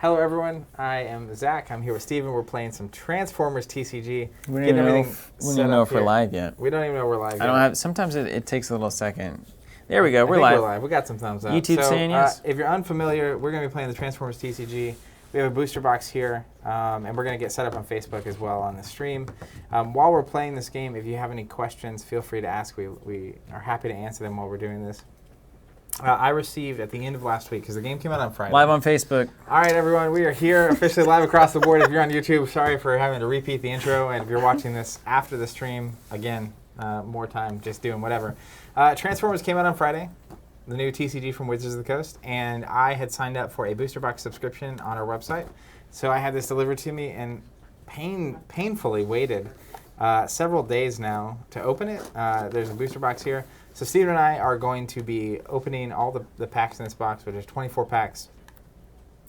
Hello everyone, I am Zach. I'm here with Steven. We're playing some Transformers TCG. We don't even know if we're live yet. We don't even know we're live yet. I don't have. Sometimes it takes a little second. There we go. We're live. We got some thumbs up. YouTube saying yes. If you're unfamiliar, we're going to be playing the Transformers TCG. We have a booster box here, and we're going to get set up on Facebook as well on the stream. While we're playing this game, if you have any questions, feel free to ask. We are happy to answer them while we're doing this. I received at the end of last week, because the game came out on Friday. Live on Facebook. All right, everyone, we are here officially live across the board. If you're on YouTube, sorry for having to repeat the intro. And if you're watching this after the stream, again, more time just doing whatever. Transformers came out on Friday, the new TCG from Wizards of the Coast. And I had signed up for a booster box subscription on our website. So I had this delivered to me and painfully waited several days now to open it. There's a booster box here. So Steven and I are going to be opening all the packs in this box, which is 24 packs.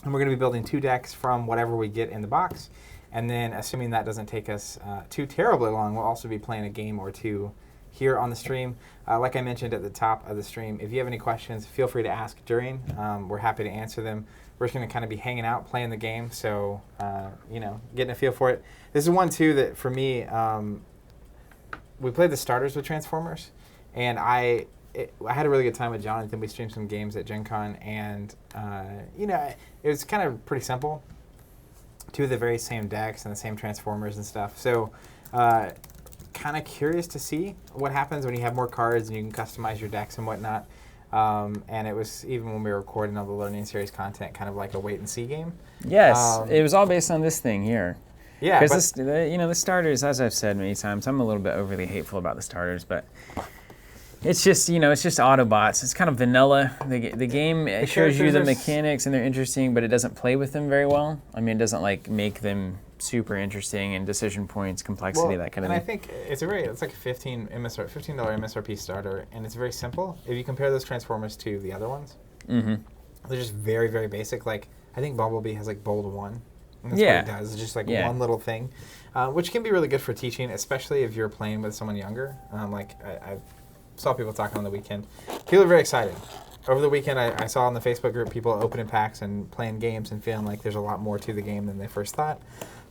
And we're going to be building 2 decks from whatever we get in the box. And then, assuming that doesn't take us too terribly long, we'll also be playing a game or two here on the stream. Like I mentioned at the top of the stream, if you have any questions, feel free to ask during. We're happy to answer them. We're just going to kind of be hanging out, playing the game, so, getting a feel for it. This is one, too, that for me, we played the starters with Transformers. And I had a really good time with Jonathan. We streamed some games at Gen Con, and it was kind of pretty simple. 2 of the very same decks and the same Transformers and stuff. So kind of curious to see what happens when you have more cards and you can customize your decks and whatnot. And it was, even when we were recording all the Learning Series content, kind of like a wait-and-see game. Yes, it was all based on this thing here. Yeah, because the starters, as I've said many times, I'm a little bit overly hateful about the starters, but it's just, it's just Autobots. It's kind of vanilla. The game shows you the mechanics and they're interesting, but it doesn't play with them very well. I mean, it doesn't make them super interesting and decision points, complexity, that kind of thing. And I think it's like a $15 MSRP starter, and it's very simple. If you compare those Transformers to the other ones, they're just very, very basic. Like, I think Bumblebee has like bold 1. And that's what it does. It's just like one little thing, which can be really good for teaching, especially if you're playing with someone younger. I saw people talking on the weekend. People are very excited. Over the weekend, I saw in the Facebook group people opening packs and playing games and feeling like there's a lot more to the game than they first thought.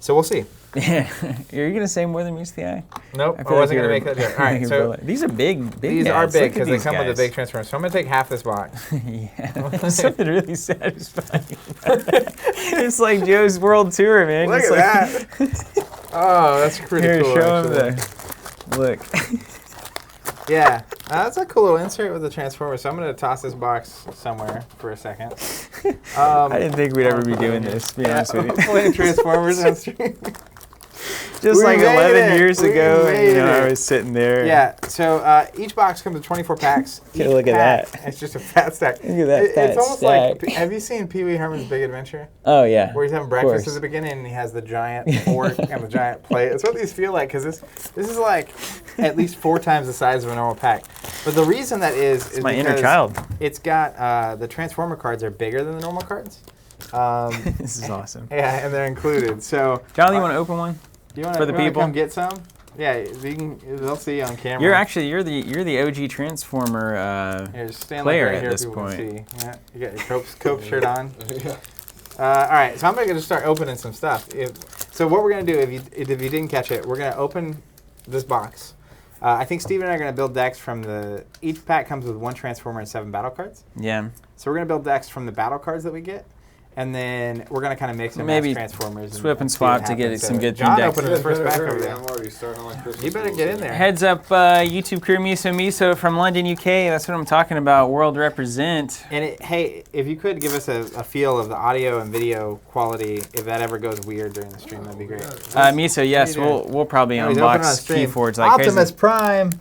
So we'll see. Yeah. Are you going to say more than meets the eye? Nope, I wasn't going to make that joke. All right, so these are big These guys. are big because they come with a big Transformer. So I'm going to take half this box. Yeah. Something really satisfying. It's like Joe's World Tour, man. Look at that. Oh, that's pretty cool. Here, show him look. Yeah, that's a cool little insert with the Transformers. So I'm going to toss this box somewhere for a second. I didn't think we'd ever be doing this, to be honest with you. Playing Transformers on stream. Just like 11 years ago, I was sitting there. Yeah, so each box comes with 24 packs. Look at that. It's just a fat stack. Look at that fat It's almost stack. like, have you seen Pee-wee Herman's Big Adventure? Oh, yeah. Where he's having breakfast at the beginning and he has the giant fork and the giant plate. That's what these feel like, because this is like at least 4 times the size of a normal pack. But the reason that is my because inner child. It's got, the Transformer cards are bigger than the normal cards. This is awesome. Yeah, and they're included. So, John, you want to open one? You want for the people? Come get some? Yeah, they'll see you on camera. You're the OG Transformer player right at here this so point. See. Yeah, you got your Cope shirt on. All right, so I'm going to start opening some stuff. So what we're going to do, if you didn't catch it, we're going to open this box. I think Steve and I are going to build decks from each pack comes with 1 Transformer and 7 battle cards. Yeah. So we're going to build decks from the battle cards that we get. And then we're going to kind of mix and match Transformers. Swip and swap to get some good John decks. opened his first pack over there. I'm already starting like Christmas. You better get in there. Heads up, YouTube crew Miso from London, UK. That's what I'm talking about. World represent. And hey, if you could give us a feel of the audio and video quality, if that ever goes weird during the stream, that'd be great. Miso, yes, we'll probably unbox Keyforge like crazy. Optimus Prime.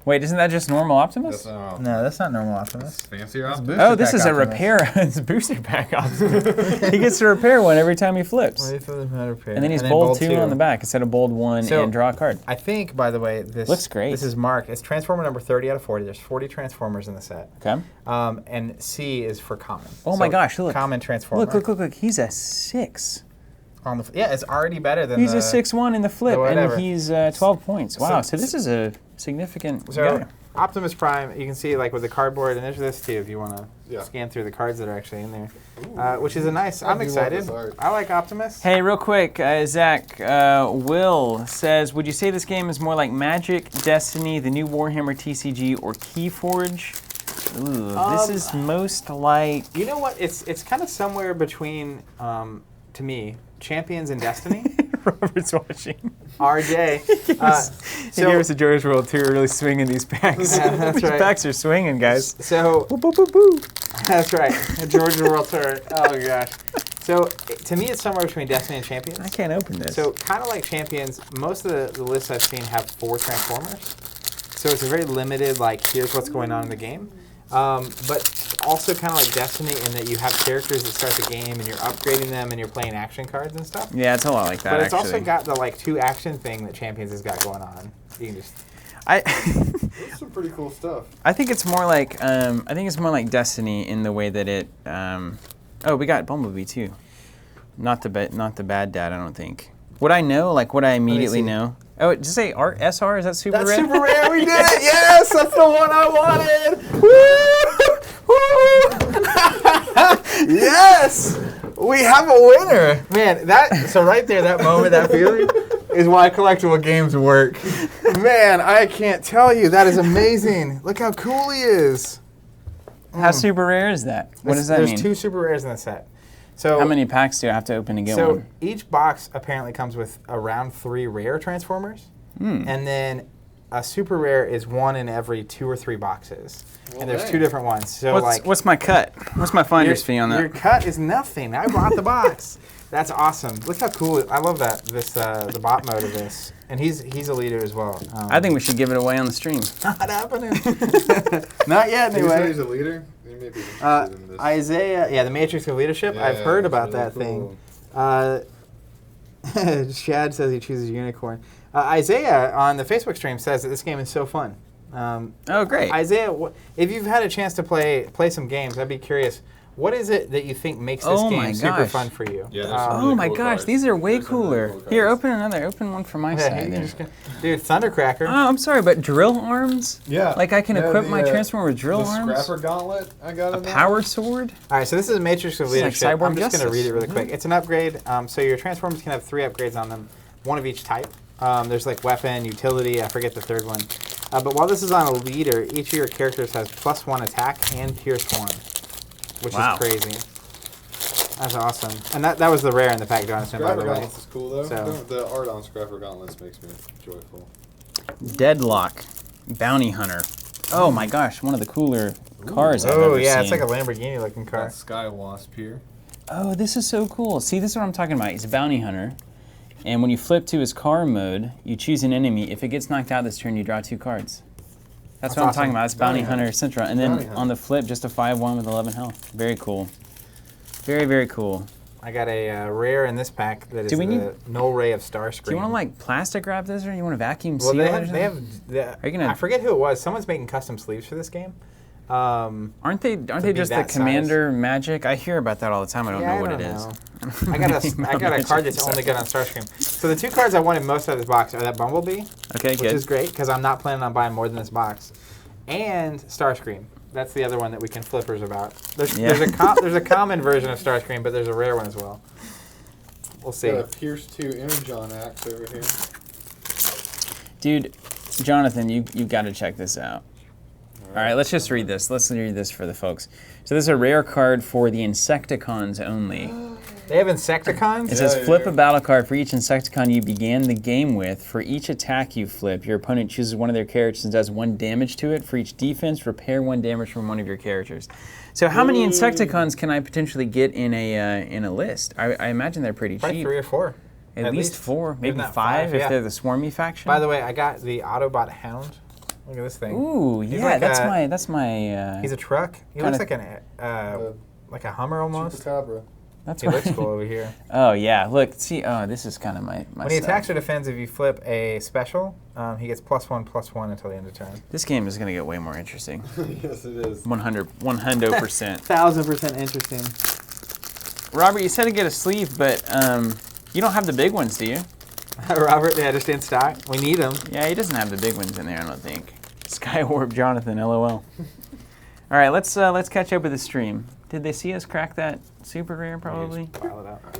Wait, isn't that just normal Optimus? No, that's not normal Optimus. Fancier Optimus? Oh, this is a repair. It's a booster pack Optimus. He gets to repair one every time he flips. And then he's bold 2 on the back instead of bold 1 and draw a card. I think, by the way, this looks great. This is Mark. It's Transformer number 30 out of 40. There's 40 Transformers in the set. Okay. And C is for common. Oh my gosh, look. Common Transformer. Look. He's a 6. Yeah, it's already better than He's a 6-1 in the flip, and he's 12 points. Wow, so this is a significant guy. Optimus Prime, you can see like with the cardboard, and there's this too if you want to Yeah. scan through the cards that are actually in there, which is a nice. I'm do love excited. this art. I like Optimus. Hey, real quick, Zach, Will says, would you say this game is more like Magic, Destiny, the new Warhammer TCG, or Keyforge? Ooh, this is most like... You know what? It's kind of somewhere between, to me, Champions and Destiny. Robert's watching. RJ. He gave us a Joyous World too, really swinging these packs. Yeah, that's These right. packs are swinging, guys. So Boo, boo, boo, boo. that's right. Georgia World Tour. Oh gosh. So to me, it's somewhere between Destiny and Champions. I can't open this. So kind of like Champions, most of the lists I've seen have 4 Transformers. So it's a very limited, like, here's what's going on in the game. But also kind of like Destiny in that you have characters that start the game and you're upgrading them and you're playing action cards and stuff. Yeah, it's a lot like that, But it's actually. also got the, like, 2 action thing that Champions has got going on. You can just... That's some pretty cool stuff. I think it's more like Destiny in the way that it. Oh, we got Bumblebee too. Not the bad dad, I don't think. Would I know? Like, would I immediately see. know? Oh, just say SR. Is that super That's rare? super rare. We did it. Yes, that's the one I wanted. Woo! Woo! Yes, we have a winner. Man, so right there, that moment, that feeling is why collectible games work. Man, I can't tell you. That is amazing. Look how cool he is. How super rare is that? What does that mean? There's 2 super rares in the set. So How many packs do I have to open to get So one? each box apparently comes with around 3 rare Transformers, and then a super rare is 1 in every 2 or 3 boxes. Well, And there's dang. 2 different ones. So What's my cut? What's my finder's fee on your that? cut is nothing. I bought the box. That's awesome. Look how cool! I love that the bot mode of this, and he's a leader as well. I think we should give it away on the stream. not happening. Not yet, Did you say anyway. he's a leader? You may be interested in this. Isaiah, yeah, the Matrix of Leadership. I've Yeah, heard it's about really that cool. thing. Shad says he chooses unicorn. Isaiah on the Facebook stream says that this game is so fun. Oh, great. Isaiah, if you've had a chance to play some games, I'd be curious. What is it that you think makes this Oh my game super gosh. fun for you? Yeah, there's some Oh really my cool gosh, cards. these are way There's some really cooler. cool Here, cards. open another. Open one from my Yeah, side you there. just dude, Thundercracker. Oh, I'm sorry, but drill arms? Yeah. Like I can Yeah, equip the, my Transformer with drill the arms? Scrapper Gauntlet I got A in there. power sword? All right, so this is a Matrix of This is like Leadership. Cyborg I'm just going to read it really Justice. quick. It's an upgrade. So your Transformers can have 3 upgrades on them, 1 of each type. There's like weapon, utility, I forget the third one. But while this is on a leader, each of your characters has +1 attack and Pierce 1, which Wow. is crazy. That's awesome. And that was the rare in the pack, Jonathan, by Scrapper the way. Gauntlets is cool though. So- The art on Scrapper Gauntlets makes me joyful. Deadlock. Bounty Hunter. Oh my gosh, one of the cooler cars I've Oh, ever yeah, seen. it's like a Lamborghini looking car. Got Sky Wasp here. Oh, this is so cool. See, this is what I'm talking about. He's a bounty hunter. And when you flip to his car mode, you choose an enemy. If it gets knocked out this turn, you draw 2 cards. That's what I'm awesome. talking about. It's Bounty Bounty Hunter Hunter. Central. And Bounty then Hunter. on the flip, just a 5/1 with 11 health. Very cool. Very, very cool. I got a rare in this pack that is Do we need- the Null Ray of Starscream. Do you want to like plastic wrap this, or you want to vacuum Well, seal they it? or have. They something? have. Are you gonna- I forget who it was. Someone's making custom sleeves for this game. Aren't they be just the that size. Commander Magic? I hear about that all the time. I don't Yeah, know what I it don't is. know. I got a card that's only good on Starscream. So the 2 cards I wanted most out of this box are that Bumblebee, Okay, which good. is great because I'm not planning on buying more than this box, and Starscream. That's the other one that we can flippers about. There's a common version of Starscream, but there's a rare one as well. We'll see. Got a Pierce 2 Energon axe over here. Dude, Jonathan, you've got to check this out. All right, let's just read this. Let's read this for the folks. So this is a rare card for the Insecticons only. They have Insecticons. It says Yeah, flip yeah. a battle card for each Insecticon you began the game with. For each attack you flip, your opponent chooses one of their characters and does 1 damage to it. For each defense, repair 1 damage from one of your characters. So how many Insecticons can I potentially get in a list? I imagine they're pretty Probably cheap. 3 or 4. At least 4, maybe not 5 if yeah. they're the Swarmy faction. By the way, I got the Autobot Hound. Look at this thing. Ooh, He's yeah, like that's my. He's a truck. He kinda- looks like a Hummer almost. Chupacabra. That's He my. looks cool over here. Oh yeah, look, see, oh, this is kind of my. When he stuff. attacks or defends, if you flip a special, he gets +1/+1 until the end of turn. This game is gonna get way more interesting. Yes, it is. 100%. 1000% interesting. Robert, you said to get a sleeve, but you don't have the big ones, do you? Robert, yeah, just in stock. We need them. Yeah, he doesn't have the big ones in there, I don't think. Skywarp Jonathan, LOL. All right, let's catch up with the stream. Did they see us crack that super rare? Probably. Just pile it up.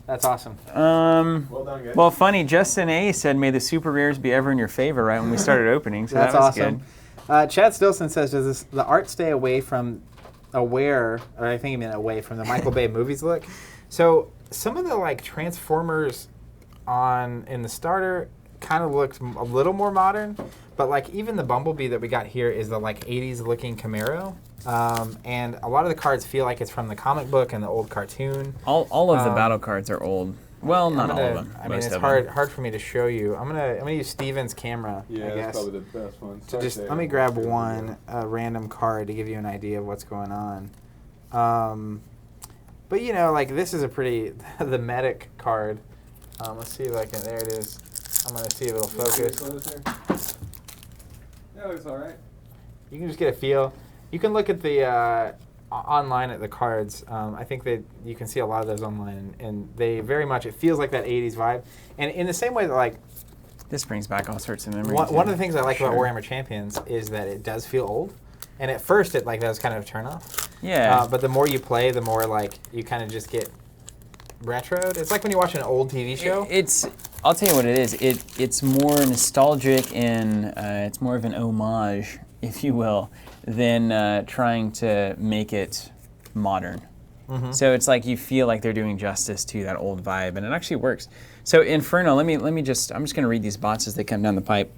That's awesome. Well done, guys. Well, funny. Justin A said, "May the super rares be ever in your favor." Right when we started opening, so That's that was awesome. good. Chad Stilson says, "Does the art stay away from or I think he meant away from the Michael Bay movies look?" So some of the like Transformers in the starter kind of looks a little more modern, but like even the Bumblebee that we got here is the like 80s looking Camaro. And a lot of the cards feel like it's from the comic book and the old cartoon. All of the battle cards are old. Well, not all of them. I mean, it's hard for me to show you. I'm gonna use Steven's camera. Yeah, I guess. that's probably the best one. So just let me grab one random card to give you an idea of what's going on. But you know, like this is a pretty the medic card. Let's see if I can. There it is. I'm gonna see if it'll focus. Yeah, looks all right. You can just get a feel. You can look at the online at the cards. I think that you can see a lot of those online, and they very much, it feels like that 80s vibe. And in the same way that like, this brings back all sorts of memories. one of the things I like about Warhammer Champions is that it does feel old. And at first that was kind of a turn off. Yeah. But the more you play, the more like you kind of just get retroed. It's like when you watch an old TV show. I'll tell you what it is. It's more nostalgic and it's more of an homage, if you will, than trying to make it modern. Mm-hmm. So it's like you feel like they're doing justice to that old vibe, and it actually works. So Inferno, I'm just going to read these bots as they come down the pipe.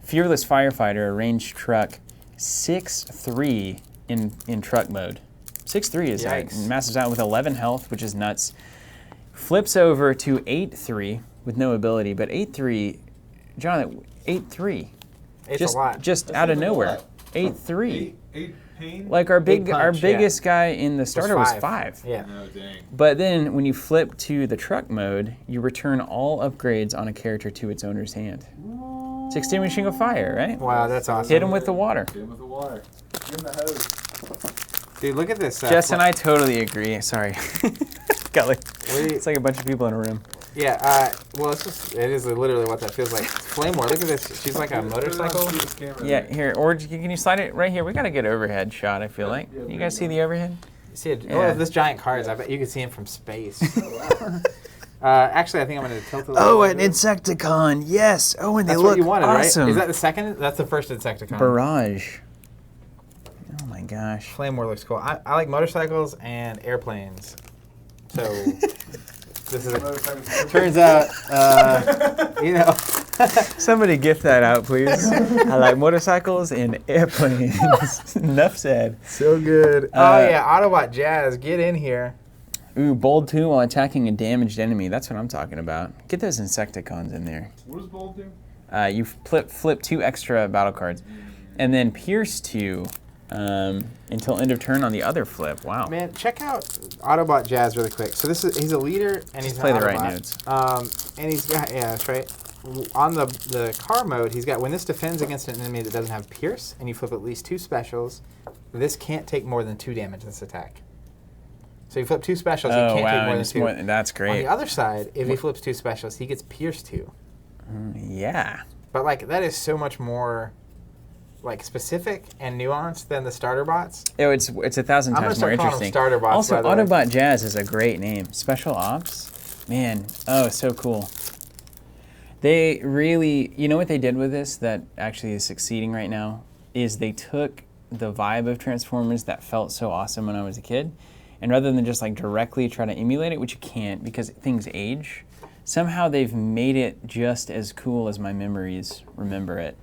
Fearless Firefighter, ranged truck, 6'3" in truck mode. 6'3" is like massive out with 11 health, which is nuts. Flips over to 8'3" with no ability, but 8'3", John, 8'3". It's a lot. Just out of nowhere. 8'3". Eight pain? Like our punch, biggest guy in the starter was 5. Yeah. No, dang. But then when you flip to the truck mode, you return all upgrades on a character to its owner's hand. It's extinguishing a fire, right? Wow, that's awesome. Hit him with the water. Hit him with the water. Give him the hose. Dude, look at this. Jess and I totally agree. Sorry. Got like, Wait. it's like a bunch of people in a room. Yeah, well, it is literally what that feels like. Flame War, look at this. She's like a motorcycle. Yeah, here, or can you slide it right here? We got a good overhead shot, I feel like. You guys see the overhead? You see it? Yeah. Oh, this giant cards. I bet you could see him from space. Actually, I think I'm going to tilt it a little Oh, bit. an Insecticon, yes. Oh, and they That's look what you wanted, awesome. right? Is that the second? That's the first Insecticon. Barrage. Oh my gosh. Flame War looks cool. I like motorcycles and airplanes. So this is turns out, you know. Somebody gift that out, please. I like motorcycles and airplanes. Enough said. So good. Oh yeah, Autobot Jazz, get in here. Ooh, bold 2 while attacking a damaged enemy. That's what I'm talking about. Get those Insecticons in there. What does Bold do? You flip 2 extra battle cards, and then Pierce 2 until end of turn on the other flip. Wow. Man, check out Autobot Jazz really quick. So he's a leader and he's play an the right Autobot. notes. And he's got that's right. On the car mode, he's got when this defends against an enemy that doesn't have Pierce, and you flip at least 2 specials. This can't take more than 2 damage this attack. So you flip 2 specials, he can't take more than 2. That's great. On the other side, if he flips 2 specials, he gets Pierce 2. Yeah. But like that is so much more like specific and nuanced than the starter bots. Oh, it's 1,000 I'm gonna times more start calling them interesting. starter bots, Also, by the way. Autobot Jazz is a great name. Special Ops, man. Oh, so cool. They really, you know what they did with this that actually is succeeding right now is they took the vibe of Transformers that felt so awesome when I was a kid, and rather than just like directly try to emulate it, which you can't because things age, somehow they've made it just as cool as my memories remember it.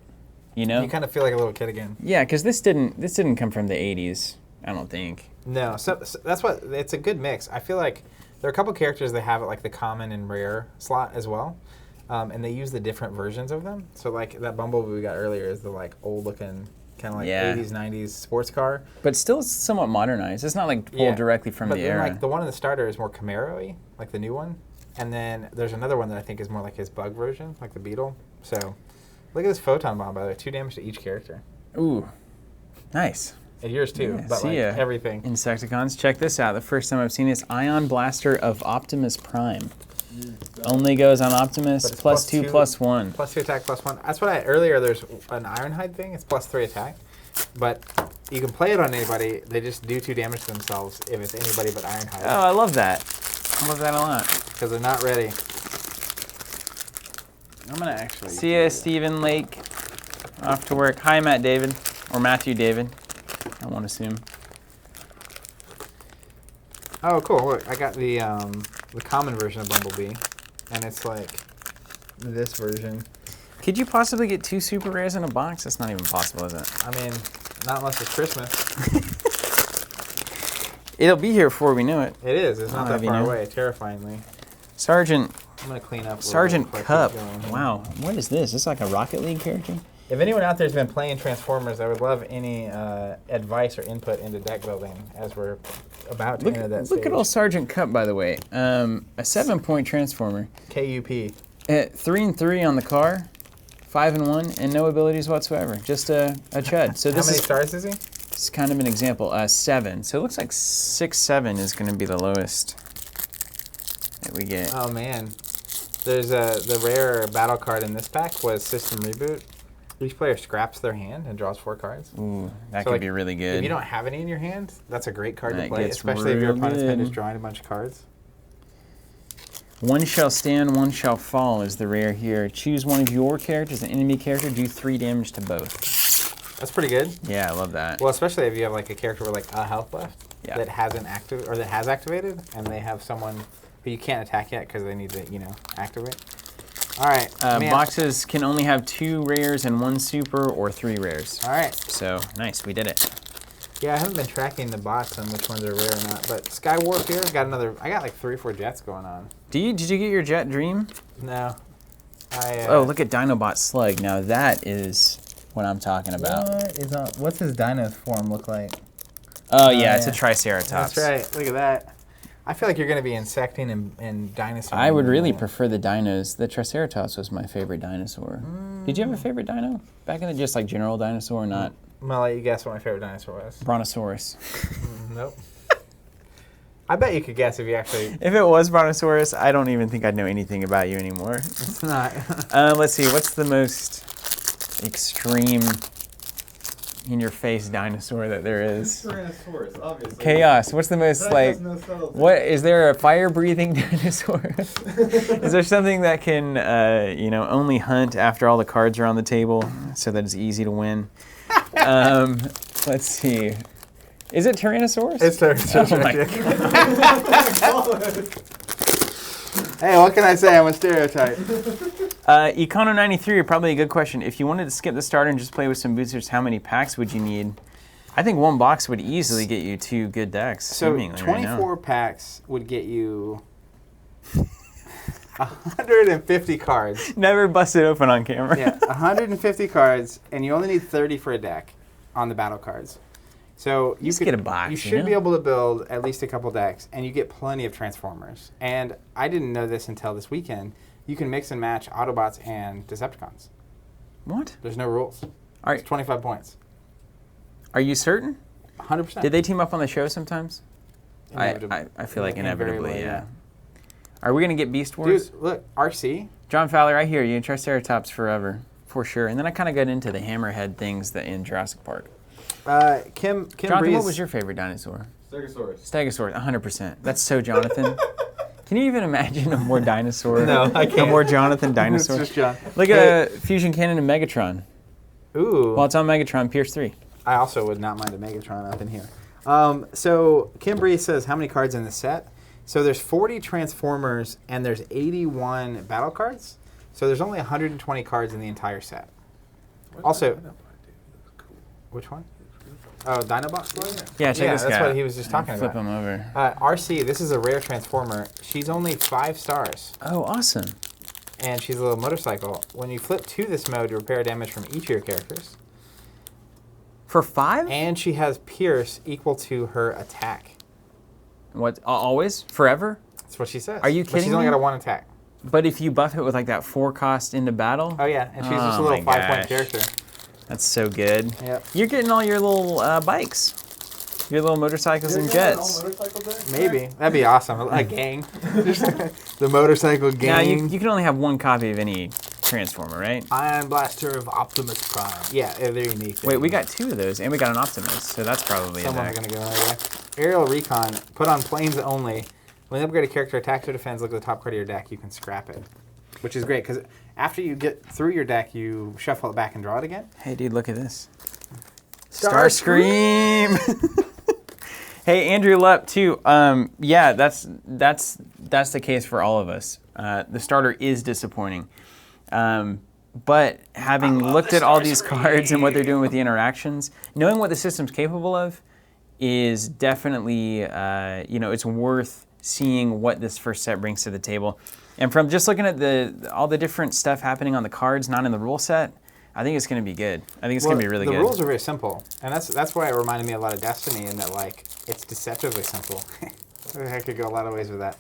You know? You kind of feel like a little kid again. Yeah, because this didn't come from the 80s, I don't think. No, so that's what, it's a good mix. I feel like there are a couple characters that have like the common and rare slot as well, and they use the different versions of them. So like that Bumblebee we got earlier is the like old looking kind of like 80s, 90s sports car. But still somewhat modernized. It's not like pulled directly from but the then, era. Like the one in the starter is more Camaro-y, like the new one. And then there's another one that I think is more like his bug version, like the Beetle. So look at this photon bomb, by the way. 2 damage to each character. Ooh, nice. And yours too, Yeah, but see like ya. everything. Insecticons. Check this out. The first time I've seen this Ion Blaster of Optimus Prime. Only goes on Optimus. But it's Plus two, +1. +2 attack, +1. That's what earlier there's an Ironhide thing. It's +3 attack. But you can play it on anybody. They just do 2 damage to themselves if it's anybody but Ironhide. Oh, I love that. I love that a lot. Because they're not ready. I'm going to actually... See ya, Stephen Lake. Off to work. Hi, Matt David. Or Matthew David. I won't assume. Oh, cool. Look, I got the common version of Bumblebee. And it's like this version. Could you possibly get 2 super rares in a box? That's not even possible, is it? I mean, not unless it's Christmas. It'll be here before we know it. It is. It's not that you far know. away, terrifyingly. Sergeant I'm going to clean up. Sergeant Cup. Going. Wow. What is this? Is this like a Rocket League character? If anyone out there has been playing Transformers, I would love any advice or input into deck building as we're about to enter that stage. Look at old Sergeant Cup, by the way. A 7-point Transformer. KUP. 3 and 3 on the car. 5 and 1, and no abilities whatsoever. Just a chud. So How this many is stars is he? It's kind of an example. 7. So it looks like 6, 7 is going to be the lowest that we get. Oh man, there's the rare battle card in this pack was System Reboot. Each player scraps their hand and draws 4 cards. Ooh, that So, could like, be really good. If you don't have any in your hand, that's a great card to That play, gets especially if your real opponent's hand good. is drawing a bunch of cards. One shall stand, one shall fall is the rare here. Choose one of your characters, an enemy character, do 3 damage to both. That's pretty good. Yeah, I love that. Well, especially if you have like a character with like a health left Yeah. that hasn't active or that has activated, and they have someone who you can't attack yet because they need to, activate. All right. man. Boxes can only have 2 rares and 1 super or 3 rares. All right. So, nice, we did it. Yeah, I haven't been tracking the bots on which ones are rare or not, but Sky Warp here got another. I got like 3 or 4 jets going on. Did you get your Jet Dream? No. Oh, look at Dinobot Slug. Now that is what I'm talking about. What's his Dino's form look like? Oh, yeah, it's a yeah. Triceratops. That's right. Look at that. I feel like you're going to be insecting and dinosaur. I would really prefer the dinos. The Triceratops was my favorite dinosaur. Did you have a favorite dino? Back in the just like general dinosaur, not I'm going to let you guess what my favorite dinosaur was. Brontosaurus. Nope. I bet you could guess if you actually... If it was Brontosaurus, I don't even think I'd know anything about you anymore. It's not. Let's see, what's the most extreme in-your-face dinosaur that there is? Tyrannosaurus, obviously. Chaos. What's the most, That like... has no skeleton. What is there a fire-breathing dinosaur? Is there something that can, only hunt after all the cards are on the table, so that it's easy to win? Let's see. Is it Tyrannosaurus? It's Tyrannosaurus. Oh my God. Hey, what can I say? I'm a stereotype. Econo93, probably a good question. If you wanted to skip the starter and just play with some boosters, how many packs would you need? I think 1 box would easily get you 2 good decks. So seemingly, 24 right now. packs would get you 150 cards. Never bust it open on camera. Yeah, 150 cards, and you only need 30 for a deck on the battle cards. So you Just could get a box, You you should know? be able to build at least a couple decks, and you get plenty of Transformers. And I didn't know this until this weekend. You can mix and match Autobots and Decepticons. What? There's no rules. Are, It's 25 points. are you certain? 100%. Did they team up on the show sometimes? Inevitably. I feel like inevitably, Invariably, yeah. Are we going to get Beast Wars? Dude, look, RC. John Fowler, I hear you. Triceratops forever, for sure. And then I kind of got into the hammerhead things that in Jurassic Park. Kim Jonathan, Breeze. what was your favorite dinosaur? Stegosaurus. Stegosaurus, 100%. That's so Jonathan. Can you even imagine a more dinosaur? No, I A can't. more Jonathan dinosaur? It's just John. Look at Fusion Cannon and Megatron. Ooh. Well, it's on Megatron, Pierce 3. I also would not mind a Megatron up in here. So Kim Breeze says, how many cards in the set? So there's 40 Transformers and there's 81 battle cards. So there's only 120 cards in the entire set. Also, which one? Oh, Dinobot Slug? Yeah, check this guy that's out. what he was just talking Flip about. him over. RC, this is a rare Transformer. She's only 5 stars, Oh, awesome. and she's a little motorcycle. When you flip to this mode, you repair damage from each of your characters. For 5? And she has Pierce equal to her attack. What? Always? Forever? That's what she says. Are you But kidding she's only me? got a 1 attack. But if you buff it with like that 4 cost into battle, Oh yeah, and she's just a Oh little my 5-point gosh. character. that's so good. Yep. You're getting all your little bikes. Your little motorcycles and Yeah, all jets. motorcycle decks? Maybe. That'd be awesome. A gang. the motorcycle gang. Now, you can only have one copy of any Transformer, right? Iron Blaster of Optimus Prime. Yeah, they're unique. Wait, we got 2 of those, and we got an Optimus, so that's probably a Someone's deck. going to go anyway. Aerial Recon. Put on planes only. When you upgrade a character attacks or defends, look at the top card of your deck. You can scrap it. Which is great, because after you get through your deck, you shuffle it back and draw it again. Hey, dude, look at this. Starscream! Hey, Andrew Lupp, too. Yeah, that's the case for all of us. The starter is disappointing. But having looked at all these cards and what they're doing with the interactions, knowing what the system's capable of is definitely, it's worth seeing what this first set brings to the table. And from just looking at all the different stuff happening on the cards, not in the rule set, I think it's going to be good. I think it's going to be really good. The rules are very simple, and that's why it reminded me a lot of Destiny in that, like, it's deceptively simple. I could go a lot of ways with that.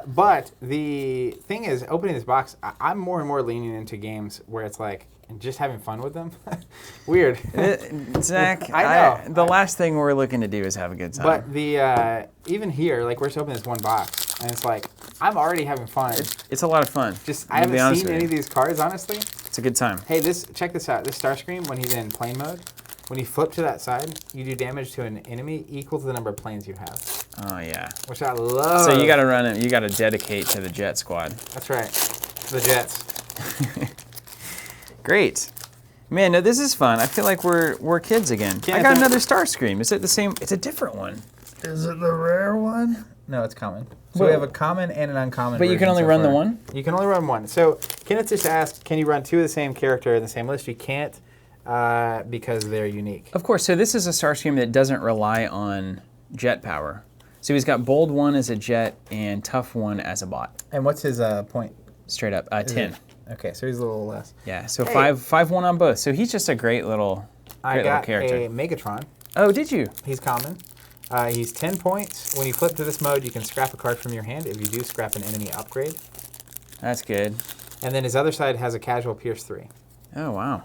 But the thing is, opening this box, I'm more and more leaning into games where it's like, just having fun with them. Weird. Zach, I know. The last thing we're looking to do is have a good time. But the even here, like, we're just opening this one box, and it's like, I'm already having fun. It's a lot of fun. I haven't seen any of these cards, honestly. It's a good time. Hey, check this out. This Starscream, when he's in plane mode, when you flip to that side, you do damage to an enemy equal to the number of planes you have. Oh, yeah. Which I love. So you got to run it. You got to dedicate to the Jet Squad. That's right. The Jets. Great. Man, no, this is fun. I feel like we're kids again. I got another Starscream. Is it the same? It's a different one. Is it the rare one? No, it's common. So we have a common and an uncommon. But you can only run the one? You can only run one. So Kenneth just asked, can you run 2 of the same character in the same list? You can't because they're unique. Of course. So this is a Starscream that doesn't rely on jet power. So he's got Bold 1 as a jet and Tough 1 as a bot. And what's his point? Straight up. 10. Okay, so he's a little less. Yeah, so Hey. 5-1 on both. So he's just a great little character. A Megatron. Oh, did you? He's common. He's 10 points. When you flip to this mode, you can scrap a card from your hand. If you do, scrap an enemy upgrade. That's good. And then his other side has a casual Pierce 3. Oh, wow.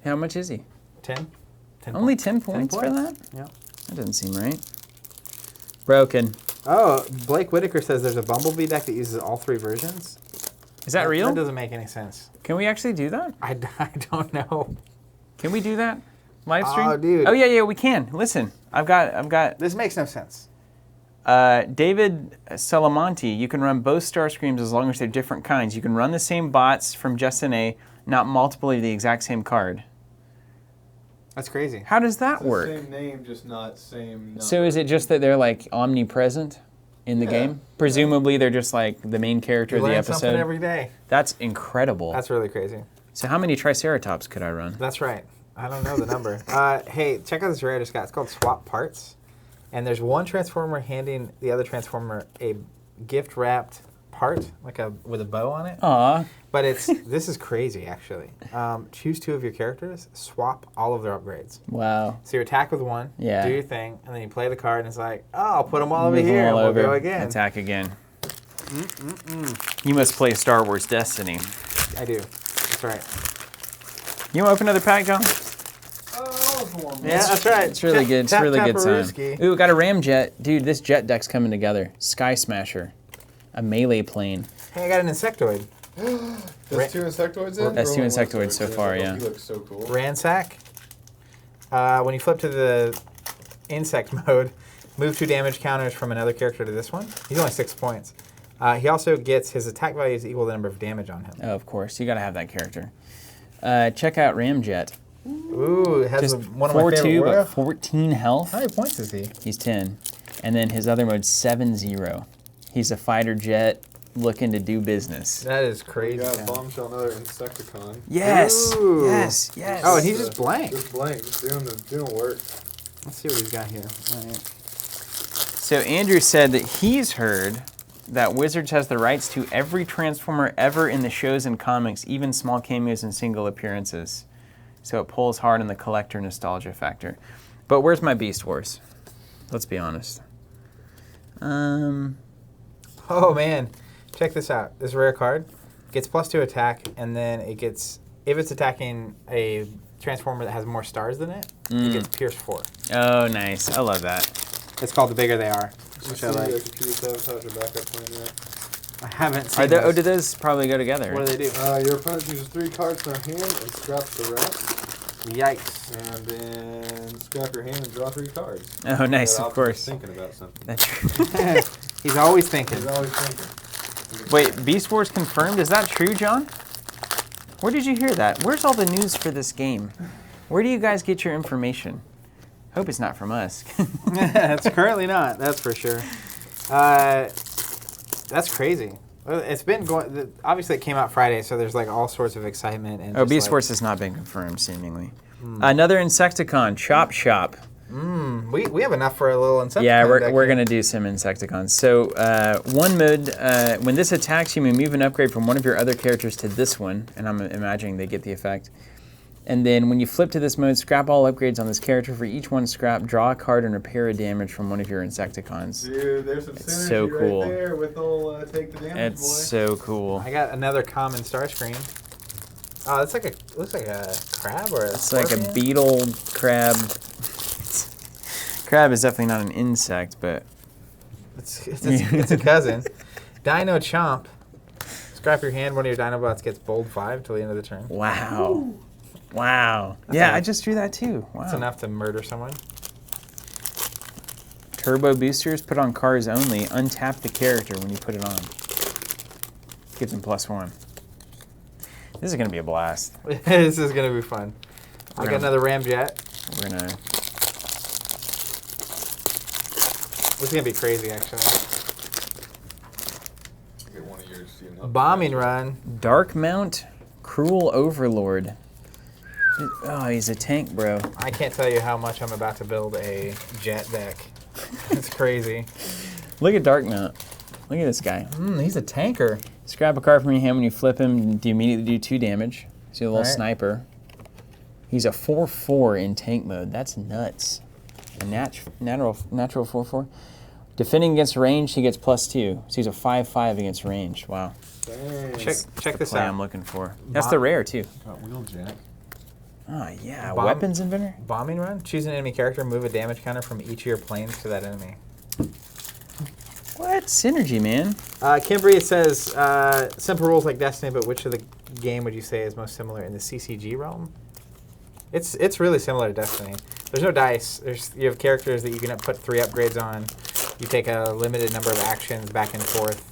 How much is he? 10? 10 Only points. 10 points for that? Yeah. That doesn't seem right. Broken. Oh, Blake Whitaker says there's a Bumblebee deck that uses all 3 versions. Is that real? That doesn't make any sense. Can we actually do that? I don't know. Can we do that? Live stream? Oh, dude. Oh, yeah, we can. Listen, I've got This makes no sense. David Salamonti. You can run both Starscreams as long as they're different kinds. You can run the same bots from Justin A, not multiple of the exact same card. That's crazy. How does that It's the work? same name, just not same number. So is it just that they're like omnipresent in the game? Presumably they're just like the main character You of the learn something episode. every day. That's incredible. That's really crazy. So how many Triceratops could I run? That's right. I don't know the number. Hey, check out this rare I just got. It's called Swap Parts. And there's one Transformer handing the other Transformer a gift-wrapped part, with a bow on it. Aw. But this is crazy, actually. Choose 2 of your characters, swap all of their upgrades. Wow. So you attack with one, Yeah. do your thing, and then you play the card, and it's like, oh, I'll put them all over Move them here, and all we'll over. go again. Attack again. You must play Star Wars Destiny. I do. That's right. You want to open another pack, John? Yeah, that's right. It's really good. It's a really good time. Taparooski. Ooh, got a Ramjet. Dude, this jet deck's coming together. Sky Smasher. A melee plane. Hey, I got an Insectoid. There's 2 insectoids in? That's 2 Or only one insectoids so far, yeah. He looks so cool. Ransack. When you flip to the insect mode, move 2 damage counters from another character to this one. He's only 6 points. He also gets his attack value is equal to the number of damage on him. Oh, of course. You got to have that character. Check out Ramjet. Ooh, it has Just one of my 4-2, favorite but words. 14 health. How many points is he? He's 10. And then his other mode's 7-0. He's a fighter jet looking to do business. That is We crazy. got man. Bombshell, another Insecticon. Yes! Ooh. Yes! Yes! Oh, and he's just blank. Just blank, just doing work. Let's see what he's got here. All right. So Andrew said that he's heard that Wizards has the rights to every Transformer ever in the shows and comics, even small cameos and single appearances. So it pulls hard on the collector nostalgia factor. But where's my Beast Wars? Let's be honest. Oh man, check this out. This rare card gets +2 attack, and then it gets if it's attacking a transformer that has more stars than it, it gets Pierce 4. Oh, nice. I love that. It's called the bigger they are, which I like. Computer sabotage or backup plan yet? I haven't seen Are there, those. do those probably go together? What do they do? Your opponent chooses 3 cards from their hand and scraps the rest. Yikes. And then scrap your hand and draw 3 cards. Oh, nice, That of optimist course. Thinking about something. That's He's always thinking. He's always thinking. Wait, Beast Wars confirmed? Is that true, John? Where did you hear that? Where's all the news for this game? Where do you guys get your information? Hope it's not from us. It's currently not, that's for sure. That's crazy. Well, it's been going. Obviously, it came out Friday, so there's like all sorts of excitement. And Oh, just, Beast like, Wars has not been confirmed, seemingly. Another Insecticon, Chop Shop. We have enough for a little Insecticon. Yeah, we're deck going here. to do some Insecticons. So, one mode, when this attacks, you may move an upgrade from one of your other characters to this one, and I'm imagining they get the effect. And then when you flip to this mode, scrap all upgrades on this character. For each one scrap, draw a card and repair a damage from one of your Insecticons. Dude, there's some It's synergy so cool. right there with old take the damage, It's boy. so cool. I got another common star screen. Oh, it's like looks like a crab or a It's like a scorpion? beetle crab. Crab is definitely not an insect, but It's a cousin. Dino Chomp. Scrap your hand. One of your Dinobots gets bold 5 till the end of the turn. wow. Wow. That's Yeah, enough. I just drew that too. Wow. That's enough to murder someone. Turbo boosters put on cars only. Untap the character when you put it on. Gives them +1. This is going to be a blast. This is gonna be fun. I got Ram. another Ramjet. We're going to... This is gonna be crazy, actually. Get one of yours, see another Bombing one. run. Dark Mount, Cruel Overlord. Oh, he's a tank, bro. I can't tell you how much I'm about to build a jet deck. It's crazy. Look at Dark Mount. Look at this guy. He's a tanker. Scrap a card from your hand when you flip him. You immediately do 2 damage. See a little Alright. sniper. He's a 4/4 in tank mode. That's nuts. A natural 4/4. Defending against range, he gets +2. So he's a 5/5 against range. Wow. Dang. Check this Play out. I'm looking for. That's the rare too. Got Wheeljack. Oh yeah, Bomb- weapons inventor. Bombing run. Choose an enemy character. Move a damage counter from each of your planes to that enemy. What synergy, man? Kimbria says, simple rules like Destiny, but which of the game would you say is most similar in the CCG realm? It's really similar to Destiny. There's no dice. You have characters that you can put 3 upgrades on. You take a limited number of actions back and forth.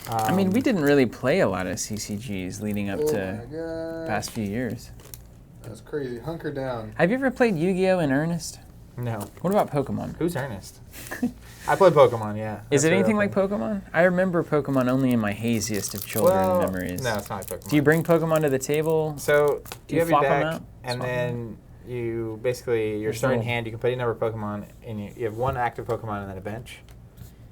I mean, we didn't really play a lot of CCGs leading up Oh to my god. past few years. That's crazy. Hunker down. Have you ever played Yu-Gi-Oh in earnest? No. What about Pokemon? Who's Ernest? I played Pokemon, yeah. Is That's it a real anything like thing. Pokemon? I remember Pokemon only in my haziest of children Well, memories. No, it's not like Pokemon. Do you bring Pokemon to the table? So Do you you have your flop 'em deck, out? and Swap 'em then you basically your There's starting little- hand. You can put any number of Pokemon, and you have 1 active Pokemon and then a bench.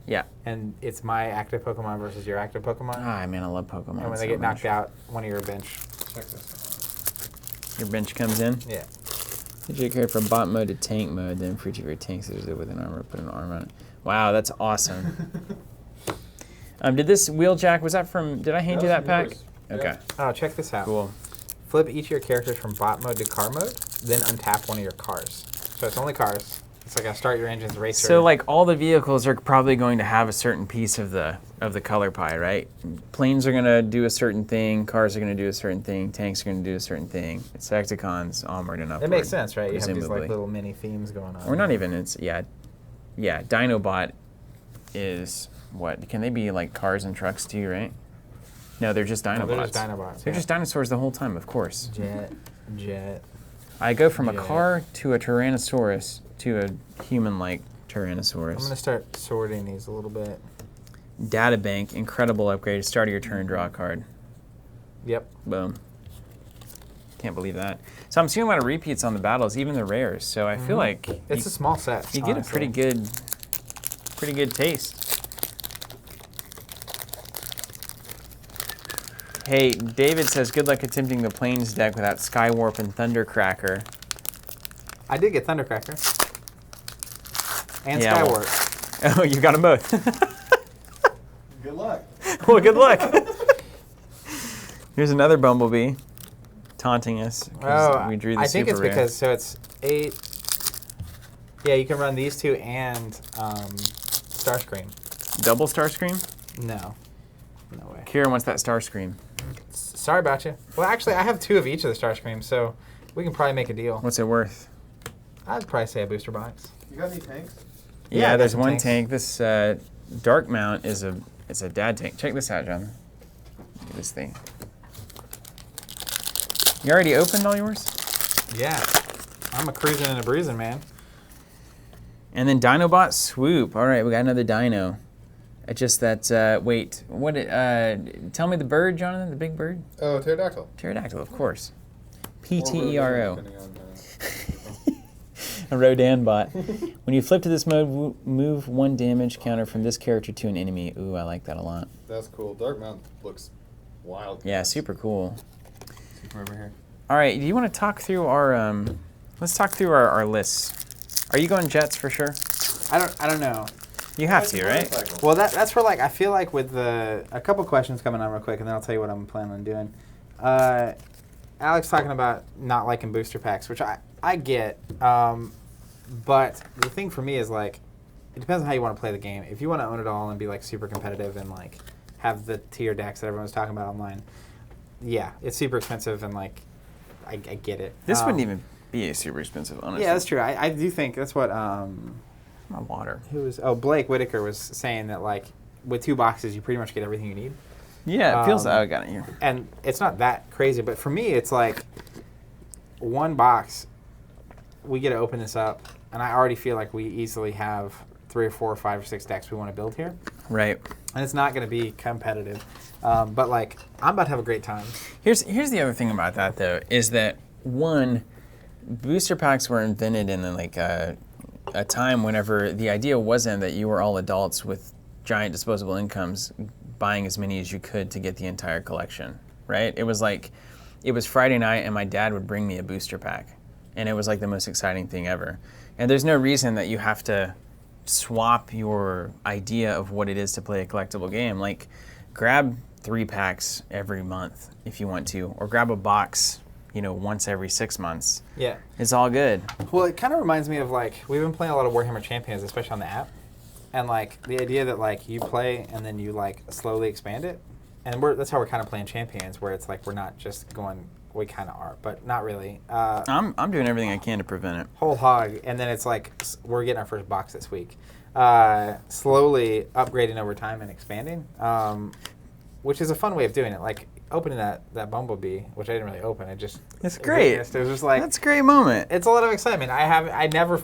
Yeah. And it's my active Pokemon versus your active Pokemon. Ah, man, I love Pokemon. and when so they get knocked much. out, one of your bench. Check this Your bench comes in. Yeah. Did you carry from bot mode to tank mode, then for each of your tanks is with an armor, put an arm on it. Wow, that's awesome. Did this Wheeljack, was that from, did I hand you that pack? yours. Okay, Yeah. Oh, check this out. cool. Flip each of your characters from bot mode to car mode, then untap one of your cars. So it's only cars. It's like a start your engines racer. So like all the vehicles are probably going to have a certain piece of the color pie, right? Planes are gonna do a certain thing, cars are gonna do a certain thing, tanks are gonna do a certain thing. Insecticons, onward and upward. That makes sense, right? You have these presumably. like little mini themes going on. Or not even, it's, yeah, Dinobot is, what, can they be like cars and trucks too, right? No, they're just Dinobots. No, they're just Dinobots. They're yeah. just dinosaurs the whole time, of course. Jet. I go from a Yeah. car to a Tyrannosaurus to a human-like Tyrannosaurus. I'm gonna start sorting these a little bit. Databank, incredible upgrade. Start of your turn, draw a card. Yep. Boom. Can't believe that. So I'm seeing a lot of repeats on the battles, even the rares. So I feel like It's a small set. you get a honestly. pretty good taste. Hey, David says, good luck attempting the Plains deck without Skywarp and Thundercracker. I did get Thundercracker. And Yeah, well- Skywarp. Oh, you got them both. Good luck. Well, good luck. Here's another Bumblebee. taunting us. 'Cause Oh, we drew the I think super it's rare. because so it's 8. Yeah, you can run these 2 and Starscream. Double Starscream? No, no way. Kira wants that Starscream. Sorry about you. Well, actually, I have 2 of each of the Starscreams, so we can probably make a deal. What's it worth? I'd probably say a booster box. You got any tanks? Yeah, I Yeah, got there's some one tanks. tank. This Dark Mount is a dad tank. Check this out, John. Look at this thing. You already opened all yours? Yeah, I'm a cruising and a bruising, man. And then Dinobot Swoop. All right, we got another Dino. It's just that, wait, what? Tell me the bird, Jonathan, the big bird? Oh, pterodactyl. Pterodactyl, of course. P-T-E-R-O. Depending on, A Rodan bot. When you flip to this mode, move 1 damage counter from this character to an enemy. Ooh, I like that a lot. that's cool. Dark Mount looks wild. Yeah, super cool. Come over here. All right, do you want to talk through our, let's talk through our lists. Are you going Jets for sure? I don't know. You have to, right? Well, that's for like I feel like with a couple questions coming on real quick, and then I'll tell you what I'm planning on doing. Alex talking about not liking booster packs, which I get, but the thing for me is like it depends on how you want to play the game. If you want to own it all and be like super competitive and like have the tier decks that everyone's talking about online, yeah, it's super expensive and like I get it. This wouldn't even be super expensive, honestly. Yeah, that's true. I do think that's what My water. who was Blake Whitaker was saying that like with 2 boxes you pretty much get everything you need. Yeah, it feels. Um, Oh, I got it here. And it's not that crazy, but for me, it's like 1 box. We get to open this up, and I already feel like we easily have 3 or 4 or 5 or 6 decks we want to build here, Right. and it's not going to be competitive. But like, I'm about to have a great time. Here's the other thing about that though is that one, booster packs were invented in like a time whenever the idea wasn't that you were all adults with giant disposable incomes buying as many as you could to get the entire collection, right? It was like, it was Friday night and my dad would bring me a booster pack, and it was like the most exciting thing ever. And there's no reason that you have to swap your idea of what it is to play a collectible game. Like, grab 3 packs every month if you want to, or grab a box, once every 6 months. Yeah. It's all good. Well, it kind of reminds me of like we've been playing a lot of Warhammer Champions, especially on the app, and like the idea that like you play and then you like slowly expand it, and that's how we're kind of playing Champions, where it's like we're not just going. We kind of are, but not really. I'm doing everything I can to prevent it. Whole hog, and then it's like we're getting our first box this week. Slowly upgrading over time and expanding, which is a fun way of doing it. Like opening that Bumblebee, which I didn't really open. It's great. It was just like That's a great moment. it's a lot of excitement. I never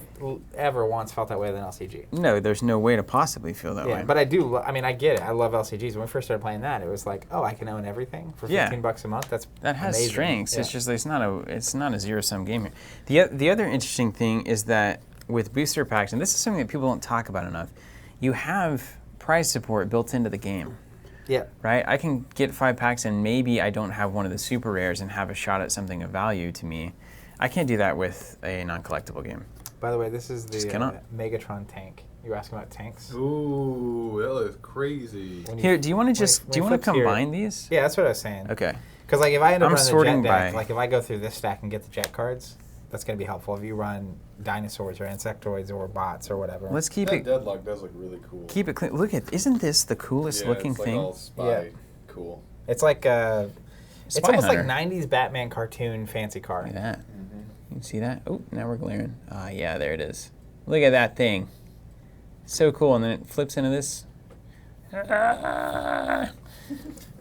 ever once felt that way with an LCG. No, there's no way to possibly feel that Yeah, way. but I do. I mean, I get it. I love LCGs. When we first started playing that, it was like, oh, I can own everything for Yeah. $15 a month. That's that has amazing. strengths. Yeah. It's just it's not a zero-sum game here. The other interesting thing is that with booster packs, and this is something that people don't talk about enough, you have prize support built into the game. Yeah. Right? I can get 5 packs and maybe I don't have one of the super rares and have a shot at something of value to me. I can't do that with a non-collectible game. By the way, this is Just the cannot. Megatron tank. You were asking about tanks. Ooh, that looks crazy. When you- Here, do you want to when just when do you it want to flips here- combine these? Yeah, that's what I was saying. Okay. Because like if I end up I'm running the sorting jet deck, by- like if I go through this stack and get the jet cards, that's going to be helpful. If you run dinosaurs or insectoids or bots or whatever. Let's keep That it deadlock does look really cool. keep it clean. Look at, isn't this the coolest yeah, looking it's like thing? all spy Yeah. cool. It's like it's Spy almost Hunter. like 90s Batman cartoon fancy car. Look at that. You can see that? Oh, now we're glaring. Ah, yeah, there it is. Look at that thing. So cool. And then it flips into this.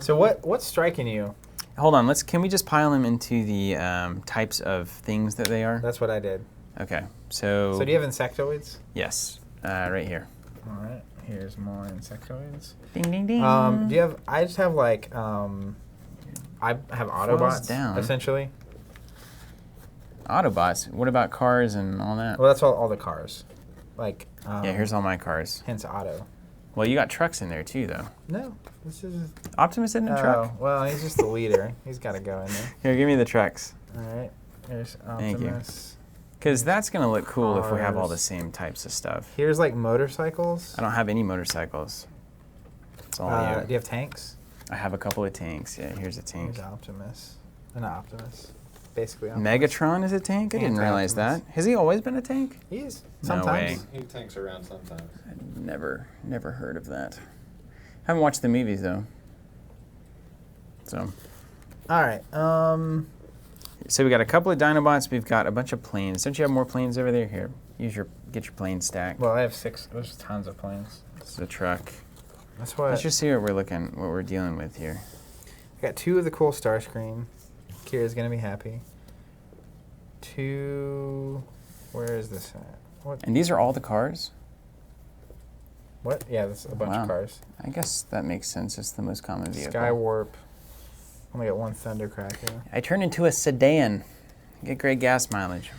So what's striking you? Hold on. Can we just pile them into the types of things that they are? That's what I did. Okay. So. So do you have insectoids? Yes. Right here. All right. Here's more insectoids. Ding, ding, ding. Do you have? I just have like I have Autobots down. essentially. Autobots. What about cars and all that? Well, that's all the cars. Like Yeah, here's all my cars. hence Auto. Well, you got trucks in there too, though. No, this is Optimus isn't a truck. well, he's just the leader. He's got to go in there. Here, give me the trucks. All right. There's Thank you. Optimus. Because that's going to look cool if we have all the Cars. same types of stuff. Here's like motorcycles. I don't have any motorcycles. It's all Do you. you have tanks? I have a couple of tanks. Yeah, here's a tank. Here's Optimus. Not Optimus. basically. Megatron is a tank? I didn't And realize that. Has he always been a tank? He is. No Sometimes. way. He tanks around sometimes. Never heard of that. Haven't watched the movies though. So. All right. So we got a couple of Dinobots. We've got a bunch of planes. Don't you have more planes over there? Here, get your plane stack. Well, I have 6. There's tons of planes. This is a truck. That's what. Let's just see what we're dealing with here. I got 2 of the cool Starscream. Kira's gonna be happy. 2. Where is this at? What? And these are all the cars? What? Yeah, that's a bunch Wow. of cars. I guess that makes sense. It's the most common vehicle. Skywarp. Only got 1 Thundercracker. I turned into a sedan. Get great gas mileage.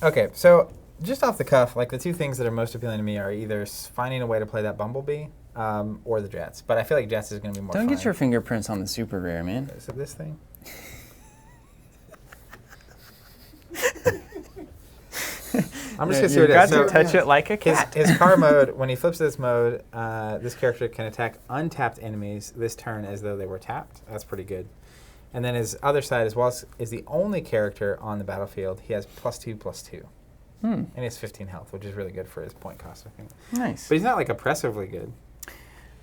Okay, so just off the cuff, like the 2 things that are most appealing to me are either finding a way to play that Bumblebee or the Jets. But I feel like Jets is going to be more Don't fun. get your fingerprints on the super rare, man. Is it this thing? I'm just going to see what it is. You've got to touch it like a cat. His car mode, when he flips this mode, this character can attack untapped enemies this turn as though they were tapped. That's pretty good. And then his other side, as well as is the only character on the battlefield, he has +2/+2. And he has 15 health, which is really good for his point cost, I think. Nice. But he's not like oppressively good.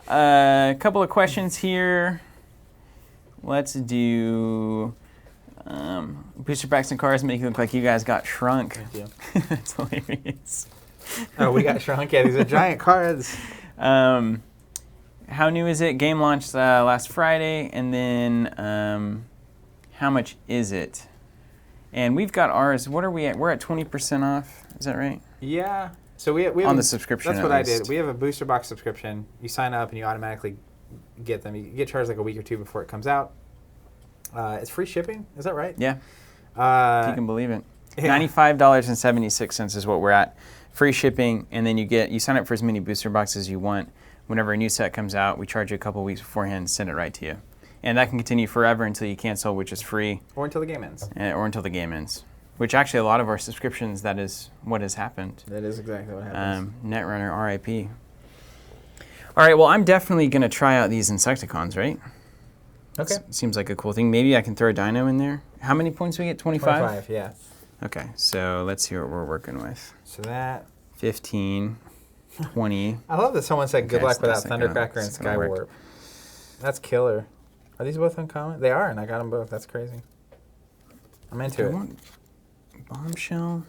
A couple of questions here. Let's do booster packs and cars make it look like you guys got shrunk. Thank you. That's hilarious. Oh, we got shrunk. Yeah, these are giant cards. How new is it? Game launched last Friday, and then how much is it? And we've got ours. What are we at? We're at 20% off. Is that right? Yeah. So we have On the subscription, That's at what I least. did. We have a booster box subscription. You sign up and you automatically get them. You get charged like a week or 2 before it comes out. It's free shipping. Is that right? Yeah, if you can believe it. yeah. $95.76 is what we're at. Free shipping, and then you sign up for as many booster boxes as you want. Whenever a new set comes out, we charge you a couple weeks beforehand and send it right to you. And that can continue forever until you cancel, which is free. Or until the game ends. Or until the game ends. Which actually, a lot of our subscriptions, that is what has happened. That is exactly what happens. Netrunner, RIP. All right, well, I'm definitely going to try out these Insecticons, right? Okay. Seems like a cool thing. Maybe I can throw a dino in there. How many points do we get? 25? 25, yeah. Okay, so let's see what we're working with. So that... 15, 20. I love that someone said good Okay, luck so without that's not gonna- Thundercracker and it's gonna work. Skywarp. That's killer. Are these both uncommon? They are, and I got them both. That's crazy. I'm into I it. want Bombshell.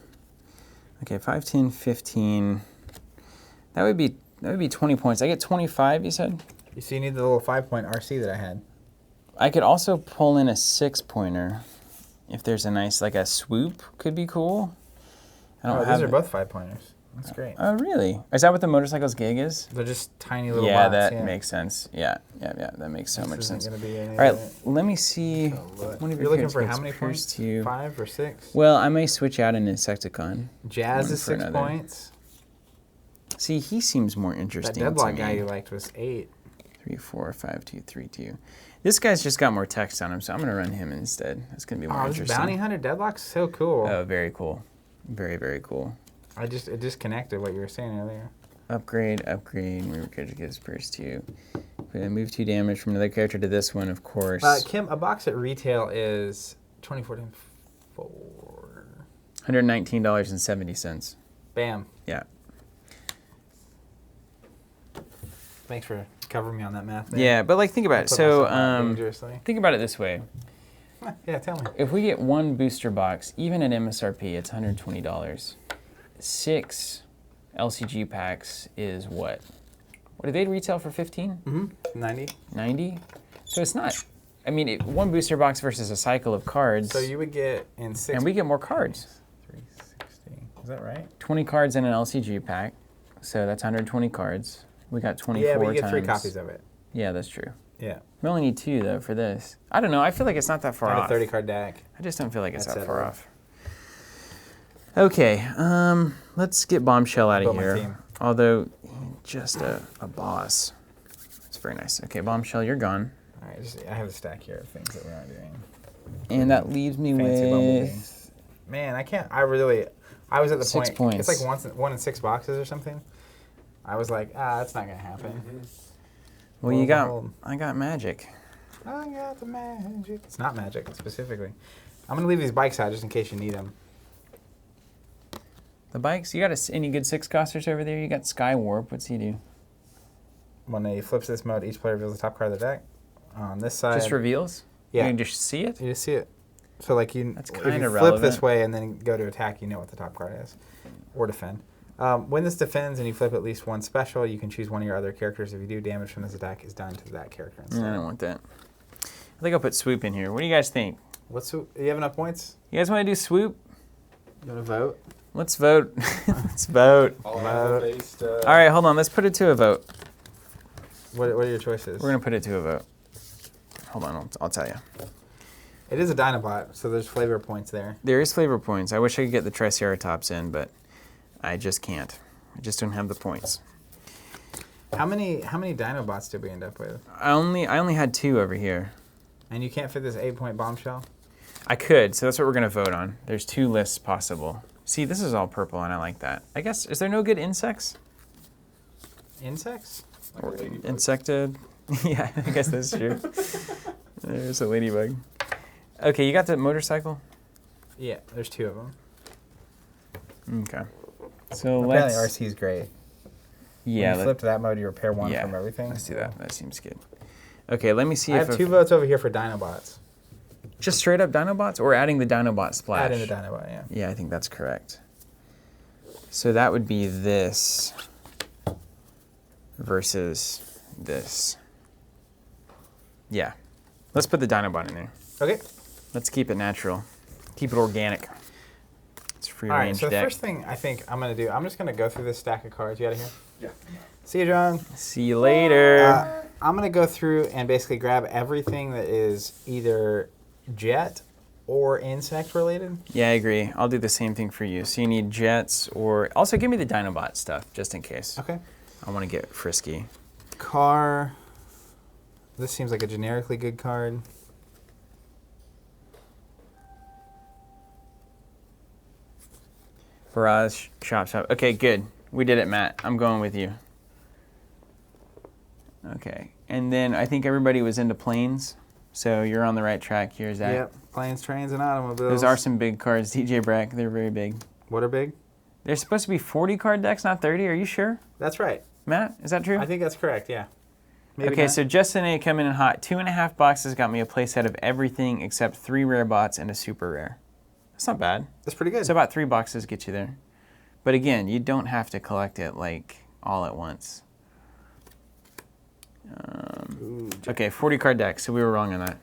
Okay, 5, 10, 15. That would be 20 points. I get 25, you said? You see, you need the little 5-point RC that I had. I could also pull in a 6-pointer. If there's a nice, like a swoop, could be cool. I don't have these are it. both 5-pointers. That's great. Oh, really? Is that what the motorcycle's gig is? They're just tiny little Yeah, bots. that makes sense. Yeah, that makes so much sense. Gonna be any All right, of it. let me see. Look. One of You're your looking cards for gets how many pierced points? to you. 5 or 6? Well, I may switch out an Insecticon. Jazz one is for 6 another. points. See, he seems more That interesting Deadlock to guy me. you liked was 8. 3, 4, 5, 2, 3, 2. This guy's just got more text on him, so I'm going to run him instead. That's going to be more Oh, this interesting. Bounty Hunter Deadlock's so cool. Oh, very cool. Very, very cool. It disconnected what you were saying earlier. Upgrade. Remove character gives pierced to you. Move 2 damage from another character to this one, of course. Kim, a box at retail is $24 for $119.70. Bam. Yeah. Thanks for covering me on that math there. Yeah, but like think about it. Put So myself out dangerously. think about it this way. Yeah, tell me. If we get one booster box, even at MSRP, it's $120. 6 LCG packs is what? What did they retail for 15? Mm-hmm. 90. 90? So it's not. I mean, one booster box versus a cycle of cards. So you would get in 6. And we get more cards. 360. Is that right? 20 cards in an LCG pack. So that's 120 cards. We got 24 Yeah, but you get 3 times. copies of it. Yeah, that's true. Yeah. We only need 2 though for this. I don't know. I feel like it's not that far Not off. a 30-card deck. I just don't feel like it's That's that it, far right? off. Okay, let's get Bombshell out of Built my here. team. Although, just a boss. It's very nice. Okay, Bombshell, you're gone. All right, I have a stack here of things that we're not doing. And that leaves me Fancy Bumblebee. with... Man, I can't. I was at the 6 point. points. It's like 1 in 6 boxes or something. I was like, that's not gonna happen. Well, Lo and behold. I got magic. I got the magic. It's not magic specifically. I'm going to leave these bikes out just in case you need them. The bikes? You got any good 6-costers over there? You got Sky Warp. What's he do? When he flips this mode, each player reveals the top card of the deck. On this side... Just reveals? Yeah. You can just see it? You just see it. So like That's if kind you of flip relevant. this way and then go to attack, you know what the top card is. Or defend. When this defends and you flip at least one special, you can choose one of your other characters. If you do, damage from this attack is done to that character instead. I don't want that. I think I'll put Swoop in here. What do you guys think? Do you have enough points? You guys want to do Swoop? You want to vote? Let's vote. Let's vote. All based. All right, hold on. Let's put it to a vote. What are your choices? We're going to put it to a vote. Hold on. I'll tell you. It is a Dinobot, so there's flavor points there. There is flavor points. I wish I could get the Triceratops in, but I just can't. I just don't have the points. How many Dinobots did we end up with? I only had 2 over here. And you can't fit this 8-point bombshell? I could, so that's what we're going to vote on. There's 2 lists possible. See, this is all purple, and I like that. I guess, is there no good insects? Insects? Like a ladybug. Insected? Yeah, I guess that's true. There's a ladybug. Okay, you got the motorcycle? Yeah, there's 2 of them. Okay. So Apparently let's... RC's great. Yeah, When you flip to that mode, you repair 1 from everything. let's do that. That seems good. Okay, let me see I if... have 2 votes over here for Dinobots. Just straight up Dinobots or adding the Dinobot splash? Add in the Dinobot, yeah. Yeah, I think that's correct. So that would be this versus this. Yeah. Let's put the Dinobot in there. Okay. Let's keep it natural. Keep it organic. It's a free All right, range so the deck. first thing I think I'm going to do, I'm just going to go through this stack of cards. You out of here? Yeah. See you, John. See you later. I'm going to go through and basically grab everything that is either jet or insect related. Yeah, I agree. I'll do the same thing for you. So you need jets or... Also, give me the Dinobot stuff, just in case. Okay. I want to get frisky. Car. This seems like a generically good card. Barrage, Chop. Okay, good. We did it, Matt. I'm going with you. Okay. And then I think everybody was into planes. So you're on the right track here, Zach. Yep. Planes, trains, and automobiles. Those are some big cards. DJ Brack, they're very big. What are big? They're supposed to be 40 card decks, not 30. Are you sure? That's right. Matt, is that true? I think that's correct, yeah. Maybe Okay, not. so Justin A coming in hot. 2.5 boxes got me a playset of everything except 3 rare bots and a super rare. That's not bad. That's pretty good. So about 3 boxes get you there. But again, you don't have to collect it like all at once. Okay, 40 card decks. So we were wrong on that.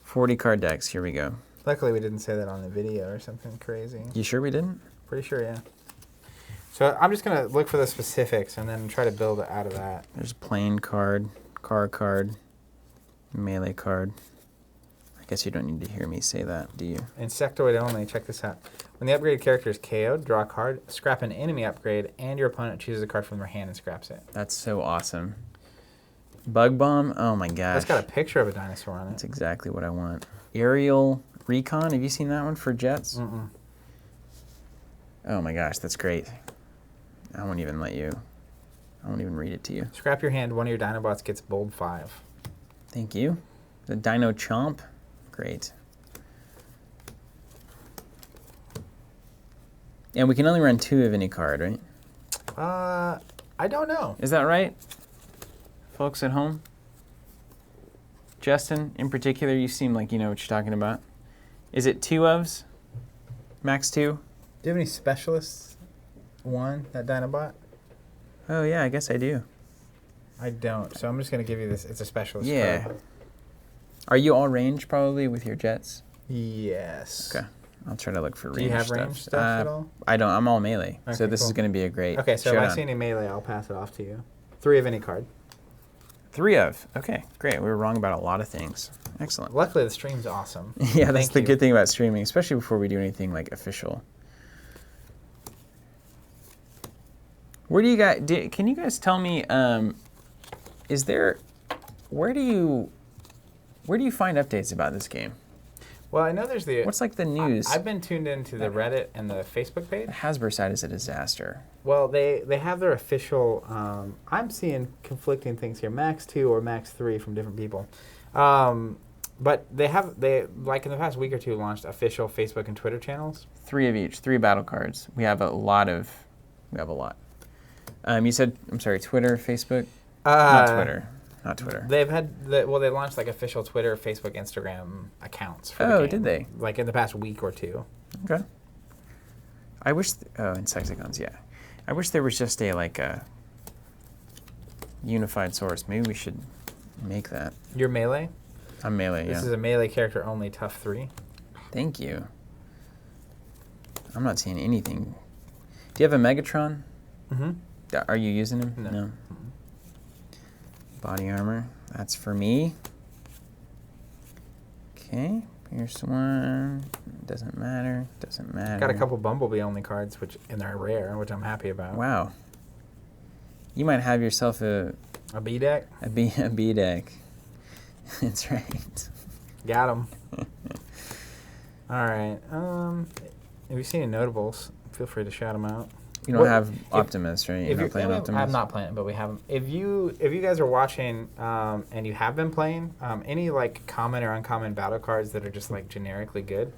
40 card decks. Here we go. Luckily, we didn't say that on the video or something crazy. You sure we didn't? Pretty sure, yeah. So I'm just going to look for the specifics and then try to build out of that. There's a plane card, car card, melee card. I guess you don't need to hear me say that, do you? Insectoid only. Check this out. When the upgraded character is KO'd, draw a card, scrap an enemy upgrade, and your opponent chooses a card from their hand and scraps it. That's so awesome. Bug Bomb? Oh my gosh. That's got a picture of a dinosaur on it. That's exactly what I want. Aerial Recon, have you seen that one for jets? Mm-mm. Oh my gosh, that's great. I won't even read it to you. Scrap your hand, one of your Dinobots gets bold 5. Thank you. The Dino Chomp, great. And we can only run 2 of any card, right? I don't know. Is that right? Folks at home? Justin, in particular, you seem like you know what you're talking about. Is it 2 ofs? Max 2? Do you have any specialists? That Dinobot? Oh yeah, I guess I do. I don't. So I'm just going to give you this. It's a specialist Yeah. card. Are you all range probably with your jets? Yes. Okay. I'll try to look for range Do you have stuff. range stuff at all? I don't. I'm all melee. So Okay, this is cool. going to be a great Okay, so if I showdown. see any melee, I'll pass it off to you. 3 of any card. 3 of. Okay, great. We were wrong about a lot of things. Excellent. Luckily, the stream's awesome. Yeah, that's Thank the you. good thing about streaming, especially before we do anything like official. Where do you guys? Can you guys tell me? Is there? Where do you find updates about this game? Well, I know there's the... What's like the news? I've been tuned into the Reddit and the Facebook page. The Hasbro side is a disaster. Well, they have their official... I'm seeing conflicting things here. Max 2 or Max 3 from different people. But they like in the past week or two launched official Facebook and Twitter channels. 3 of each, 3 battle cards. We have a lot. You said, I'm sorry, Twitter, Facebook? Not Twitter. They launched like official Twitter, Facebook, Instagram accounts for the game. Did they? Like in the past week or two. Okay. I wish, Insecticons, yeah. I wish there was just a unified source. Maybe we should make that. You're Melee? I'm Melee, This is a Melee character only tough 3. Thank you. I'm not seeing anything. Do you have a Megatron? Mm-hmm. Are you using him? No. Mm-hmm. Body armor. That's for me. Okay. Here's one. Doesn't matter. Got a couple Bumblebee only cards, and they're rare, which I'm happy about. Wow. You might have yourself a B deck? A B deck. That's right. Got him. All right. If you see any notables, feel free to shout them out. You don't have Optimus, right? You're not playing Optimus? I'm not playing it, but we have them. If you guys are watching and you have been playing, any like common or uncommon battle cards that are just like generically good,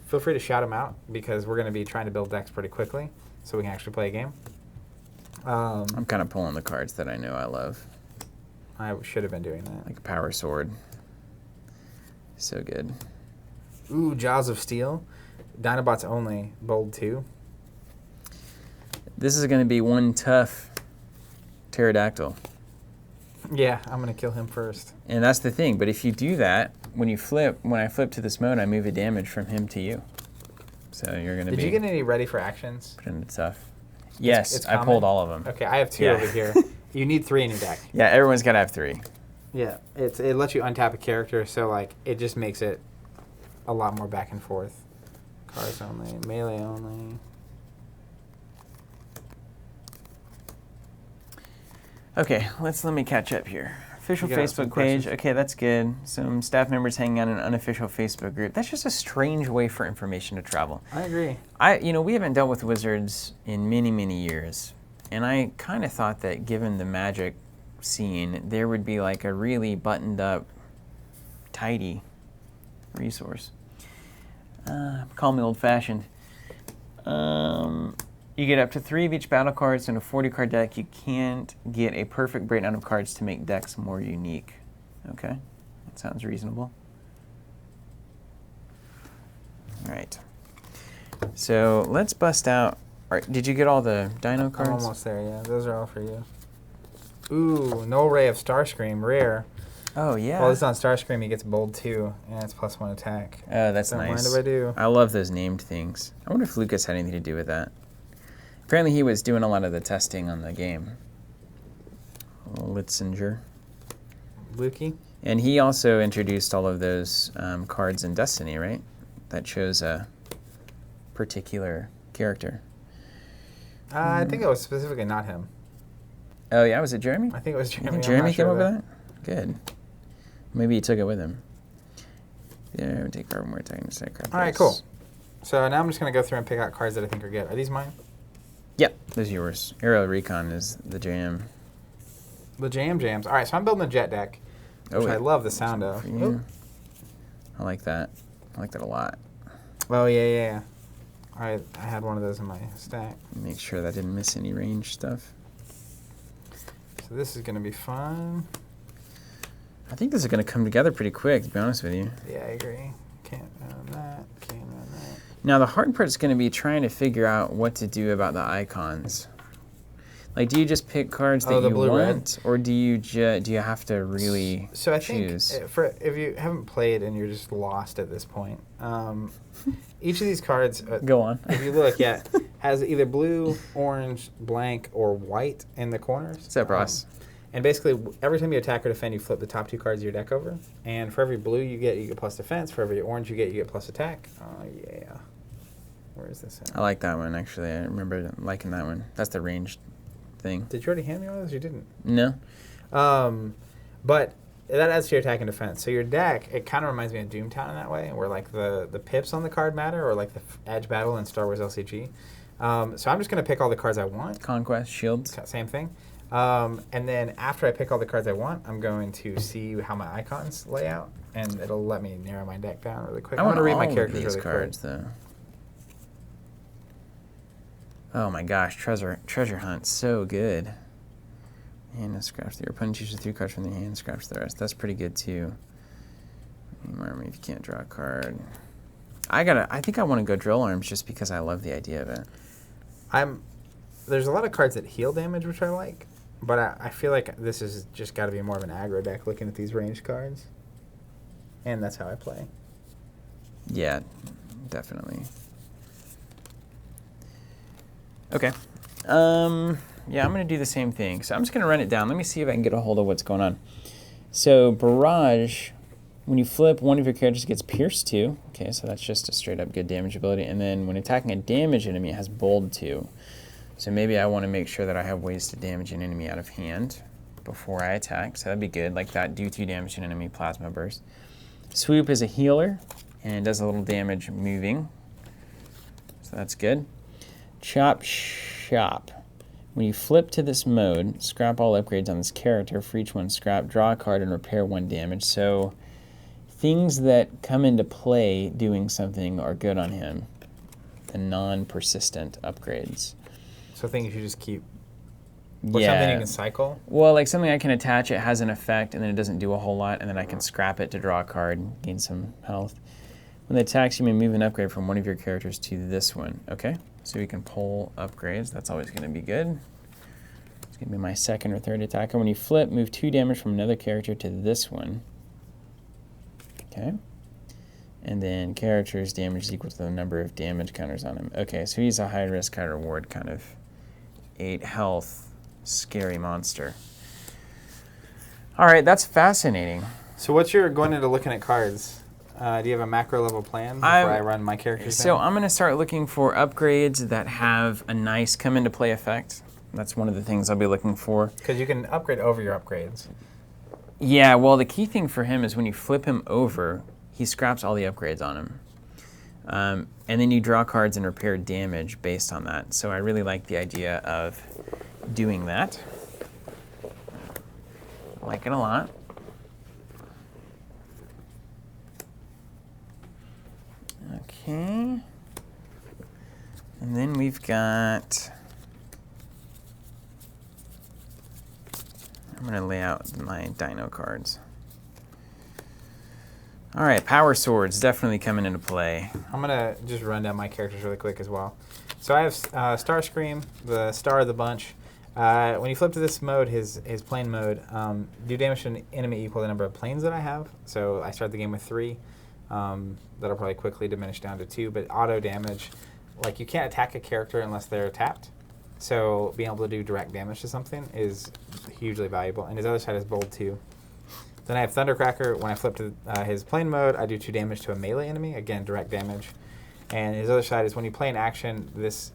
feel free to shout them out because we're going to be trying to build decks pretty quickly so we can actually play a game. I'm kind of pulling the cards that I know I love. I should have been doing that. Like a Power Sword. So good. Ooh, Jaws of Steel. Dinobots only, bold 2. This is going to be one tough pterodactyl. Yeah, I'm going to kill him first. And that's the thing. But if you do that, when I flip to this mode, I move a damage from him to you. So you're going to be... Did you get any ready for actions? Pretty tough. Yes, it's I pulled all of them. Okay, I have 2 Yeah. over here. You need 3 in your deck. Yeah, everyone's got to have 3. Yeah, it lets you untap a character, so like it just makes it a lot more back and forth. Cards only, melee only. Okay, let me catch up here. Official You got some Facebook page. questions? Okay, that's good. Some staff members hanging out in an unofficial Facebook group. That's just a strange way for information to travel. I agree. We haven't dealt with Wizards in many, many years. And I kind of thought that given the Magic scene, there would be like a really buttoned up, tidy resource. Call me old fashioned. You get up to 3 of each battle cards in a 40-card deck. You can't get a perfect breakdown of cards to make decks more unique. Okay, that sounds reasonable. All right. So let's bust out. All right, did you get all the Dino cards? I'm almost there. Yeah, those are all for you. Ooh, no Ray of Starscream, rare. Oh yeah. While it's on Starscream, he gets bold 2, and it's +1 attack. Oh, that's Don't nice. mind if I do. I love those named things. I wonder if Lucas had anything to do with that. Apparently he was doing a lot of the testing on the game. Litzinger. Lukey? And he also introduced all of those cards in Destiny, right? That chose a particular character. I think it was specifically not him. Oh yeah, was it Jeremy? I think it was You Jeremy. think I'm Jeremy not sure came up of with that? Good. Maybe he took it with him. Yeah, take card more attack and set card. All right, cool. So now I'm just going to go through and pick out cards that I think are good. Are these mine? Yep, those are yours. Aerial Recon is the jam. The jams. All right, so I'm building a jet deck, which I love the sound of. Yeah. I like that. I like that a lot. Oh, yeah. I had one of those in my stack. Make sure that didn't miss any range stuff. So this is going to be fun. I think this is going to come together pretty quick, to be honest with you. Yeah, I agree. Can't run that. Can't run that. Now, the hard part is going to be trying to figure out what to do about the icons. Like, do you just pick cards that you want, or do you have to really so I choose? think if you haven't played and you're just lost at this point, each of these cards, Go on. if you look, has either blue, orange, blank, or white in the corners. What's up, Ross? And basically, every time you attack or defend, you flip the top 2 cards of your deck over. And for every blue you get plus defense. For every orange you get plus attack. Oh, yeah. Where is this at? I like that one, actually. I remember liking that one. That's the ranged thing. Did you already hand me one of those? You didn't. No? But that adds to your attack and defense. So your deck, it kind of reminds me of Doomtown in that way, where like the pips on the card matter, or like the Edge Battle in Star Wars LCG. So I'm just going to pick all the cards I want. Conquest, Shields. Same thing. And then after I pick all the cards I want, I'm going to see how my icons lay out, and it'll let me narrow my deck down really quick. I want to read all my of characters these really cards, though. Oh my gosh, treasure hunt, so good. And scratch your opponent chooses 3 cards from the hand, scratch the rest. That's pretty good too. Army if you can't draw a card. I think I want to go drill arms just because I love the idea of it. There's a lot of cards that heal damage, which I like, but I feel like this is just got to be more of an aggro deck looking at these range cards, and that's how I play. Yeah, definitely. Okay. Yeah, I'm going to do the same thing. So I'm just going to run it down. Let me see if I can get a hold of what's going on. So Barrage, when you flip, one of your characters gets Pierce 2. Okay, so that's just a straight up good damage ability. And then when attacking a damaged enemy, it has Bold 2. So maybe I want to make sure that I have ways to damage an enemy out of hand before I attack. So that'd be good, like that. Do 2 damage to an enemy, Plasma Burst. Swoop is a healer, and it does a little damage moving. So that's good. Chop Shop. When you flip to this mode, scrap all upgrades on this character. For each one scrap, draw a card and repair 1 damage. So things that come into play doing something are good on him. The non-persistent upgrades. So things you just keep. Or something you can cycle? Well, like something I can attach, it has an effect, and then it doesn't do a whole lot, and then I can scrap it to draw a card, gain some health. When it attacks, you may move an upgrade from one of your characters to this one. Okay, so we can pull upgrades. That's always going to be good. It's going to be my second or third attacker. When you flip, move 2 damage from another character to this one. Okay. And then character's damage is equal to the number of damage counters on him. Okay, so he's a high risk, high reward kind of 8 health. Scary monster. All right, that's fascinating. So what's your going into looking at cards? Do you have a macro level plan before I run my characters So down? I'm going to start looking for upgrades that have a nice come into play effect. That's one of the things I'll be looking for. Because you can upgrade over your upgrades. Yeah, well, the key thing for him is when you flip him over, he scraps all the upgrades on him. And then you draw cards and repair damage based on that. So I really like the idea of doing that. I like it a lot. Okay. And then we've got, I'm going to lay out my dino cards. All right, Power Swords definitely coming into play. I'm going to just run down my characters really quick as well. So I have Starscream, the star of the bunch. When you flip to this mode, his plane mode, do damage to an enemy equal to the number of planes that I have. So I start the game with 3. That'll probably quickly diminish down to 2. But auto damage, like you can't attack a character unless they're tapped. So being able to do direct damage to something is hugely valuable. And his other side is Bold 2. Then I have Thundercracker. When I flip to his plane mode, I do 2 damage to a melee enemy. Again, direct damage. And his other side is when you play an action, this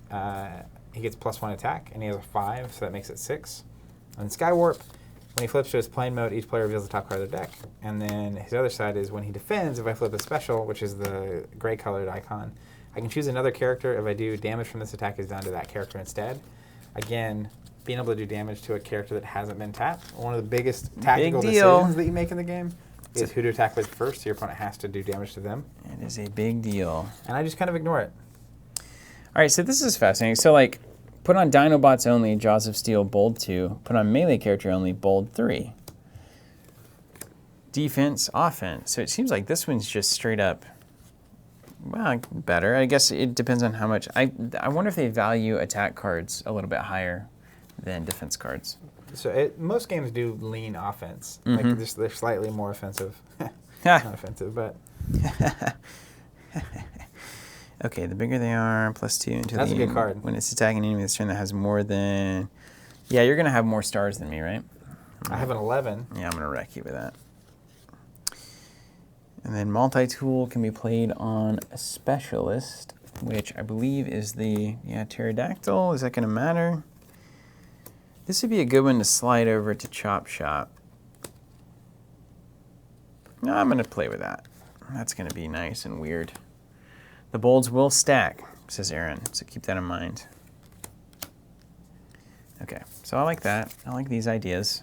he gets +1 attack, and he has a 5, so that makes it 6. And Skywarp, when he flips to his plane mode, each player reveals the top card of their deck. And then his other side is when he defends, if I flip a special, which is the gray-colored icon, I can choose another character. If I do damage from this attack is done to that character instead. Again, being able to do damage to a character that hasn't been tapped, one of the biggest tactical decisions that you make in the game is who to attack with first, so your opponent has to do damage to them. It is a big deal. And I just kind of ignore it. All right, so this is fascinating. So, like, put on Dinobots only, Jaws of Steel, Bold 2. Put on melee character only, Bold 3. Defense, offense. So it seems like this one's just straight up, well, better. I guess it depends on how much. I wonder if they value attack cards a little bit higher than defense cards. So most games do lean offense. Like they're slightly more offensive. Not offensive, but... Okay, the bigger they are, +2 into That's a good card. When it's attacking an enemy this turn that has more than... Yeah, you're going to have more stars than me, right? I have an 11. Yeah, I'm going to wreck you with that. And then multi-tool can be played on a specialist, which I believe is the pterodactyl. Is that going to matter? This would be a good one to slide over to Chop Shop. No, I'm going to play with that. That's going to be nice and weird. The bolds will stack, says Aaron, so keep that in mind. Okay, so I like that. I like these ideas.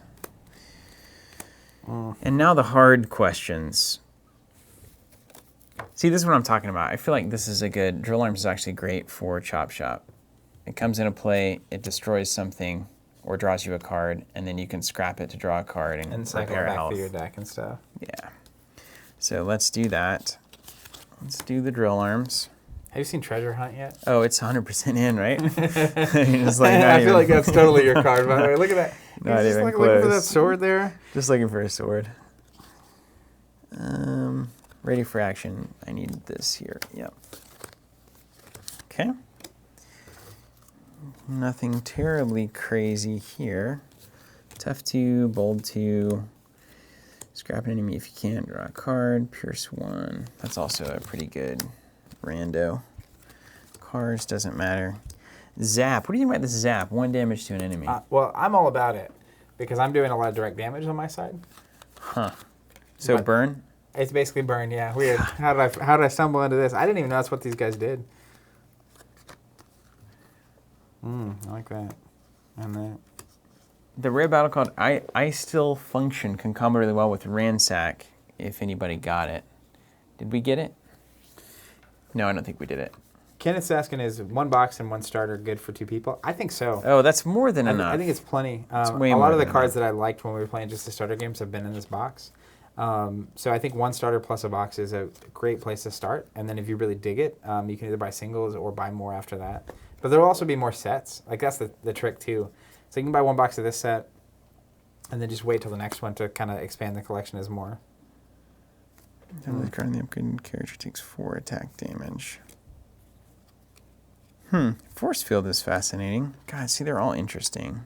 And now the hard questions. See, this is what I'm talking about. I feel like this is a good... Drill Arms is actually great for Chop Shop. It comes into play, it destroys something, or draws you a card, and then you can scrap it to draw a card and cycle it repair back health. through your deck and stuff. Yeah. So let's do that. Let's do the Drill Arms. Have you seen Treasure Hunt yet? Oh, it's 100% in, right? You're just like, I feel like that's totally your card, by the way. Look at that. Not He's just even like looking for that close. sword there. Just looking for a sword. Ready for action. I need this here. Yep. Okay. Nothing terribly crazy here. Tough 2, bold 2. Scrap an enemy if you can. Draw a card. Pierce 1. That's also a pretty good rando. Cards doesn't matter. Zap. What do you think about this zap? 1 damage to an enemy. Well, I'm all about it because I'm doing a lot of direct damage on my side. Huh. So But- burn? It's basically burn, yeah. Weird. How did I stumble into this? I didn't even know that's what these guys did. I like that. And that. The rare battle called I Still Function can combo really well with Ransack, if anybody got it. Did we get it? No, I don't think we did it. Kenneth's asking, is 1 box and 1 starter good for 2 people? I think so. Oh, that's more than enough. I think it's plenty. way a more lot of the than cards enough. that I liked when we were playing just the starter games have been in this box. So I think 1 starter plus a box is a great place to start. And then if you really dig it, you can either buy singles or buy more after that. But there will also be more sets. Like that's the trick too. So you can buy 1 box of this set and then just wait till the next one to kind of expand the collection as more. The card in the upgraded character takes 4 attack damage. Force Field is fascinating. God, see, they're all interesting.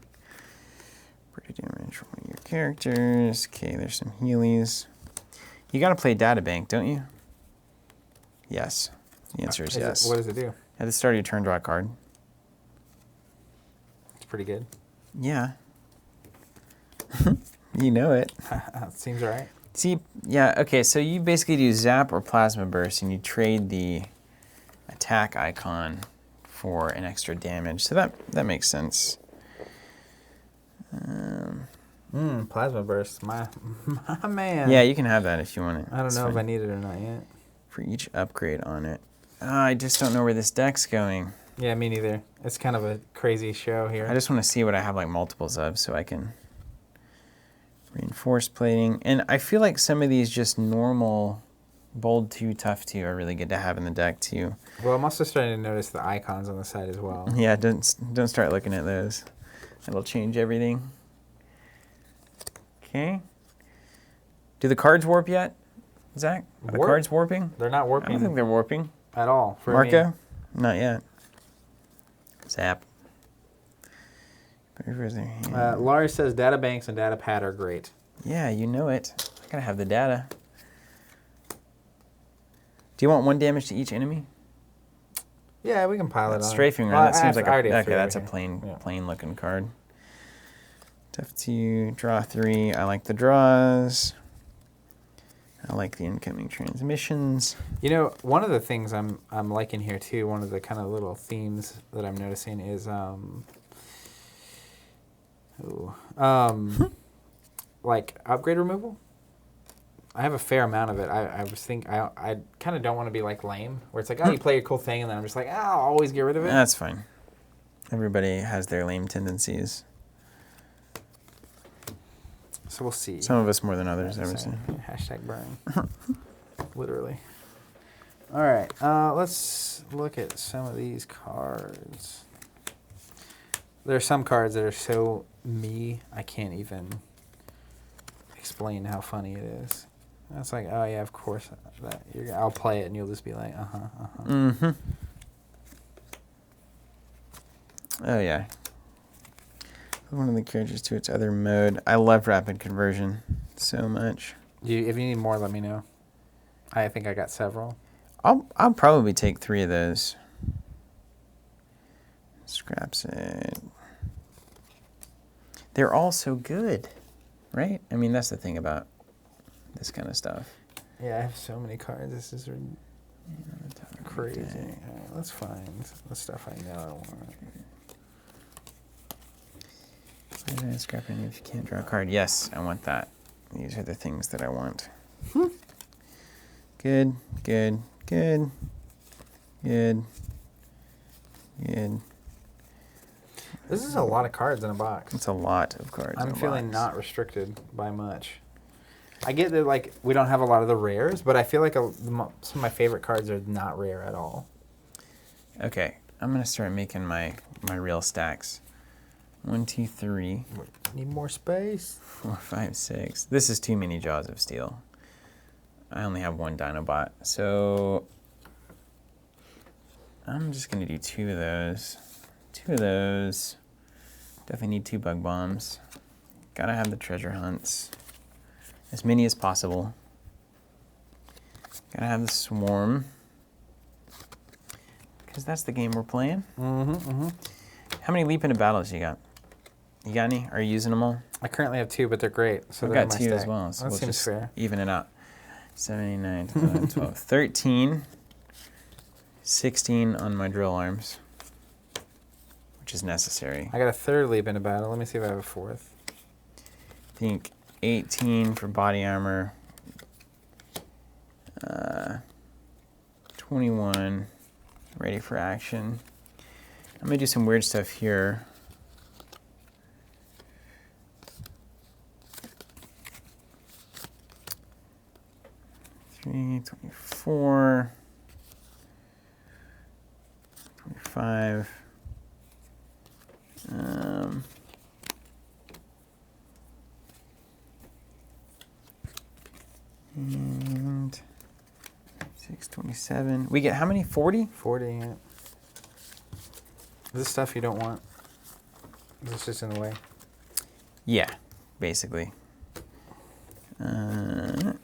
Pretty damage from one of your characters. Okay, there's some Heelys. You got to play Data Bank, don't you? Yes. The answer is yes. What does it do? At the start of your turn, draw a card. It's pretty good. Yeah. You know it. Seems all right. See, yeah, okay, so you basically do Zap or Plasma Burst, and you trade the attack icon for an extra damage. So that makes sense. Plasma Burst. My man. Yeah, you can have that if you want it. I don't It's know if I fine. need it or not yet. For each upgrade on it. I just don't know where this deck's going. Yeah, me neither. It's kind of a crazy show here. I just want to see what I have like multiples of so I can reinforce plating. And I feel like some of these just normal bold 2, tough 2 are really good to have in the deck too. Well, I'm also starting to notice the icons on the side as well. Yeah, don't start looking at those. It'll change everything. Okay. Do the cards warp yet, Zach? Are the Warp? cards warping? They're not I don't warping think they're warping. at all. For Marco? me. Not yet. Zap. Laurie says data banks and data pad are great. Yeah, you know it. I gotta have the data. Do you want 1 damage to each enemy? Yeah, we can pile it on. Strafing Well, run. That seems like I already have okay. 3 That's a over here. plain looking card. Tough 2, draw 3. I like the draws. I like the incoming transmissions. You know, one of the things I'm liking here too, one of the kind of little themes that I'm noticing is like upgrade removal. I have a fair amount of it. I kind of don't want to be like lame, where it's like, oh, you play a cool thing, and then I'm just like, oh, I'll always get rid of it. That's fine. Everybody has their lame tendencies. So we'll see. Some of us more than others, I would So, say. hashtag burn. Literally. All right, let's look at some of these cards. There are some cards that are so me, I can't even explain how funny it is. It's like, oh yeah, of course. I'll play it, and you'll just be like, Mm-hmm. Oh, yeah. One of the characters to its other mode. I love rapid conversion so much. If you need more, let me know. I think I got several. I'll probably take 3 of those. Scraps it. They're all so good, right? I mean, that's the thing about this kind of stuff. Yeah, I have so many cards. This is crazy. Okay. All right, let's find the stuff I know I want. Scrap any if you can't draw a card. Yes, I want that. These are the things that I want. Good, good, good, good, good. This is a lot of cards in a box. It's a lot of cards. I'm in a feeling box. not restricted by much. I get that like we don't have a lot of the rares, but I feel like some of my favorite cards are not rare at all. Okay, I'm gonna start making my real stacks. 1, 2, 3. Need more space. 4, 5, 6. This is too many Jaws of Steel. I only have one Dinobot, so I'm just gonna do 2 of those. 2 of those. Definitely need 2 Bug Bombs. Gotta have the treasure hunts. As many as possible. Gotta have the Swarm. Because that's the game we're playing. How many leap into battles you got? You got any? Are you using them all? I currently have 2, but they're great. So I've they're got in my 2 as stack. well. So That we'll seems just fair. even it out. 7, 8, 9, 10, 11, 12, 13. 16 on my drill arms. Which is necessary. I got a 3rd leap into battle. Let me see if I have a 4th. I think 18 for body armor. 21 ready for action. I'm gonna do some weird stuff here. Three, 24, 25. And 627. We get how many? 40? 40. Yeah. Is this stuff you don't want? Is this just in the way? Yeah, basically. Want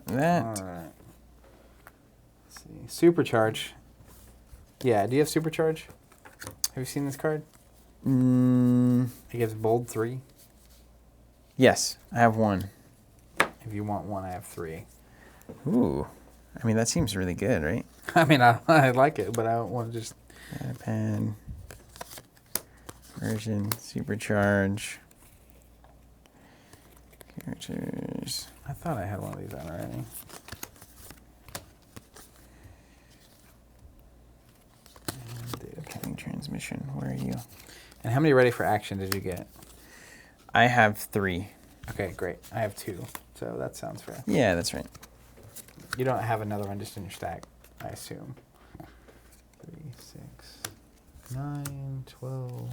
that. All right. Let's see. Supercharge. Yeah, do you have Supercharge? Have you seen this card? It gives bold 3. Yes, I have 1. If you want 1, I have 3. Ooh. I mean, that seems really good, right? I mean, I like it, but I don't want to just... Datapad. Version. Supercharge. Characters. I thought I had one of these on already. Coming transmission. Where are you? And how many ready for action did you get? I have 3. Okay, great. I have 2, so that sounds fair. Yeah, that's right. You don't have another one just in your stack, I assume. 3, 6, 9, 12.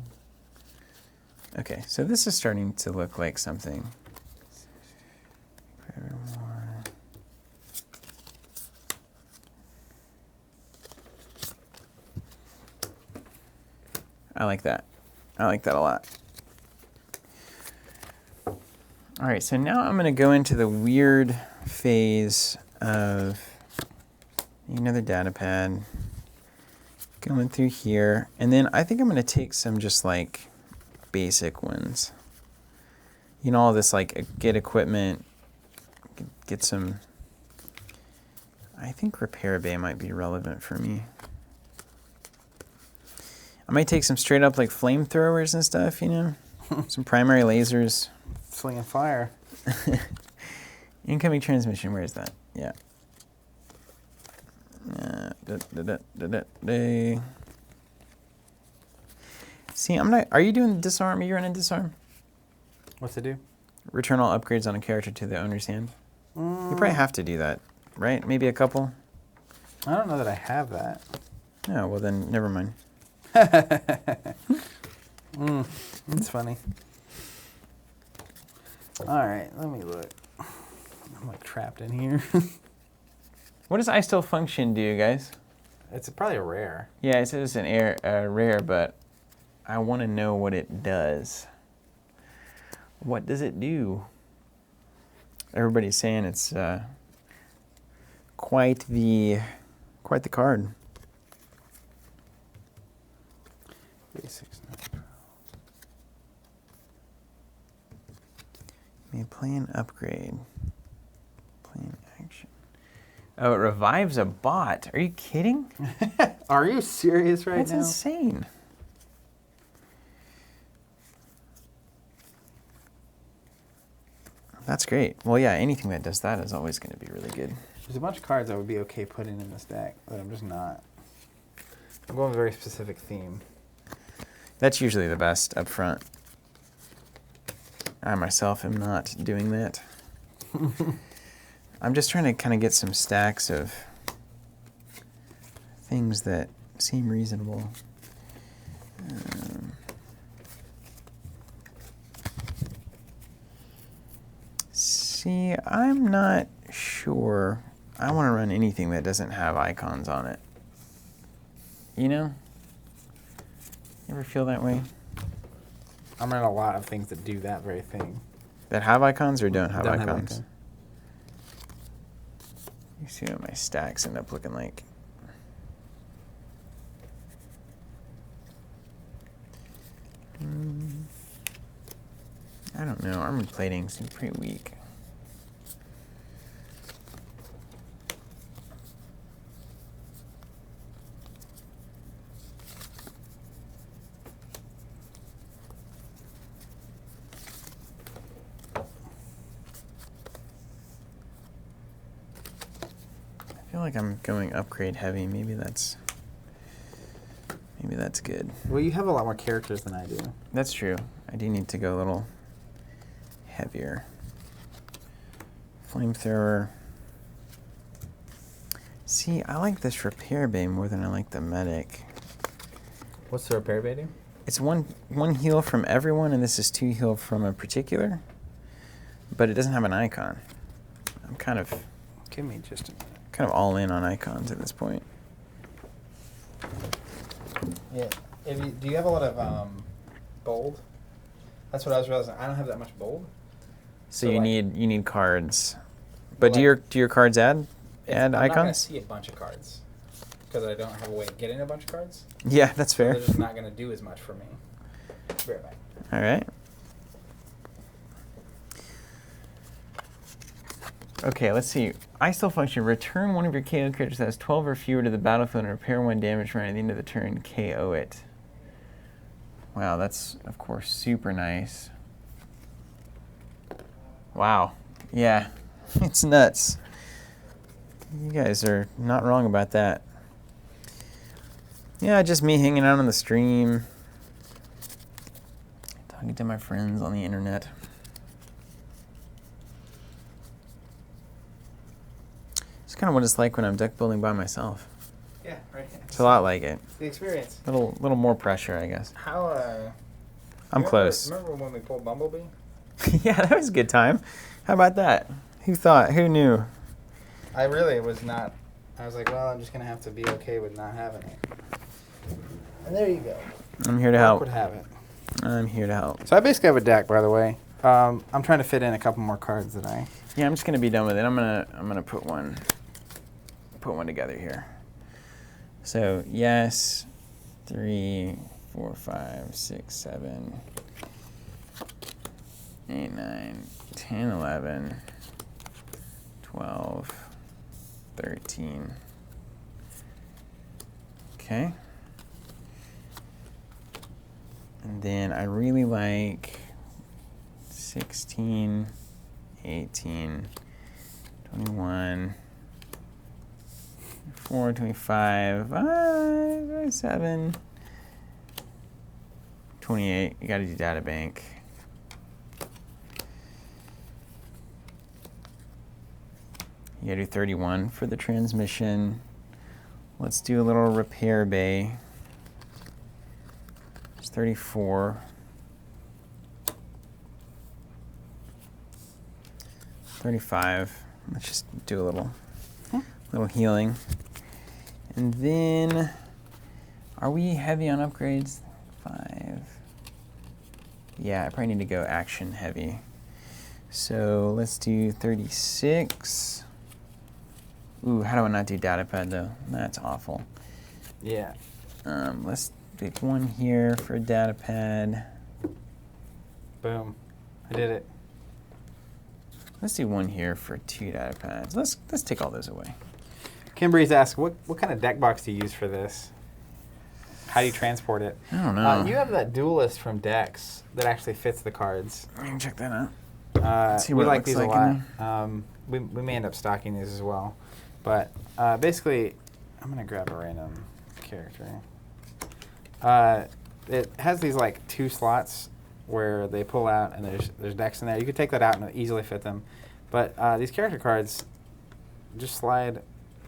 Okay, so this is starting to look like something. Forevermore. I like that. I like that a lot. All right, so now I'm going to go into the weird phase of another data pad. Going through here. And then I think I'm going to take some just like basic ones. You know, all this like get equipment, get some. I think Repair Bay might be relevant for me. I might take some straight up like flamethrowers and stuff, you know? Some primary lasers. Slinging fire. Incoming transmission, where is that? Yeah. See, I'm not. Are you doing disarm? Are you running disarm? What's it do? Return all upgrades on a character to the owner's hand. You probably have to do that, right? Maybe a couple? I don't know that I have that. Oh, well then, never mind. It's funny. All right, let me look. I'm like trapped in here. What does I still function do, guys? It's probably a rare. Yeah, it says an rare, but I want to know what it does. What does it do? Everybody's saying it's quite the card. Basics. May play an upgrade. Play an action. Oh, it revives a bot. Are you kidding? Are you serious right That's now? insane. That's great. Well, yeah, anything that does that is always going to be really good. There's a bunch of cards I would be okay putting in this deck, but I'm just not. I'm going with a very specific theme. That's usually the best up front. I myself am not doing that. I'm just trying to kind of get some stacks of things that seem reasonable. See, I'm not sure I want to run anything that doesn't have icons on it. You know? You ever feel that way? I'm running a lot of things that do that very thing. That have icons or don't have Don't have icons? icons. You see what my stacks end up looking like. I don't know. Armored plating seems pretty weak. I feel like I'm going upgrade heavy. Maybe that's good. Well, you have a lot more characters than I do. That's true. I do need to go a little heavier. Flamethrower. See, I like this repair bay more than I like the medic. What's the repair bay do? It's one heal from everyone, and this is 2 heal from a particular, but it doesn't have an icon. I'm kind of Give me just a minute. all in on icons at this point. Yeah. Do you have a lot of bold? That's what I was realizing. I don't have that much bold. So So you like- need cards, but Like- do your cards add I'm not gonna icons? see a bunch of cards because I don't have a way of getting a bunch of cards. Yeah, that's So fair. they're just not gonna do as much for me. Be right back. All right. Okay, let's see. Ice function. Return one of your KO characters that has 12 or fewer to the battlefield and repair 1 damage right at the end of the turn. KO it. Wow, that's, of course, super nice. Wow. Yeah, it's nuts. You guys are not wrong about that. Yeah, just me hanging out on the stream, talking to my friends on the internet. It's kind of what it's like when I'm deck building by myself. Yeah, right. It's a lot like it. The experience. Little more pressure, I guess. How? I'm close. Remember when we pulled Bumblebee? Yeah, that was a good time. How about that? Who thought? Who knew? I really was not. I was like, well, I'm just gonna have to be okay with not having it. And there you go. I'm here to Mark help. would have it. I'm here to help. So I basically have a deck, by the way. I'm trying to fit in a couple more cards that I. Yeah, I'm just gonna be done with it. I'm gonna put one together here. So yes, 3, 4, 5, 6, 7, 8, 9, 10, 11, 12, 13. Okay. And then I really like 16, 18, 21, 24, 25, 27, 28. You gotta do data bank. You gotta do 31 for the transmission. Let's do a little repair bay. It's 34. 35. Let's just do a little healing. And then, are we heavy on upgrades? 5. Yeah, I probably need to go action heavy. So let's do 36. Ooh, how do I not do data pad though? That's awful. Yeah. Let's pick 1 here for data pad. Boom. I did it. Let's do 1 here for 2 data pads. Let's take all those away. Kimberly's asked, what kind of deck box do you use for this? How do you transport it? I don't know. You have that duelist from Dex that actually fits the cards. I can check that out. See We what it like looks these like a in lot. We may end up stocking these as well. But basically, I'm going to grab a random character. It has these like 2 slots where they pull out, and there's decks in there. You could take that out and easily fit them. But these character cards just slide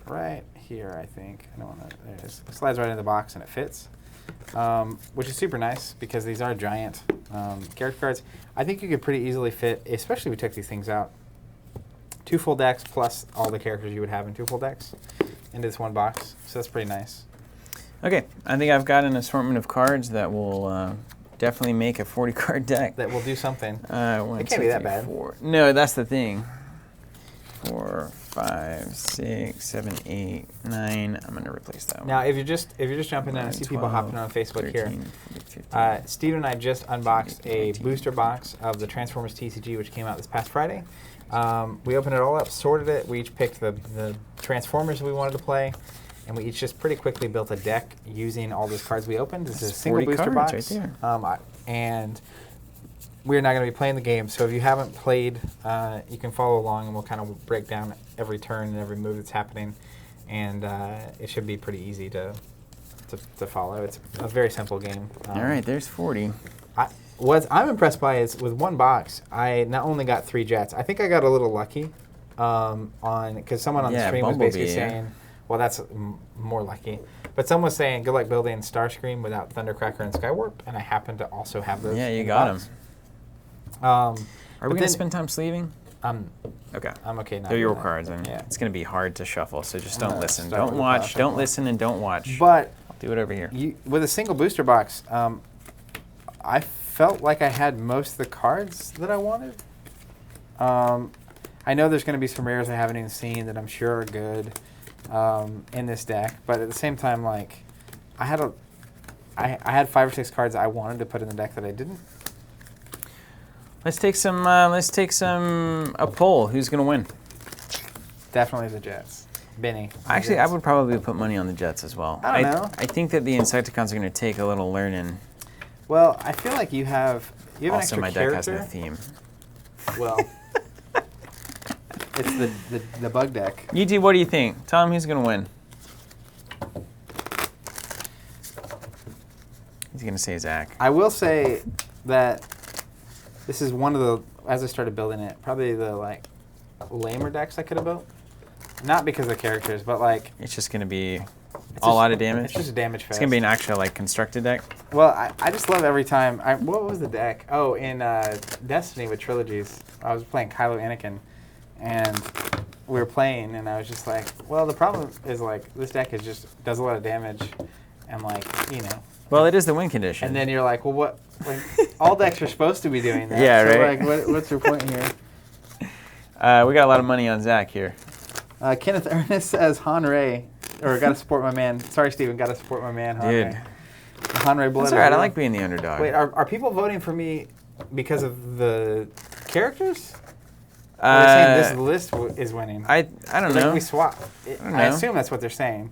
right here, I think. I don't want to. There it is. It slides right in the box and it fits, which is super nice because these are giant character cards. I think you could pretty easily fit, especially if we took these things out, 2 full decks plus all the characters you would have in 2 full decks into this one box. So that's pretty nice. Okay, I think I've got an assortment of cards that will definitely make a 40-card deck. That will do something. One, It can't two, be that three, bad. 4. No, that's the thing. 4, 5, 6, 7, 8, 9. I'm gonna replace that one. Now, if you're just jumping in, I 9, see people 12, hopping on Facebook 13, here. 14, 15. Steve and I just unboxed 18, a 19. booster box of the Transformers TCG, which came out this past Friday. We opened it all up, sorted it. We each picked the Transformers we wanted to play, and we each just pretty quickly built a deck using all those cards we opened. This is a single 40 booster cards box. right there. And we're not going to be playing the game, so if you haven't played, you can follow along, and we'll kind of break down every turn and every move that's happening, and it should be pretty easy to follow. It's a very simple game. All right, there's 40. What I'm impressed by is with one box, I not only got 3 Jets. I think I got a little lucky because someone on the stream was basically saying, well, that's more lucky. But someone was saying, good luck building Starscream without Thundercracker and Skywarp, and I happen to also have those. Yeah, you in the got box. them. Are Are we going to spend time sleeving? Okay. I'm okay now. They're your cards, and Yeah. it's going to be hard to shuffle, so just I'm don't gonna listen. start Don't with watch. the Don't one. listen and don't watch. But I'll do it over here. with a single booster box, I felt like I had most of the cards that I wanted. I know there's going to be some rares I haven't even seen that I'm sure are good in this deck, but at the same time, like I had 5 or 6 cards I wanted to put in the deck that I didn't. Let's take some. A poll. Who's going to win? Definitely the Jets. Benny. Actually, I would probably put money on the Jets as well. I don't know. I think that the Insecticons are going to take a little learning. Well, I feel like you have an Also, extra my deck has character. no theme. Well, it's the bug deck. UT, what do you think? Tell him who's going to win. He's going to say Zach. I will say that this is one of the, as I started building it, probably the like lamer decks I could have built. Not because of the characters, but like It's just going to be it's all just- out of damage. It's just a damage fest. It's going to be an actual like constructed deck. Well, I just love every time. What was the deck? Oh, in Destiny with trilogies, I was playing Kylo Anakin, and we were playing, and I was just like, well, the problem is like this deck is just does a lot of damage, and like Well, it is the win condition. And then you're like, well, what? Like, all decks are supposed to be doing that. Yeah, so, right. Like, what's your point here? We got a lot of money on Zach here. Kenneth Ernest says Hanrei, or gotta support my man. Sorry, Steven, gotta support my man, Hanrei. Dude. Hanrei Blood. That's all right. I like being the underdog. Wait, are people voting for me because of the characters? Or are they saying this list is winning? I don't know. Like we swap. don't I know. assume that's what they're saying.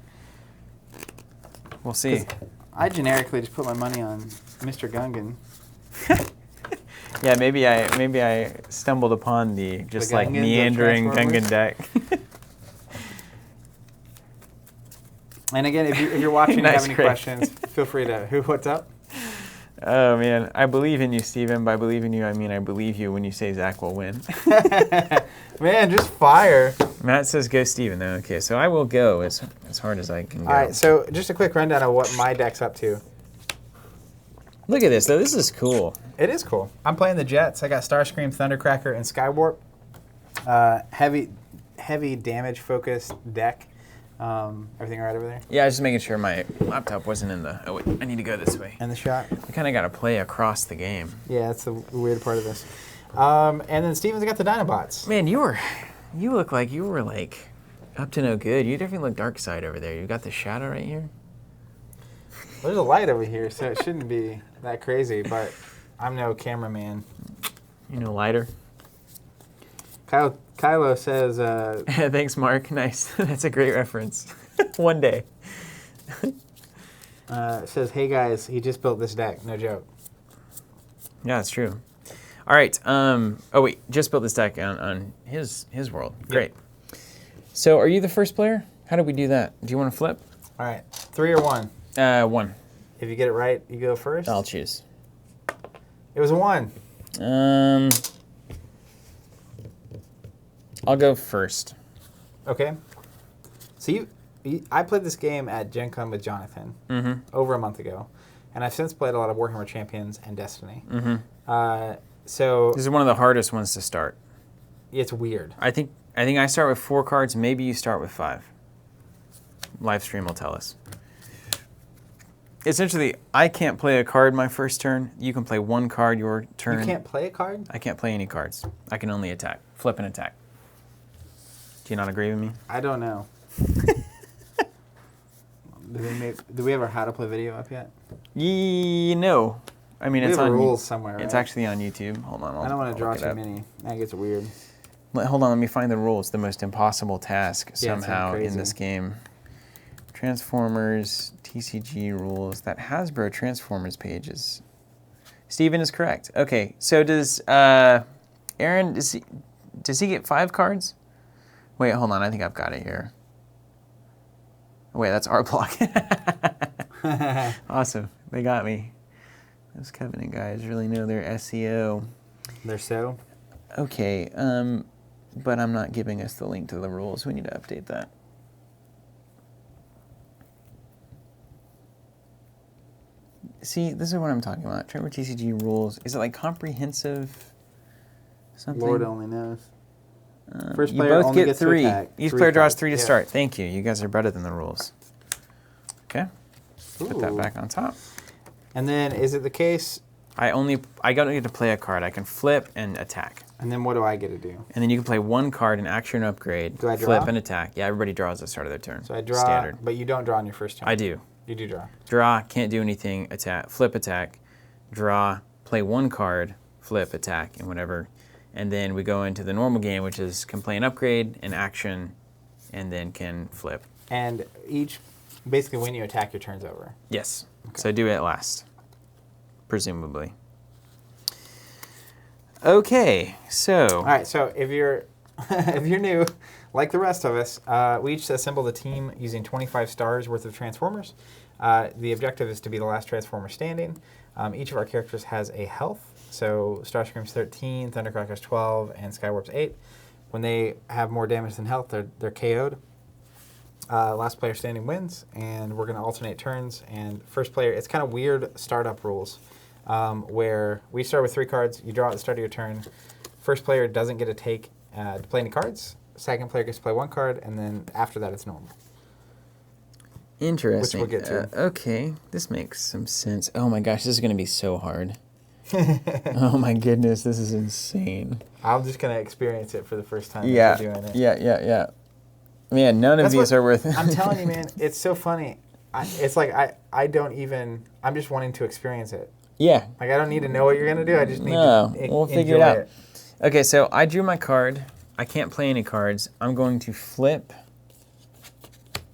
We'll see. I generically just put my money on Mr. Gungan. Yeah, maybe I stumbled upon the just like Gungans of meandering Transformers? Gungan deck. And again, if you're watching and Nice have any grade. questions, feel free to. What's up? Oh man, I believe in you, Steven. By believe in you, I mean I believe you when you say Zach will win. Man, just fire. Matt says go Steven though. Okay, so I will go as hard as I can go. All right, so just a quick rundown of what my deck's up to. Look at this though. This is cool. It is cool. I'm playing the Jets. I got Starscream, Thundercracker, and Skywarp. Heavy damage focused deck. Everything all right over there? Yeah, I was just making sure my laptop wasn't in the. Oh wait, I need to go this way. And the shot? I kind of got to play across the game. Yeah, that's the weird part of this. And then Steven's got the Dinobots. Man, you look like you were like up to no good. You definitely look dark side over there. You got the shadow right here. There's a light over here, so it shouldn't be that crazy, but I'm no cameraman. You know, lighter. Kylo says, Thanks, Mark. Nice. That's a great reference. One day. says, hey guys, he just built this deck. No joke. Yeah, it's true. All right. Oh wait, just built this deck on his world. Great. So are you the first player? How do we do that? Do you want to flip? All right. 3 or 1? 1. If you get it right, you go first. I'll choose. It was a 1. I'll go first. Okay. So I played this game at Gen Con with Jonathan over a month ago, and I've since played a lot of Warhammer Champions and Destiny. So This is one of the hardest ones to start. it's weird. I think I start with 4 cards. Maybe you start with 5. Live stream will tell us. Essentially, I can't play a card my first turn. You can play 1 card your turn. You can't play a card? I can't play any cards. I can only attack. Flip and attack. Do you not agree with me? I don't know. Do we have our How to Play video up yet? No. I mean, We it's have on rules somewhere, It's right? actually on YouTube. Hold on. I don't want to draw look it too up. many. That gets weird. Hold on, let me find the rules. The most impossible task Yeah, it sounds somehow in crazy. this game. Transformers, TCG rules. That Hasbro Transformers page is... Steven is correct. Okay, so does Aaron, does he get 5 cards? Wait, hold on, I think I've got it here. Wait, that's art block. Awesome, they got me. Those Covenant guys really know their SEO. They're so? Okay, but I'm not giving us the link to the rules. We need to update that. See, this is what I'm talking about. Trevor TCG rules. Is it like comprehensive something? Lord only knows. First You player both only get gets to 3. attack. Each 3 player draws cards. 3 to Yeah. start. Thank you. You guys are better than the rules. Okay. Put that Ooh. back on top. And then is it the case, I don't get to play a card. I can flip and attack. and then what do I get to do? And then you can play 1 card and action upgrade. Do I draw? Flip and attack. Yeah, everybody draws at the start of their turn. So I draw, Standard. but you don't draw on your first turn. I do. You do draw. Draw, can't do anything, attack, flip, attack, draw, play 1 card, flip, attack, and whatever. And then we go into the normal game, which is can play an upgrade, an action, and then can flip. And basically when you attack, your turn's over. Yes. So I do it last, presumably. Okay, so. All right, so if you're if you're new, like the rest of us, we each assembled a team using 25 stars worth of Transformers. The objective is to be the last Transformer standing. Each of our characters has a health. So Starscream's 13, Thundercracker's 12, and Skywarp's 8. When they have more damage than health, they're KO'd. Last player standing wins, and we're going to alternate turns. And first player, it's kind of weird startup rules, where we start with 3 cards. You draw at the start of your turn. First player doesn't get to to play any cards. Second player gets to play 1 card, and then after that, it's normal. Interesting. Which we'll get to. Okay, this makes some sense. Oh my gosh, this is going to be so hard. Oh my goodness, this is insane. I'm just going to experience it for the first time. Yeah, after doing it. yeah. Man, none of these are worth it. I'm telling you, man, it's so funny. It's like I'm just wanting to experience it. Yeah. Like, I don't need to know what you're going to do. I just need No, to we'll figure it enjoy out. Okay, so I drew my card. I can't play any cards. I'm going to flip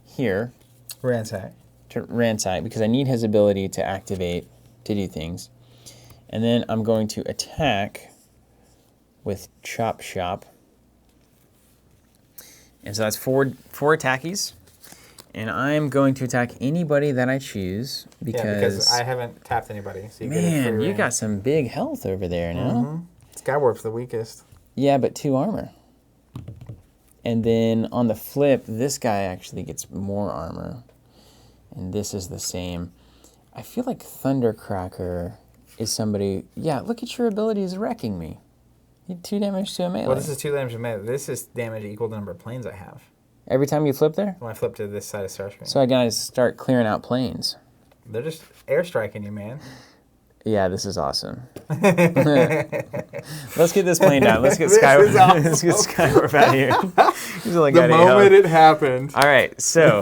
here Ransack. to Ransack because I need his ability to activate to do things. And then I'm going to attack with Chop Shop. And so that's four attackies. And I'm going to attack anybody that I choose because I haven't tapped anybody. So you get a man, free you reign. got some big health over there now. Skywarp's the weakest. Yeah, but 2 armor. And then on the flip, this guy actually gets more armor. And this is the same. I feel like Thundercracker is somebody... Yeah, look at your abilities wrecking me. You did 2 damage to a melee. Well, this is 2 damage to melee. This is damage equal to the number of planes I have. Every time you flip there? When I flip to this side of Starscream. So I gotta start clearing out planes. They're just airstriking you, man. Yeah, this is awesome. Let's get this plane down. Let's get This is awesome. Let's get Skywarp out of here. He's only The got 8 moment health. it happened. All right, so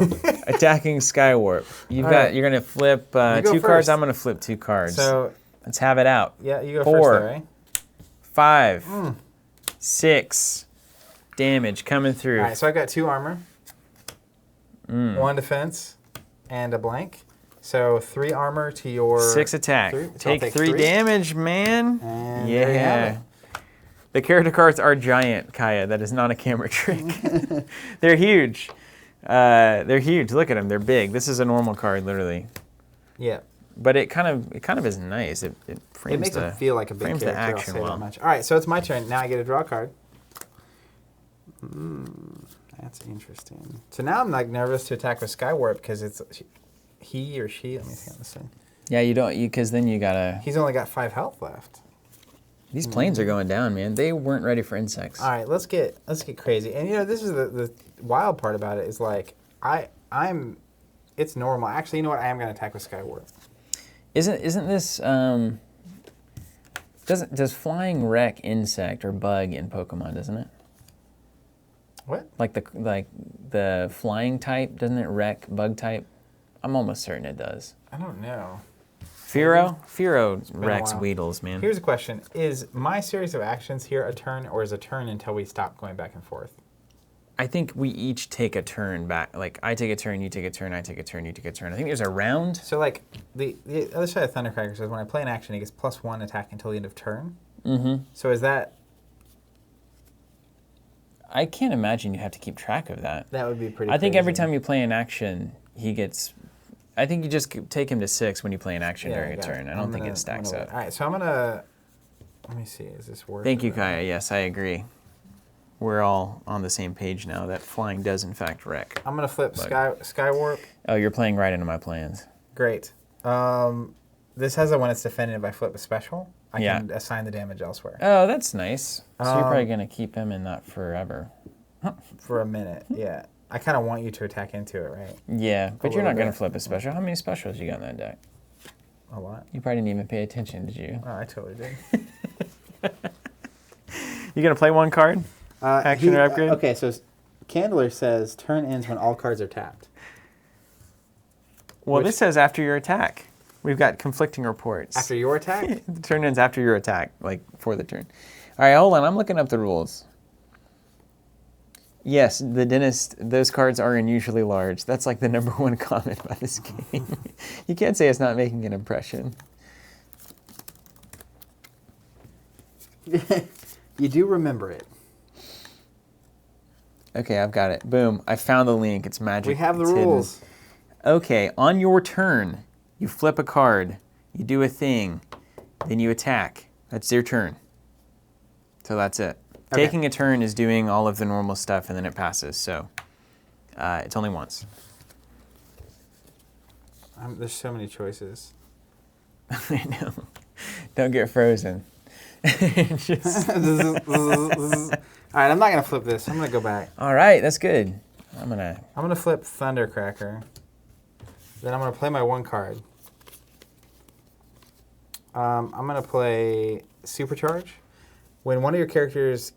attacking Skywarp. You've All got. right. You're gonna flip 2 go cards. first. I'm gonna flip 2 cards. So, Let's have it out. yeah, you go 4. first there, eh? 5, 6 damage coming through. All right, so I got 2 armor, 1 defense, and a blank. So 3 armor to your 6 attack. So Take I'll 3 damage, man. And there you have it. The character cards are giant, Kaya. That is not a camera trick. They're huge. They're huge. Look at them. They're big. This is a normal card, literally. Yeah. But it kind of is nice. It frames makes the, it feel like a big frames character. the action I'll say well. that much. All right, so it's my turn. Now I get to draw a card. That's interesting. So now I'm like nervous to attack with Skywarp because it's he or she. Let me see on this thing. Yeah, you don't, because then you gotta. He's only got 5 health left. These planes are going down, man. They weren't ready for insects. All right, let's get crazy. And you know, this is the wild part about it is like I'm. It's normal. Actually, you know what? I am going to attack with Skywarp. Isn't this does flying wreck insect or bug in Pokemon? Doesn't it? What? Like the flying type, doesn't it wreck bug type? I'm almost certain it does. I don't know. Firo been a wrecks while. Weedles, man. Here's a question: is my series of actions here a turn, or is a turn until we stop going back and forth? I think we each take a turn back. Like I take a turn, you take a turn, I take a turn, you take a turn. I think there's a round. So like the other side of Thundercracker says when I play an action, he gets +1 attack until the end of turn. Mm-hmm. So is that? I can't imagine you have to keep track of that. That would be pretty. I think every crazy. time you play an action, he gets. I think you just take him to 6 when you play an action during a got turn. it. I don't think it stacks up. All right, so I'm gonna. Let me see. Is this worth? Thank you, it? Kaya. Yes, I agree. We're all on the same page now that flying does in fact wreck. I'm gonna flip Bug. Skywarp. Oh, you're playing right into my plans. Great. This has a when it's defended. If I flip a special, I can assign the damage elsewhere Oh, that's nice. So you're probably gonna keep him in that forever. for a minute. Yeah. I kind of want you to attack into it, right? Yeah, but you're little not gonna bit. flip a special. How many specials you got in that deck? A lot. You probably didn't even pay attention, did you? Oh, I totally did. You gonna play one card? Action or upgrade? Okay, so Candler says turn ends when all cards are tapped. Well, Which- this says after your attack. We've got conflicting reports. After your attack? The turn ends after your attack, like for the turn. All right, hold on. I'm looking up the rules. Yes, the dentist, those cards are unusually large. That's like the #1 comment by this game. You can't say it's not making an impression. You do remember it. Okay, I've got it. Boom. I found the link. It's magic. We have the It's hidden. rules. Okay, on your turn, you flip a card, you do a thing, then you attack. That's your turn. So that's it. Okay. Taking a turn is doing all of the normal stuff, and then it passes. So it's only once. There's so many choices. I know. Don't get frozen. Just- All right, I'm not gonna flip this. I'm gonna go back. all right, that's good. I'm gonna flip Thundercracker. Then I'm gonna play my 1 card. I'm gonna play Supercharge. When one of your characters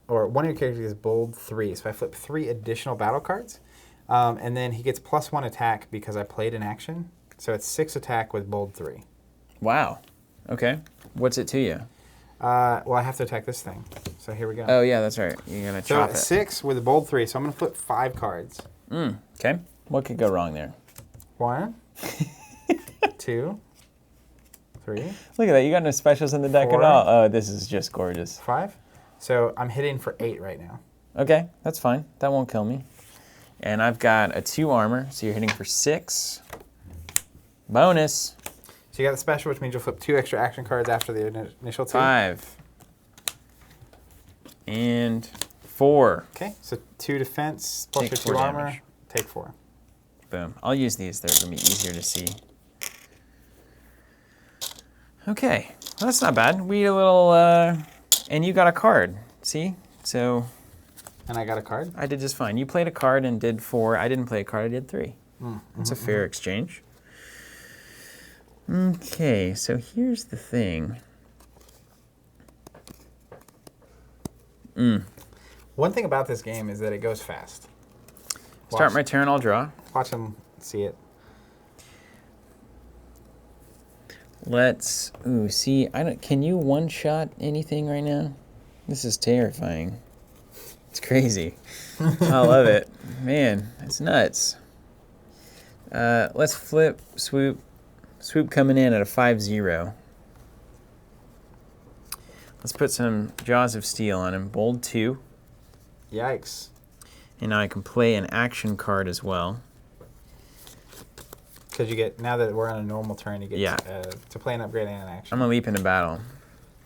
is bold 3, so I flip 3 additional battle cards, and then he gets +1 attack because I played an action. So it's 6 attack with bold 3. Wow. Okay. What's it to you? Well, I have to attack this thing. So here we go. Oh yeah, that's right. You're gonna So chop it. 6 with a bold 3. So I'm gonna flip 5 cards. Okay. What could go wrong there? 1, 2, 3, Look at that. You got no specials in the deck 4. at all. Oh, this is just gorgeous. 5. So I'm hitting for 8 right now. Okay, that's fine. That won't kill me. And I've got a 2 armor, so you're hitting for 6. Bonus. So you got the special, which means you'll flip 2 extra action cards after the initial 2. 5. And 4. Okay, so 2 defense plus Take your 2 4 armor. damage. Take 4. Boom. I'll use these. They're going to be easier to see. Okay. Well, that's not bad. We a little... and you got a card. See? So And I got a card. I did just fine. You played a card and did 4. I didn't play a card. I did 3. That's a fair exchange. Okay, so here's the thing. One thing about this game is that it goes fast. Start my turn, I'll draw. Watch them see it. Let's, see, can you one-shot anything right now? This is terrifying. It's crazy. I love it. Man, it's nuts. Let's flip, swoop. Swoop coming in at a 5-0. Let's put some Jaws of Steel on him. Bold 2. Yikes. And now I can play an action card as well. Because you get, now that we're on a normal turn, you get to play an upgrade and an action. I'm going to leap into battle.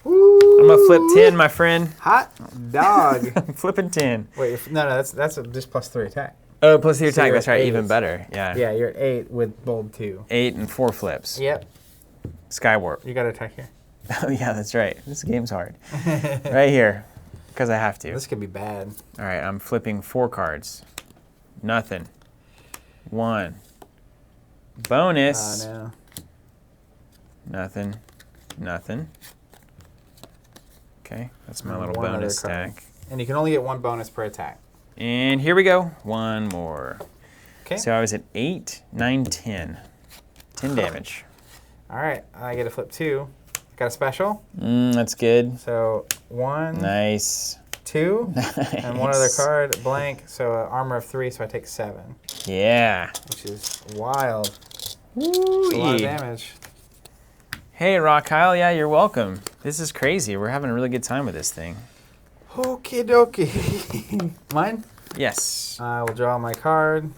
Woo! I'm going to flip 10, my friend. Hot dog. I'm flipping 10. Wait, no, that's just +3 attack. Oh, plus the So attack. you're That's at right. 8. Even better. Yeah. Yeah, you're at 8 with bold 2. 8 and 4 flips. Yep. Skywarp. You got to attack here. Oh, yeah, that's right. This game's hard. Right here. Because I have to. This could be bad. All right, I'm flipping 4 cards. Nothing. 1. Bonus. No. Nothing. Nothing. Okay, that's my little One bonus other card. stack. And you can only get 1 bonus per attack. And here we go. 1 more. Okay. So I was at 8, 9, 10. 10 damage. All right, I get to flip 2. Got a special. That's good. So 1, Nice. 2, Nice. and 1 other card, blank. So armor of 3, so I take 7, Yeah. which is wild. Woo. It's a lot of damage. Hey, Rock Kyle. Yeah, you're welcome. This is crazy. We're having a really good time with this thing. Okie dokie. Mine? Yes. I will draw my card.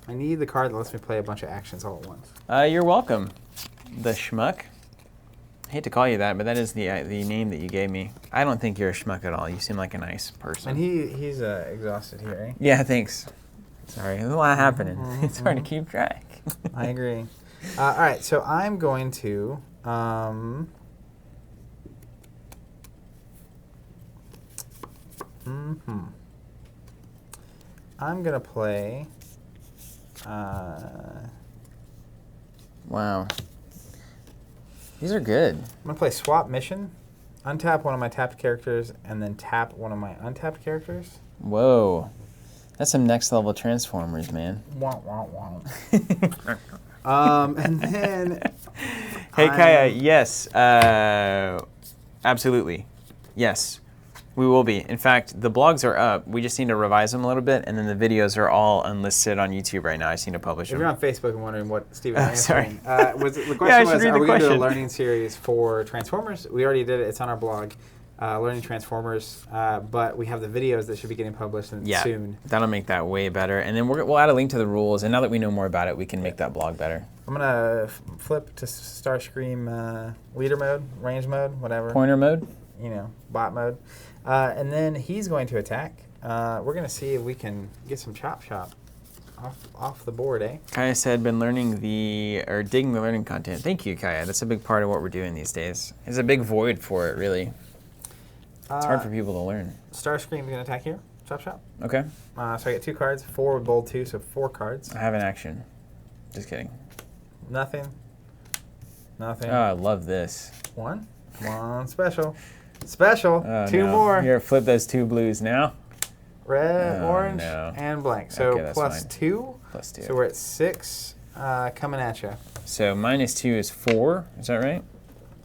I need the card that lets me play a bunch of actions all at once. You're welcome. The schmuck. I hate to call you that, but that is the name that you gave me. I don't think you're a schmuck at all. You seem like a nice person. And he's exhausted here, eh? Yeah, thanks. Sorry, there's a lot happening. It's hard to keep track. I agree. All right, so I'm going to... I'm going to play... Wow. These are good. I'm going to play Swap Mission, untap one of my tapped characters, and then tap one of my untapped characters. Whoa. That's some next level Transformers, man. Wah, wah, wah. And then... Hey, Kaya, yes. Absolutely. Yes. We will be. In fact, the blogs are up. We just need to revise them a little bit, and then the videos are all unlisted on YouTube right now. I just need to publish If them. you're on Facebook and wondering what Steven Oh, answering, sorry. the question Yeah, I should was, read are the we going to do a question. learning series for Transformers? We already did it. It's on our blog, Learning Transformers, but we have the videos that should be getting published soon. That'll make that way better. And then we'll add a link to the rules, and now that we know more about it, we can make that blog better. I'm going to flip to Starscream leader mode, range mode, whatever. Pointer mode? You know, bot mode. And then he's going to attack. We're going to see if we can get some chop off the board, eh? Kaya said, been learning digging the learning content. Thank you, Kaya. That's a big part of what we're doing these days. There's a big void for it, really. It's hard for people to learn. Starscream is going to attack here. Chop. Okay. So I get 2 cards, 4 with bold 2, so 4 cards. I have an action. Just kidding. Nothing. Oh, I love this. 1 special. Special. Oh, 2 no. more. Here, flip those 2 blues now. Red, Oh, orange, no. and blank. So Okay, that's plus fine. 2. Plus 2. So we're at 6 coming at you. So minus 2 is 4. Is that right?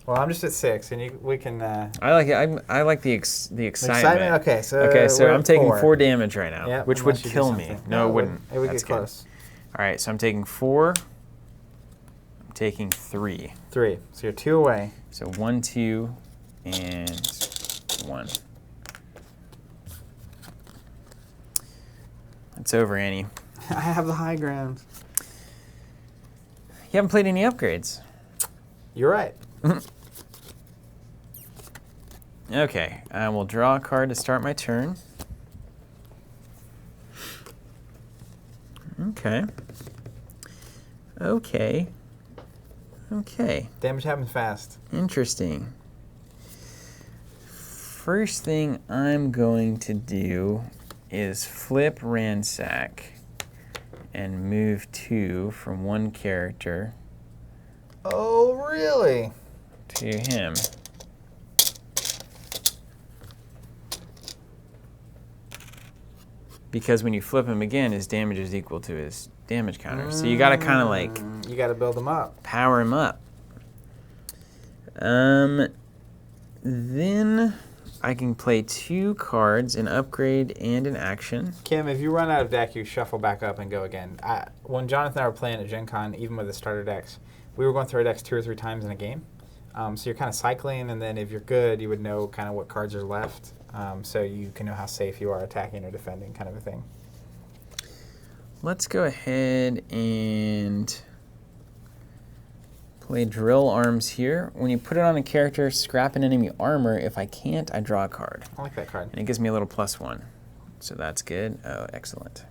Well, I'm just at 6, and we can... I like it. I like the excitement. Okay, so I'm we're at taking 4. 4 damage right now, Yep, which would unless you do kill me. something. No, it wouldn't. It would That's get good. close. All right, so I'm taking 4. I'm taking 3. 3. So you're 2 away. So 1, 2, and 1. It's over, Annie. I have the high ground. You haven't played any upgrades. You're right. Okay, I will draw a card to start my turn. Okay. Damage happens fast. Interesting. First thing I'm going to do is flip Ransack and move 2 from one character Oh, really? to him. Because when you flip him again, his damage is equal to his damage counter. So you gotta kind of like You got to build them up. power him up. Then I can play 2 cards, an upgrade and an action. Kim, if you run out of deck, you shuffle back up and go again. When Jonathan and I were playing at Gen Con, even with the starter decks, we were going through our decks 2 or 3 times in a game. So you're kind of cycling, and then if you're good, you would know kind of what cards are left, so you can know how safe you are attacking or defending, kind of a thing. Let's go ahead and play Drill Arms here. When you put it on a character, scrap an enemy armor. If I can't, I draw a card. I like that card. And it gives me a little +1. So that's good. Oh, excellent.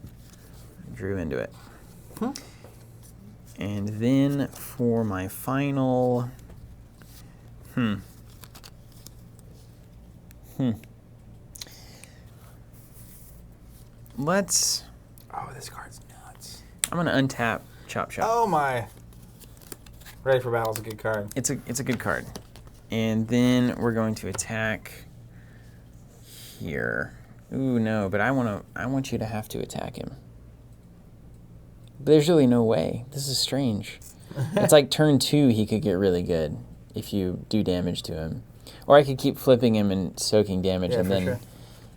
I drew into it. And then for my final... Let's... Oh, this card's nuts. I'm gonna untap Chop Chop. Oh my! Ready for Battle's a good card. It's a good card. And then we're going to attack here. Ooh, no, but I want you to have to attack him. But there's really no way. This is strange. It's like turn 2 he could get really good if you do damage to him. Or I could keep flipping him and soaking damage and then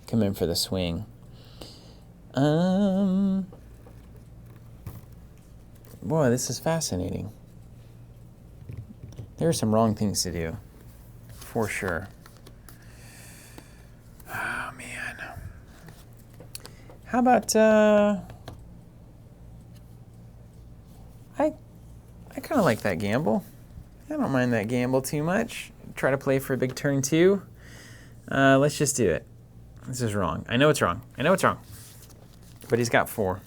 come in for the swing. Boy, this is fascinating. There are some wrong things to do, for sure. Oh, man. How about, I kind of like that gamble. I don't mind that gamble too much. Try to play for a big turn 2. Let's just do it. This is wrong. I know it's wrong. I know it's wrong. But he's got 4.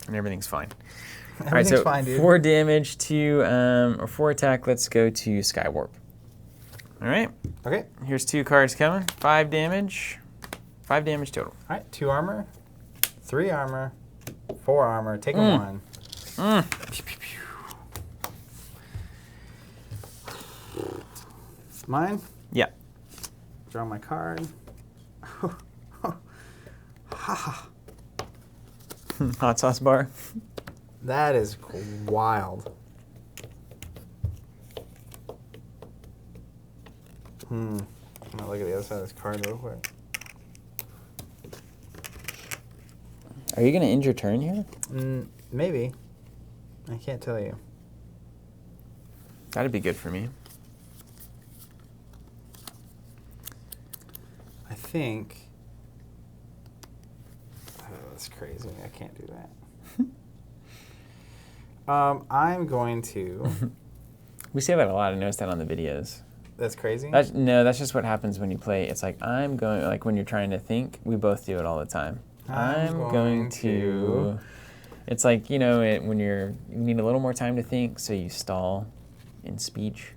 And everything's fine. Everything's fine, dude. 4 damage to, or 4 attack. Let's go to Skywarp. All right. Okay. Here's 2 cards coming. 5 damage. 5 damage total. All right. 2 armor, 3 armor, 4 armor. Take a 1. Mine? Yeah. Draw my card. Hot sauce bar. That is wild. I'm gonna look at the other side of this card real quick. Are you going to end your turn here? Maybe. I can't tell you. That'd be good for me. I think. Oh, that's crazy. I can't do that. I'm going to. We say that a lot. I noticed that on the videos. That's crazy? No, that's just what happens when you play. It's like, I'm going, like when you're trying to think, we both do it all the time. I'm going to. It's like, you know, when you need a little more time to think, so you stall in speech.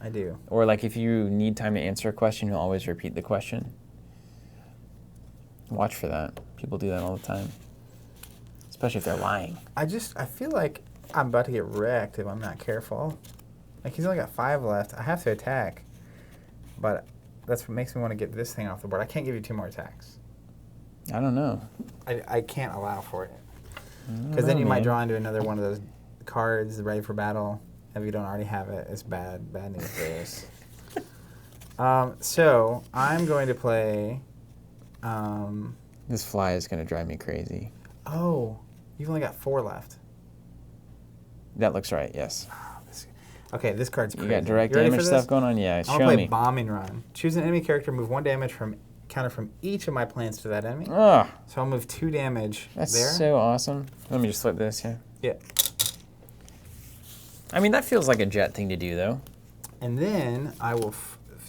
I do. Or like if you need time to answer a question, you'll always repeat the question. Watch for that. People do that all the time. Especially if they're lying. I feel like I'm about to get wrecked if I'm not careful. Like, he's only got 5 left. I have to attack. But that's what makes me want to get this thing off the board. I can't give you 2 more attacks. I don't know. I can't allow for it. Because then you might draw into another one of those cards, ready for battle. If you don't already have it, it's bad. Bad news bears. So, I'm going to play... This fly is going to drive me crazy. Oh, you've only got 4 left. That looks right, yes. Okay, this card's crazy. You got direct damage stuff going on? Yeah, show me. I'm going to play Bombing Run. Choose an enemy character, move 1 damage from counter from each of my plans to that enemy. Oh, So I'll move 2 damage that's there. so awesome. Let me just flip this, yeah. Yeah. I mean, that feels like a Jet thing to do, though. And then I will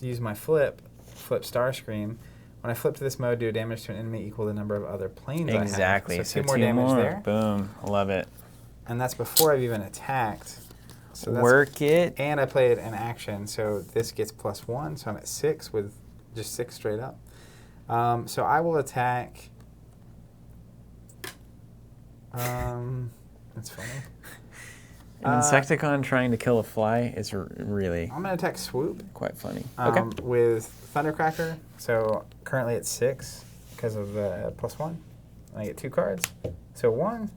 use my flip Starscream. When I flip to this mode, do damage to an enemy equal the number of other planes Exactly. I have. So 2 more damage there. Boom. Love it. And that's before I've even attacked. So that's, Work it. And I played an action, so this gets +1, so I'm at 6 with just 6 straight up. So I will attack. That's funny. An Insecticon trying to kill a fly is really I'm going to attack Swoop. quite funny. Okay. With Thundercracker. So currently it's 6 because of the +1. I get 2 cards. So 1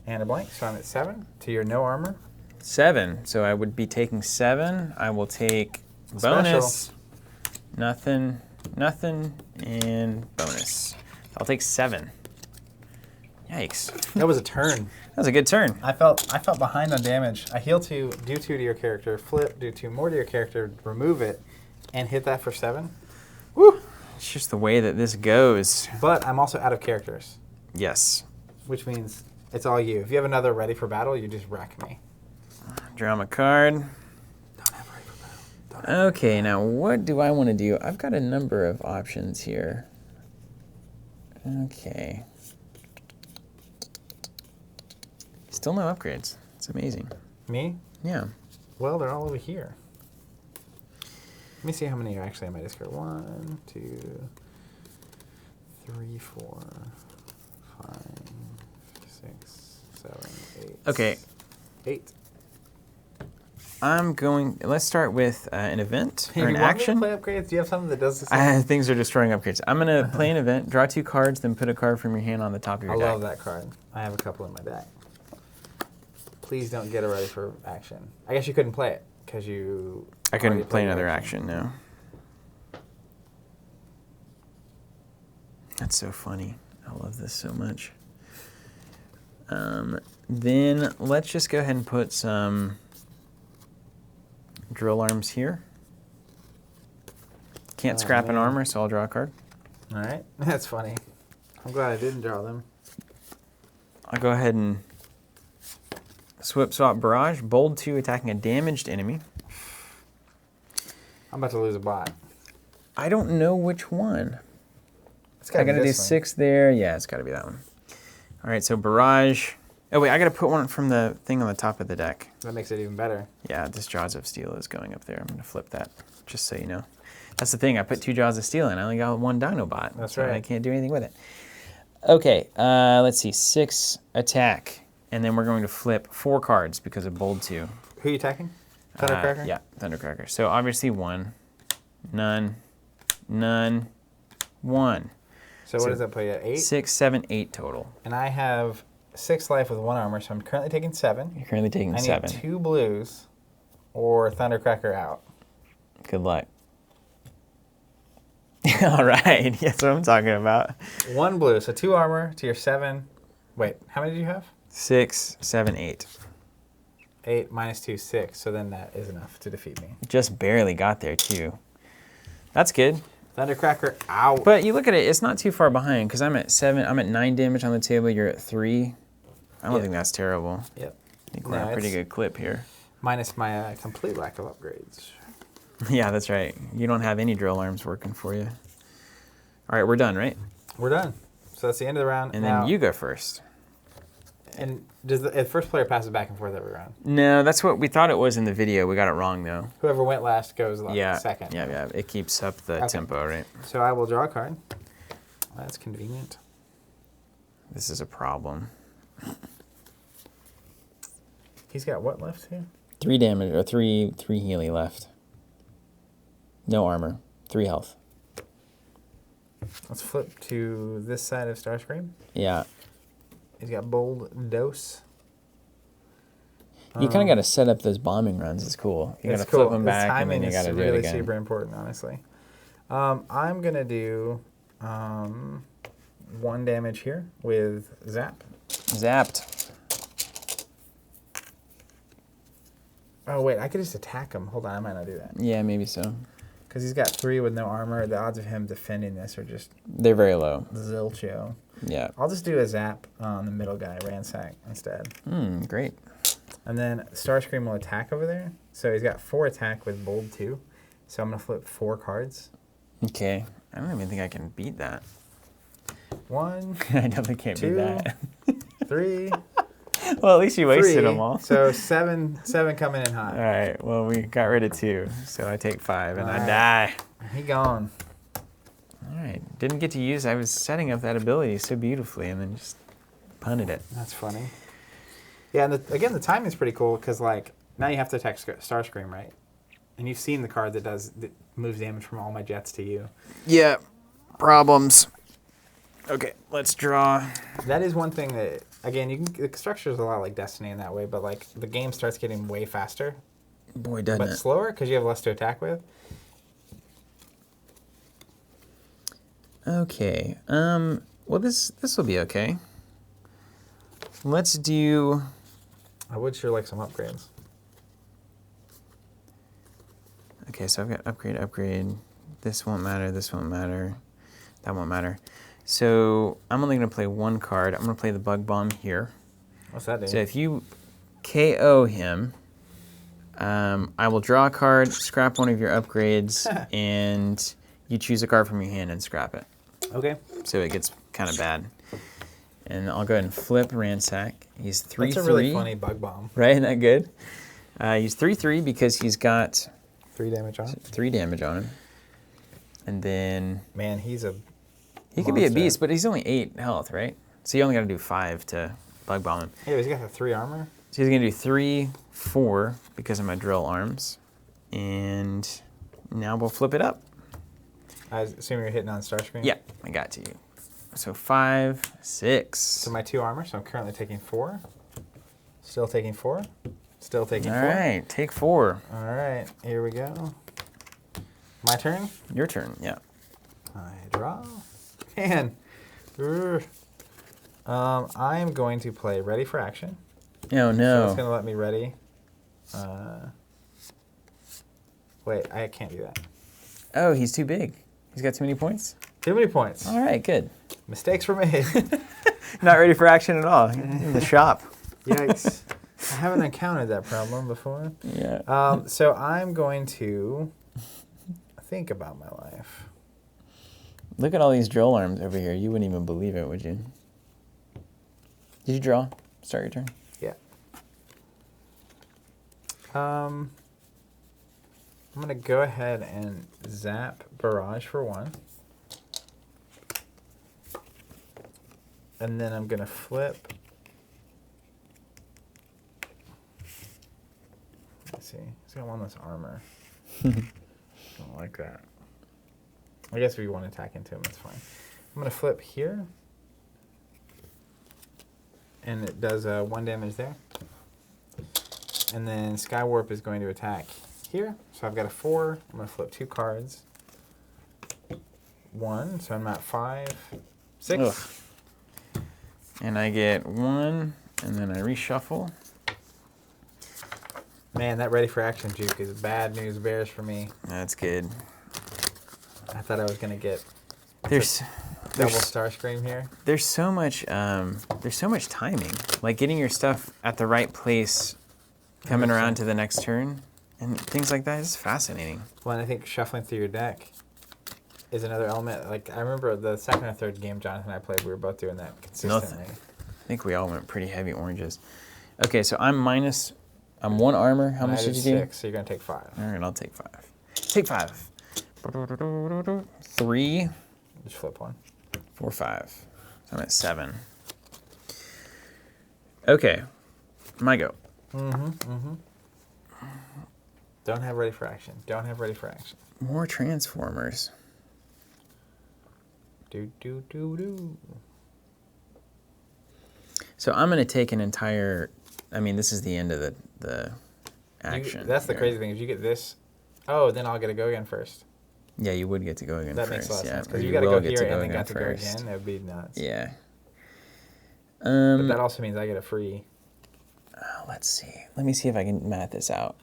and a blank. So I'm at 7 to your no armor. 7. So I would be taking 7. I will take bonus. Special. Nothing. nothing, and bonus. I'll take 7. Yikes. That was a turn. That was a good turn. I felt behind on damage. I heal 2, do 2 to your character, flip, do 2 more to your character, remove it, and hit that for 7. Woo! It's just the way that this goes. But I'm also out of characters, Yes. which means it's all you. If you have another ready for battle, you just wreck me. Draw my card. Don't have ready for battle. Don't have Okay, now what do I want to do? I've got a number of options here. Okay. Still no upgrades. It's amazing. Me? Yeah. Well, they're all over here. Let me see how many are actually on my discard. 1, 2, 3, 4, 5, 6, 7, 8. Okay. 8. I'm going. Let's start with an event or You an want me to action. play upgrades? Do you have something that does the same? Things are destroying upgrades. I'm gonna play an event. Draw 2 cards, then put a card from your hand on the top of your I deck. love that card. I have a couple in my deck. Please don't get it ready for action. I guess you couldn't play it because you. I couldn't already play played another action. No. That's so funny. I love this so much. Then let's just go ahead and put some drill arms here. Can't scrap an man. armor, so I'll draw a card. All right, that's funny. I'm glad I didn't draw them. I'll go ahead and swap barrage. Bold 2 attacking a damaged enemy. I'm about to lose a bot. I don't know which one. It's I gotta do 6 there. Yeah, it's gotta be that one. All right, so barrage. Oh wait, I gotta put one from the thing on the top of the deck. That makes it even better. Yeah, this Jaws of Steel is going up there. I'm gonna flip that, just so you know. That's the thing. I put 2 Jaws of Steel in. I only got 1 Dinobot. That's so right. I can't do anything with it. Okay, let's see. 6 attack, and then we're going to flip 4 cards because of bold 2. Who are you attacking? Thundercracker? Yeah, Thundercracker. So obviously 1, none, 1. So what does that put you at? 8? 6, 7, 8 total. And I have 6 life with 1 armor, so I'm currently taking 7. You're currently taking I 7. need 2 blues or Thundercracker out. Good luck. All right, that's what I'm talking about. 1 blue, so 2 armor to your 7. Wait, how many do you have? 6, 7, 8. 8 minus 2, 6. So then that is enough to defeat me. Just barely got there too. That's good. Thundercracker out. But you look at it, it's not too far behind because I'm at 7. I'm at 9 damage on the table. You're at 3. I don't Yeah. think that's terrible. Yep. I think we're No, on a pretty it's- good clip here. Minus my complete lack of upgrades. Yeah, that's right. You don't have any drill arms working for you. All right, we're done, right? We're done. So that's the end of the round. And now, then you go first. And does the first player passes back and forth every round? No, that's what we thought it was in the video. We got it wrong though. Whoever went last goes Yeah, second. yeah. It keeps up the Okay. tempo, right? So I will draw a card. That's convenient. This is a problem. He's got what left here? 3 damage or 3 healy left. No armor. 3 health. Let's flip to this side of Starscream. Yeah. He's got bold dose. You kind of got to set up those bombing runs. It's cool. You got to It's flip cool. them This back, and then timing you is got to do really it again. super important, honestly. I'm gonna do 1 damage here with Zap. Zapped. Oh wait, I could just attack him. Hold on, I might not do that Yeah, maybe so. because he's got 3 with no armor. The odds of him defending this are just They're very low. zilcho. Yeah. I'll just do a Zap on the middle guy, Ransack, instead. Great. And then Starscream will attack over there. So he's got 4 attack with bold 2. So I'm gonna flip 4 cards. Okay. I don't even think I can beat that. 1, I definitely can't beat 2, that. 3, Well, at least you wasted 3. them all. So 7 coming in All hot. right. Well, we got rid of 2, so I take 5 and All I right. die. He gone. All right. Didn't get to use. I was setting up that ability so beautifully, and then just punted it. That's funny. Yeah, and again, the timing's pretty cool because like now you have to attack Starscream, right? And you've seen the card that moves damage from all my jets to you. Yeah. Problems. Okay. Let's draw. That is one thing that again, the structure is a lot like Destiny in that way, but like the game starts getting way faster, Boy, doesn't but it? slower because you have less to attack with. Okay. Well, this will be okay. Let's do. I would sure like some upgrades. Okay, so I've got upgrade. This won't matter. This won't matter. That won't matter. So I'm only going to play one card. I'm going to play the Bug Bomb here. What's that do? So if you KO him, I will draw a card, scrap one of your upgrades, and you choose a card from your hand and scrap it. Okay. So it gets kind of bad. And I'll go ahead and flip Ransack. He's 3/3. That's a really funny Bug Bomb. Right? Isn't that good? He's 3/3 because he's got 3 damage on it. 3 damage on him. And then Man, he's a he could be a monster. beast, but he's only 8 health, right? So you only got to do 5 to Bug Bomb him. Yeah, he's got the 3 armor. So he's going to do 3, 4 because of my drill arms. And now we'll flip it up. I assume you're hitting on Starscream? Yeah, I got to you. So 5, 6. So my 2 armor, so I'm currently taking 4. Still taking 4. Still taking 4. All right, take 4. All right, here we go. My turn. Your turn, yeah. I draw. Man. I am going to play Ready for Action. Oh, So no. it's going to let me ready. Wait, I can't do that. Oh, he's too big. He's got too many points? Too many points. All right, good. Mistakes were made. Not ready for action at all. In the shop. Yikes. I haven't encountered that problem before. Yeah. So I'm going to think about my life. Look at all these drill arms over here. You wouldn't even believe it, would you? Did you draw? Start your turn. Yeah. I'm going to go ahead and zap Barrage for 1. And then I'm going to flip. Let's see. He's got one less armor. Don't like that. I guess if you want to attack into him, that's fine. I'm going to flip here. And it does 1 damage there. And then Skywarp is going to attack here. So I've got a 4. I'm going to flip 2 cards. 1, so I'm at 5. 6. Ugh. And I get 1, and then I reshuffle. Man, that Ready for Action juke is bad news bears for me. That's good. I thought I was going to get There's double Starscream here. there's so much timing. Like getting your stuff at the right place, coming around to the next turn, and things like that is fascinating. Well, and I think shuffling through your deck is another element. Like, I remember the second or third game Jonathan and I played, we were both doing that consistently. I think we all went pretty heavy oranges. Okay, so I'm 1 armor. How And much I did you do? 6, so you're going to take 5. All right, I'll take 5. Take 5. 3, Just flip 1. 4, 5. So I'm at 7. Okay, my go. Don't have Ready for Action. Don't have Ready for Action. More Transformers. Do, do, do, do. So I'm going to take an entire. I mean, this is the end of the action. That's the here. crazy thing. Is you get this. Oh, then I'll get to go again first. Yeah, you would get to go again That first. makes a lot of yeah, sense. or Because you you got to will go get here to go and then again got to go first. again. That would be nuts. Yeah. But that also means I get a free. Let's see. Let me see if I can math this out.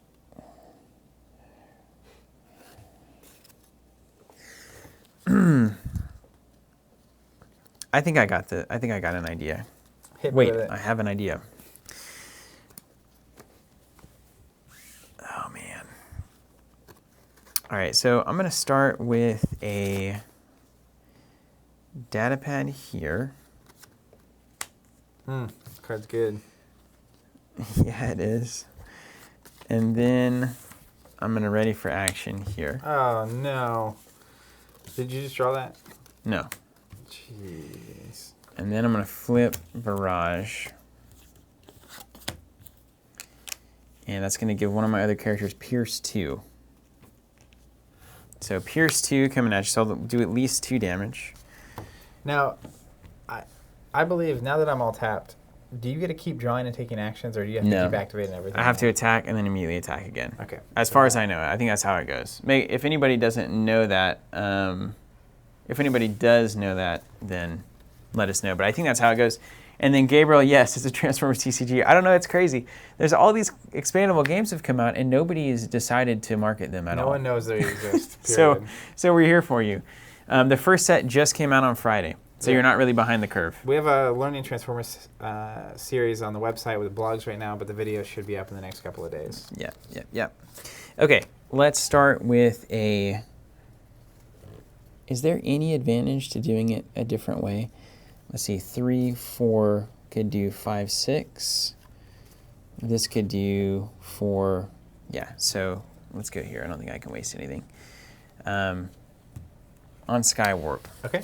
I think I got an idea. Hit me Wait, with it. I have an idea. Oh man. All right, so I'm going to start with a data pad here. This card's good. Yeah, it is. And then I'm going to ready for action here. Oh, no. Did you just draw that? No. Jeez. And then I'm going to flip Barrage. And that's going to give one of my other characters Pierce 2. So Pierce 2 coming at you, so I'll do at least 2 damage. Now, I believe now that I'm all tapped, do you get to keep drawing and taking actions, or do you have to No. keep activating everything? I have to attack and then immediately attack again. Okay. As far as I know, I think that's how it goes. If anybody doesn't know that, If anybody does know that, then let us know. But I think that's how it goes. And then Gabriel, yes, it's a Transformers TCG. I don't know, it's crazy. There's all these expandable games have come out, and nobody has decided to market them at all. No one knows they exist. So Period. we're here for you. The first set just came out on Friday, so you're not really behind the curve. We have a Learning Transformers series on the website with blogs right now, but the video should be up in the next couple of days. Yep. Okay, let's start with a... Is there any advantage to doing it a different way? Let's see, 3, 4 could do 5, 6. This could do 4. Yeah, so let's go here. I don't think I can waste anything. On Skywarp. Okay.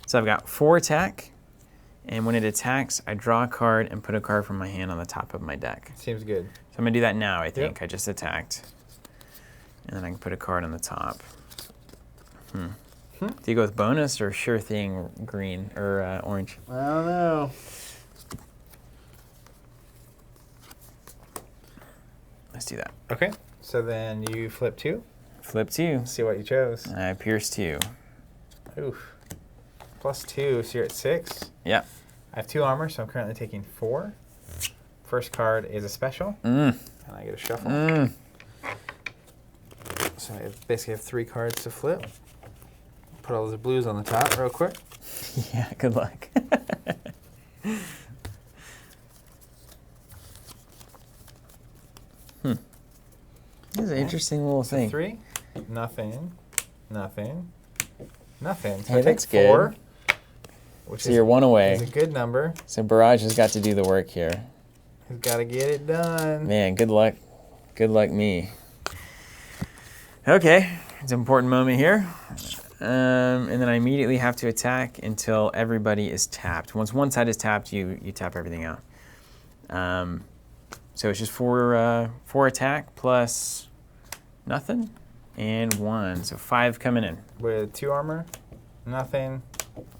So I've got 4 attack, and when it attacks, I draw a card and put a card from my hand on the top of my deck. Seems good. So I'm going to do that now, I think. Yep. I just attacked. And then I can put a card on the top. Do you go with bonus or sure thing green or orange? I don't know. Let's do that. Okay. So then you flip 2. Flip 2. See what you chose. I pierce 2. Oof. Plus 2, so you're at 6. Yep. I have 2 armor, so I'm currently taking 4. First card is a special, Mm. and I get a shuffle. Mm. So I basically have 3 cards to flip. Put all those blues on the top real quick. Yeah, good luck. This is an interesting little So thing. 3, nothing, nothing, nothing. So Hey, I take that's good. 4, which So you're 1 away. is a good number. So Barrage has got to do the work here. He's got to get it done. Man, good luck. Good luck me. Okay, it's an important moment here. And then I immediately have to attack until everybody is tapped. Once one side is tapped, you tap everything out. So it's just 4 attack plus nothing and 1. So 5 coming in. With 2 armor, nothing,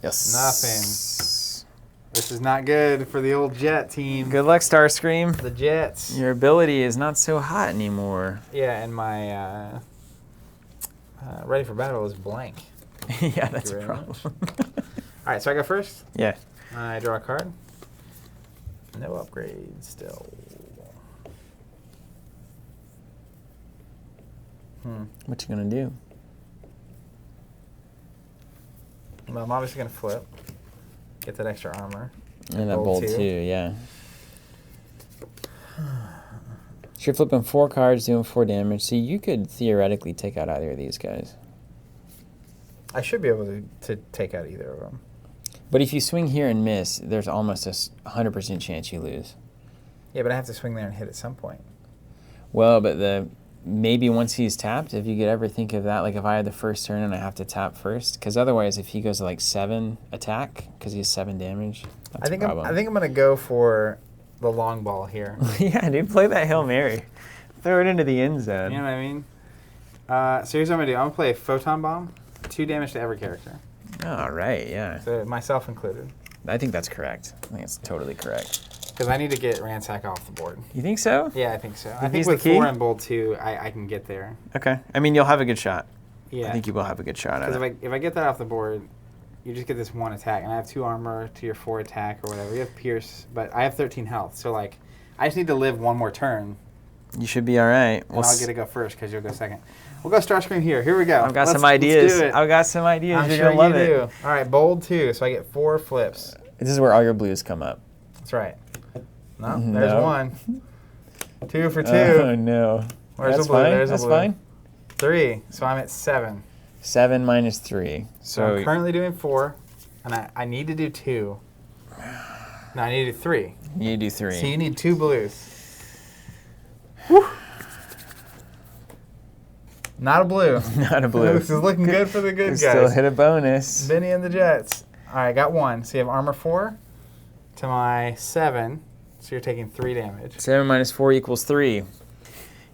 Yes. nothing. This is not good for the old Jet team. Good luck, Starscream. The Jets. Your ability is not so hot anymore. Yeah, and my ready for battle is blank. Yeah, that's you a very problem. All right, so I go first. Yeah. I draw a card. No upgrade still. What you gonna do? Well, I'm obviously gonna flip. Get that extra armor. And that Bolt bolt 2. too, yeah. So you're flipping 4 cards, doing 4 damage. So you could theoretically take out either of these guys. I should be able to take out either of them. But if you swing here and miss, there's almost a 100% chance you lose. Yeah, but I have to swing there and hit at some point. Well, but maybe once he's tapped, if you could ever think of that, like if I had the first turn and I have to tap first, because otherwise if he goes to like 7 attack, because he has 7 damage, that's a problem. I think I'm gonna go for the long ball here. Yeah, dude, play that Hail Mary. Throw it into the end zone. You know what I mean? So here's what I'm gonna do. I'm gonna play Photon Bomb, 2 damage to every character. All right, yeah. So myself included. I think that's correct. I think it's totally correct. Because I need to get Ransack off the board. You think so? Yeah, I think so. I think he's the with key? 4 and Bold 2, I can get there. Okay. I mean, you'll have a good shot. Yeah. I think you will have a good shot at Because it. if I get that off the board, you just get this 1 attack, and I have 2 armor to your 4 attack or whatever. You have Pierce, but I have 13 health, so like I just need to live 1 more turn, You should be all right. and I'll get to go first because you'll go second. We'll go Starscream here. Here we go. I've got Let's some ideas. do it. I've got some ideas. I'm You're sure gonna love you it. do. All right, Bold 2, so I get 4 flips. This is where all your blues come up. That's right. No, No. there's 1. 2 for 2. Oh no. Where's That's the blue? fine. There's That's the blue. fine. 3, so I'm at 7. 7 minus 3. So I'm currently doing 4, and I need to do 2. No, I need to do 3. you do 3. So you need 2 blues. Whew. Not a blue. Not a blue. This is looking good for the good You still guys. hit a bonus. Benny and the Jets. All right, got 1. So you have armor 4 to my 7. So you're taking 3 damage. 7 minus 4 equals 3.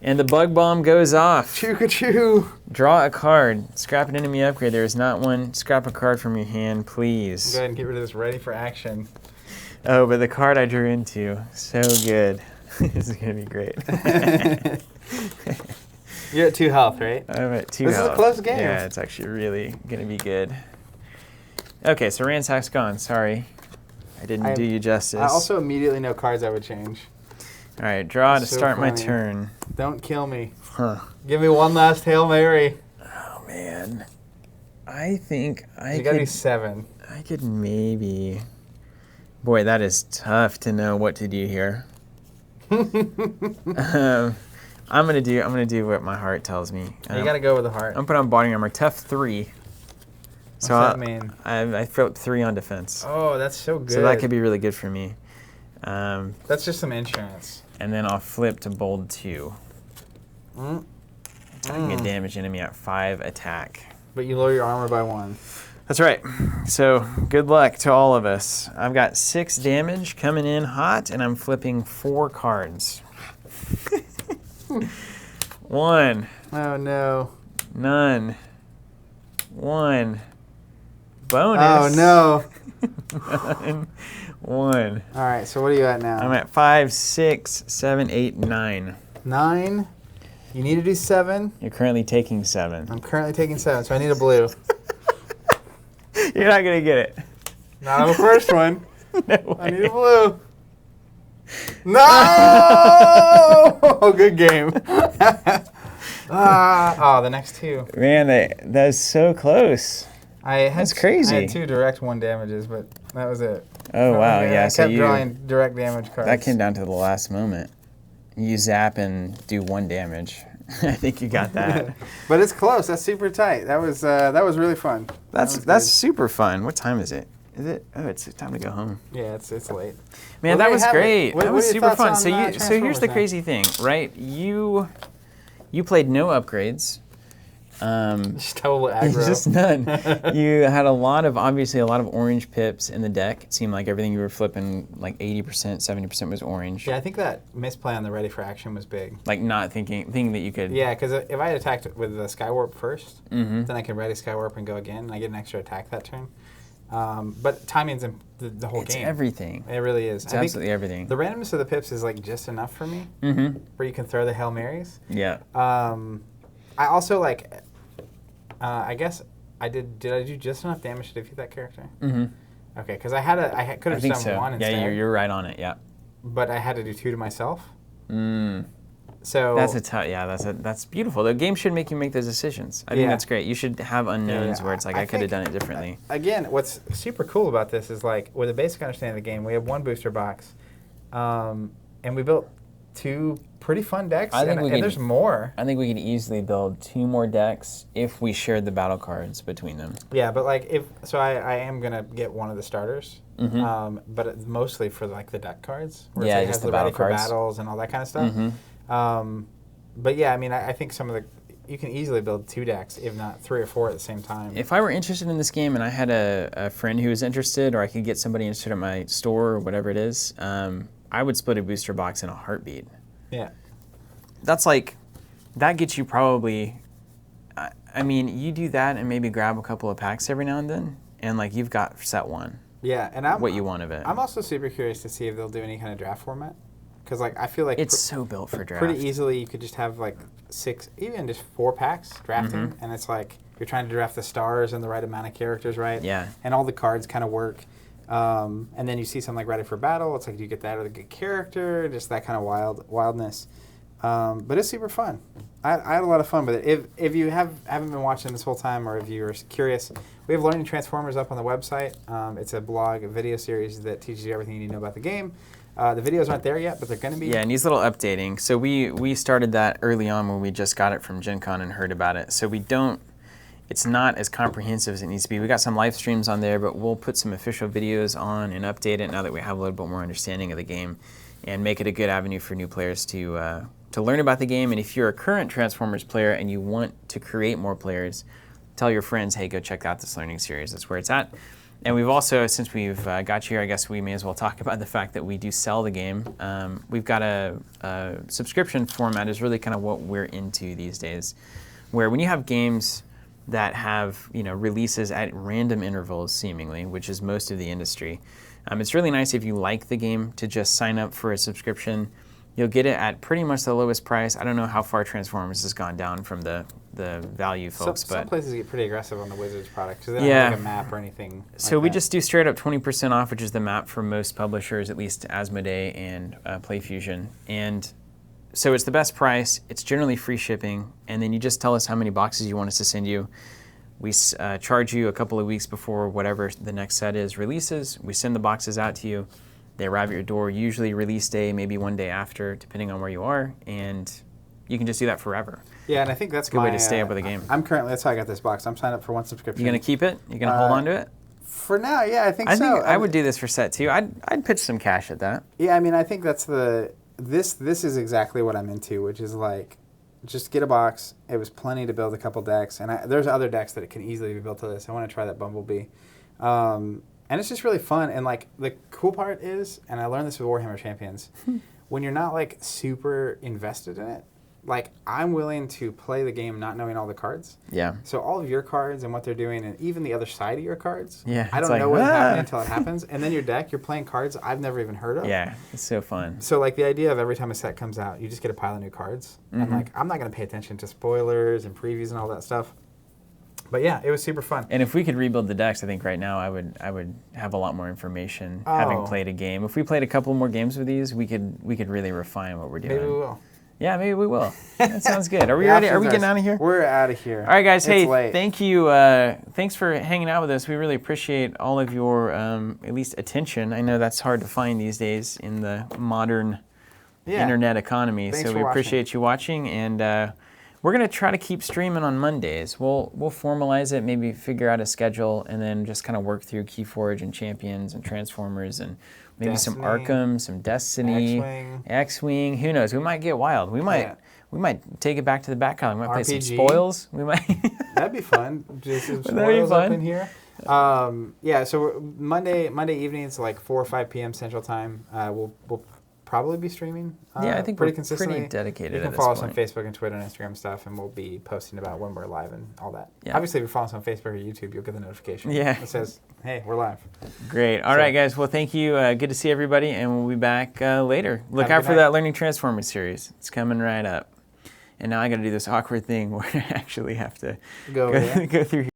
And the bug bomb goes off. Choo-ka-choo. Draw a card. Scrap an enemy upgrade. There is not one. Scrap a card from your hand, please. Go ahead and get rid of this ready for action. Oh, but the card I drew into, so good. This is going to be great. You're at 2 health, right? I'm at 2 This is a health. close game. Yeah, it's actually really going to be good. Okay, so Ransack's gone. Sorry. I didn't do you justice. I also immediately know cards I would change. All right, draw That's to so start my funny. turn. Don't kill me. Huh. Give me one last Hail Mary. Oh, man. I think You gotta do 7. I could maybe... Boy, that is tough to know what to do here. I'm gonna do what my heart tells me. You gotta go with the heart. I'm putting on body armor, tough 3. What's that mean? I flipped 3 on defense. Oh, that's so good. So that could be really good for me. That's just some insurance. And then I'll flip to bold 2. Attacking a damaged enemy at 5 attack. But you lower your armor by 1. That's right. So good luck to all of us. I've got 6 damage coming in hot, and I'm flipping 4 cards. 1. Oh no. None. 1. Bonus. Oh no. 1. All right. So what are you at now? I'm at 5, 6, 7, 8, 9. 9. You need to do 7. You're currently taking 7. I'm currently taking 7, so I need a blue. You're not gonna get it. Not on the first one. No way. I need a blue. No! Oh, good game. The next 2. Man, that's so close. That's crazy. I had 2 direct 1 damages, but that was it. Oh wow, yeah. I kept drawing direct damage cards. That came down to the last moment. You zap and do 1 damage. I think you got that. But it's close. That's super tight. That was really fun. That's super fun. What time is it? Is it? Oh, it's time to go home. Yeah, it's late. Man, Well, that there was you have it. great. What That are was your super thoughts fun. on, So here's the Transformers then? crazy thing, right? You played no upgrades. Just total aggro. Just none. You had obviously a lot of orange pips in the deck. It seemed like everything you were flipping, like 80%, 70% was orange. Yeah, I think that misplay on the ready for action was big. Like not thinking that you could. Yeah, because if I had attacked with the Skywarp first, Mm-hmm. then I can ready Skywarp and go again, and I get an extra attack that turn. But timing's in the whole It's game. everything. It really is. It's absolutely everything. The randomness of the pips is like just enough for me, Mm-hmm. where you can throw the Hail Marys. Yeah. I also like. I guess I did. Did I do just enough damage to defeat that character? Mm-hmm. Okay, because I could I have think done so. 1 instead. Yeah, you're right on it. Yeah. But I had to do 2 to myself. Mm. So That's beautiful. The game should make you make those decisions. I think Yeah. that's great. You should have unknowns where it's like I could have done it differently. Again, what's super cool about this is like with a basic understanding of the game, we have 1 booster box, and we built 2 pretty fun decks. And there's more. I think we could easily build 2 more decks if we shared the battle cards between them. Yeah, but like I am gonna get one of the starters, but it's mostly for like the deck cards. Where Yeah, it just has the the battle ready for cards. battles and all that kind of stuff. But yeah, I mean, I think you can easily build 2 decks, if not 3 or 4 at the same time. If I were interested in this game and I had a friend who was interested, or I could get somebody interested at my store or whatever it is, I would split a booster box in a heartbeat. Yeah. That gets you probably, I mean, you do that and maybe grab a couple of packs every now and then, and like you've got set 1. Yeah, and what you want of it. I'm also super curious to see if they'll do any kind of draft format, because like I feel like It's so built for draft. pretty easily you could just have like 6, even just 4 packs drafting, and it's like you're trying to draft the stars and the right amount of characters, right? Yeah. And all the cards kind of work. And then you see something like Ready for Battle. It's like, do you get that with a good character? Just that kind of wildness. But it's super fun. I had a lot of fun with it. If you haven't been watching this whole time, or if you're curious, we have Learning Transformers up on the website. It's a blog, a video series that teaches you everything you need to know about the game. The videos aren't there yet, but they're going to be. Yeah, it needs a little updating. So we started that early on when we just got it from Gen Con and heard about it. So it's not as comprehensive as it needs to be. We got some live streams on there, but we'll put some official videos on and update it now that we have a little bit more understanding of the game, and make it a good avenue for new players to learn about the game. And if you're a current Transformers player and you want to create more players, tell your friends, hey, go check out this learning series. That's where it's at. And we've also, since we've got you here, I guess we may as well talk about the fact that we do sell the game. We've got a subscription format is really kind of what we're into these days, where when you have games that have releases at random intervals seemingly, which is most of the industry, it's really nice if you like the game to just sign up for a subscription You'll get it at pretty much the lowest price. I don't know how far Transformers has gone down from the value folks, but some places get pretty aggressive on the Wizards product because they don't Yeah. have like a map or anything. so like we that. just do straight up 20% off, which is the map for most publishers, at least Asmodee and PlayFusion. And so it's the best price. It's generally free shipping, and then you just tell us how many boxes you want us to send you. We charge you a couple of weeks before whatever the next set is releases. We send the boxes out to you. They arrive at your door, usually release day, maybe one day after, depending on where you are, and you can just do that forever. Yeah, and I think that's Good way to stay up with the game. I'm currently, that's how I got this box. I'm signed up for one subscription. You gonna keep it? You gonna hold on to it? For now, yeah, I think I so. think I would do this for set 2. I'd pitch some cash at that. Yeah, I mean, I think that's this is exactly what I'm into, which is like, just get a box. It was plenty to build a couple decks, and there's other decks that can easily be built to this. I want to try that Bumblebee. And it's just really fun. And like the cool part is, and I learned this with Warhammer Champions, when you're not like super invested in it, like I'm willing to play the game not knowing all the cards. Yeah. So all of your cards and what they're doing, and even the other side of your cards, Yeah, I it's don't like, know what's happening until it happens. And then your deck, you're playing cards I've never even heard of. Yeah, it's so fun. So like the idea of every time a set comes out, you just get a pile of new cards. And like I'm not going to pay attention to spoilers and previews and all that stuff. But yeah, it was super fun. And if we could rebuild the decks, I think right now I would have a lot more information having played a game. If we played a couple more games with these, we could really refine what we're doing. Maybe we will. Yeah, maybe we will. That sounds good. Are we ready? Are we getting out of here? We're out of here. All right, guys. It's Hey, late. thank you. Thanks for hanging out with us. We really appreciate all of your at least attention. I know that's hard to find these days in the modern internet economy. Thanks So for we watching. appreciate you watching, and we're gonna try to keep streaming on Mondays. We'll formalize it, maybe figure out a schedule, and then just kind of work through Keyforge and Champions and Transformers and maybe some Destiny, Arkham, some Destiny, X-Wing. X-Wing. Who knows? We might get wild. We might. Yeah. We might take it back to the back column. We might play some RPG. spoils. We might. That'd be fun. Just some That'd be spoils up fun. in here. Yeah, so Monday evenings, like 4 or 5 p.m. Central Time, we'll probably be streaming. Yeah, I think pretty we're consistently. pretty dedicated You at can this follow us point. on Facebook and Twitter and Instagram stuff, and we'll be posting about when we're live and all that. Yeah. Obviously, if you follow us on Facebook or YouTube, you'll get the notification. Yeah. It says, "Hey, we're live." Great. All right, guys. Well, thank you. Good to see everybody, and we'll be back later. Look Have a out good for night. that Learning Transformers series. It's coming right up. And now I got to do this awkward thing where I actually have to Go over there. go through.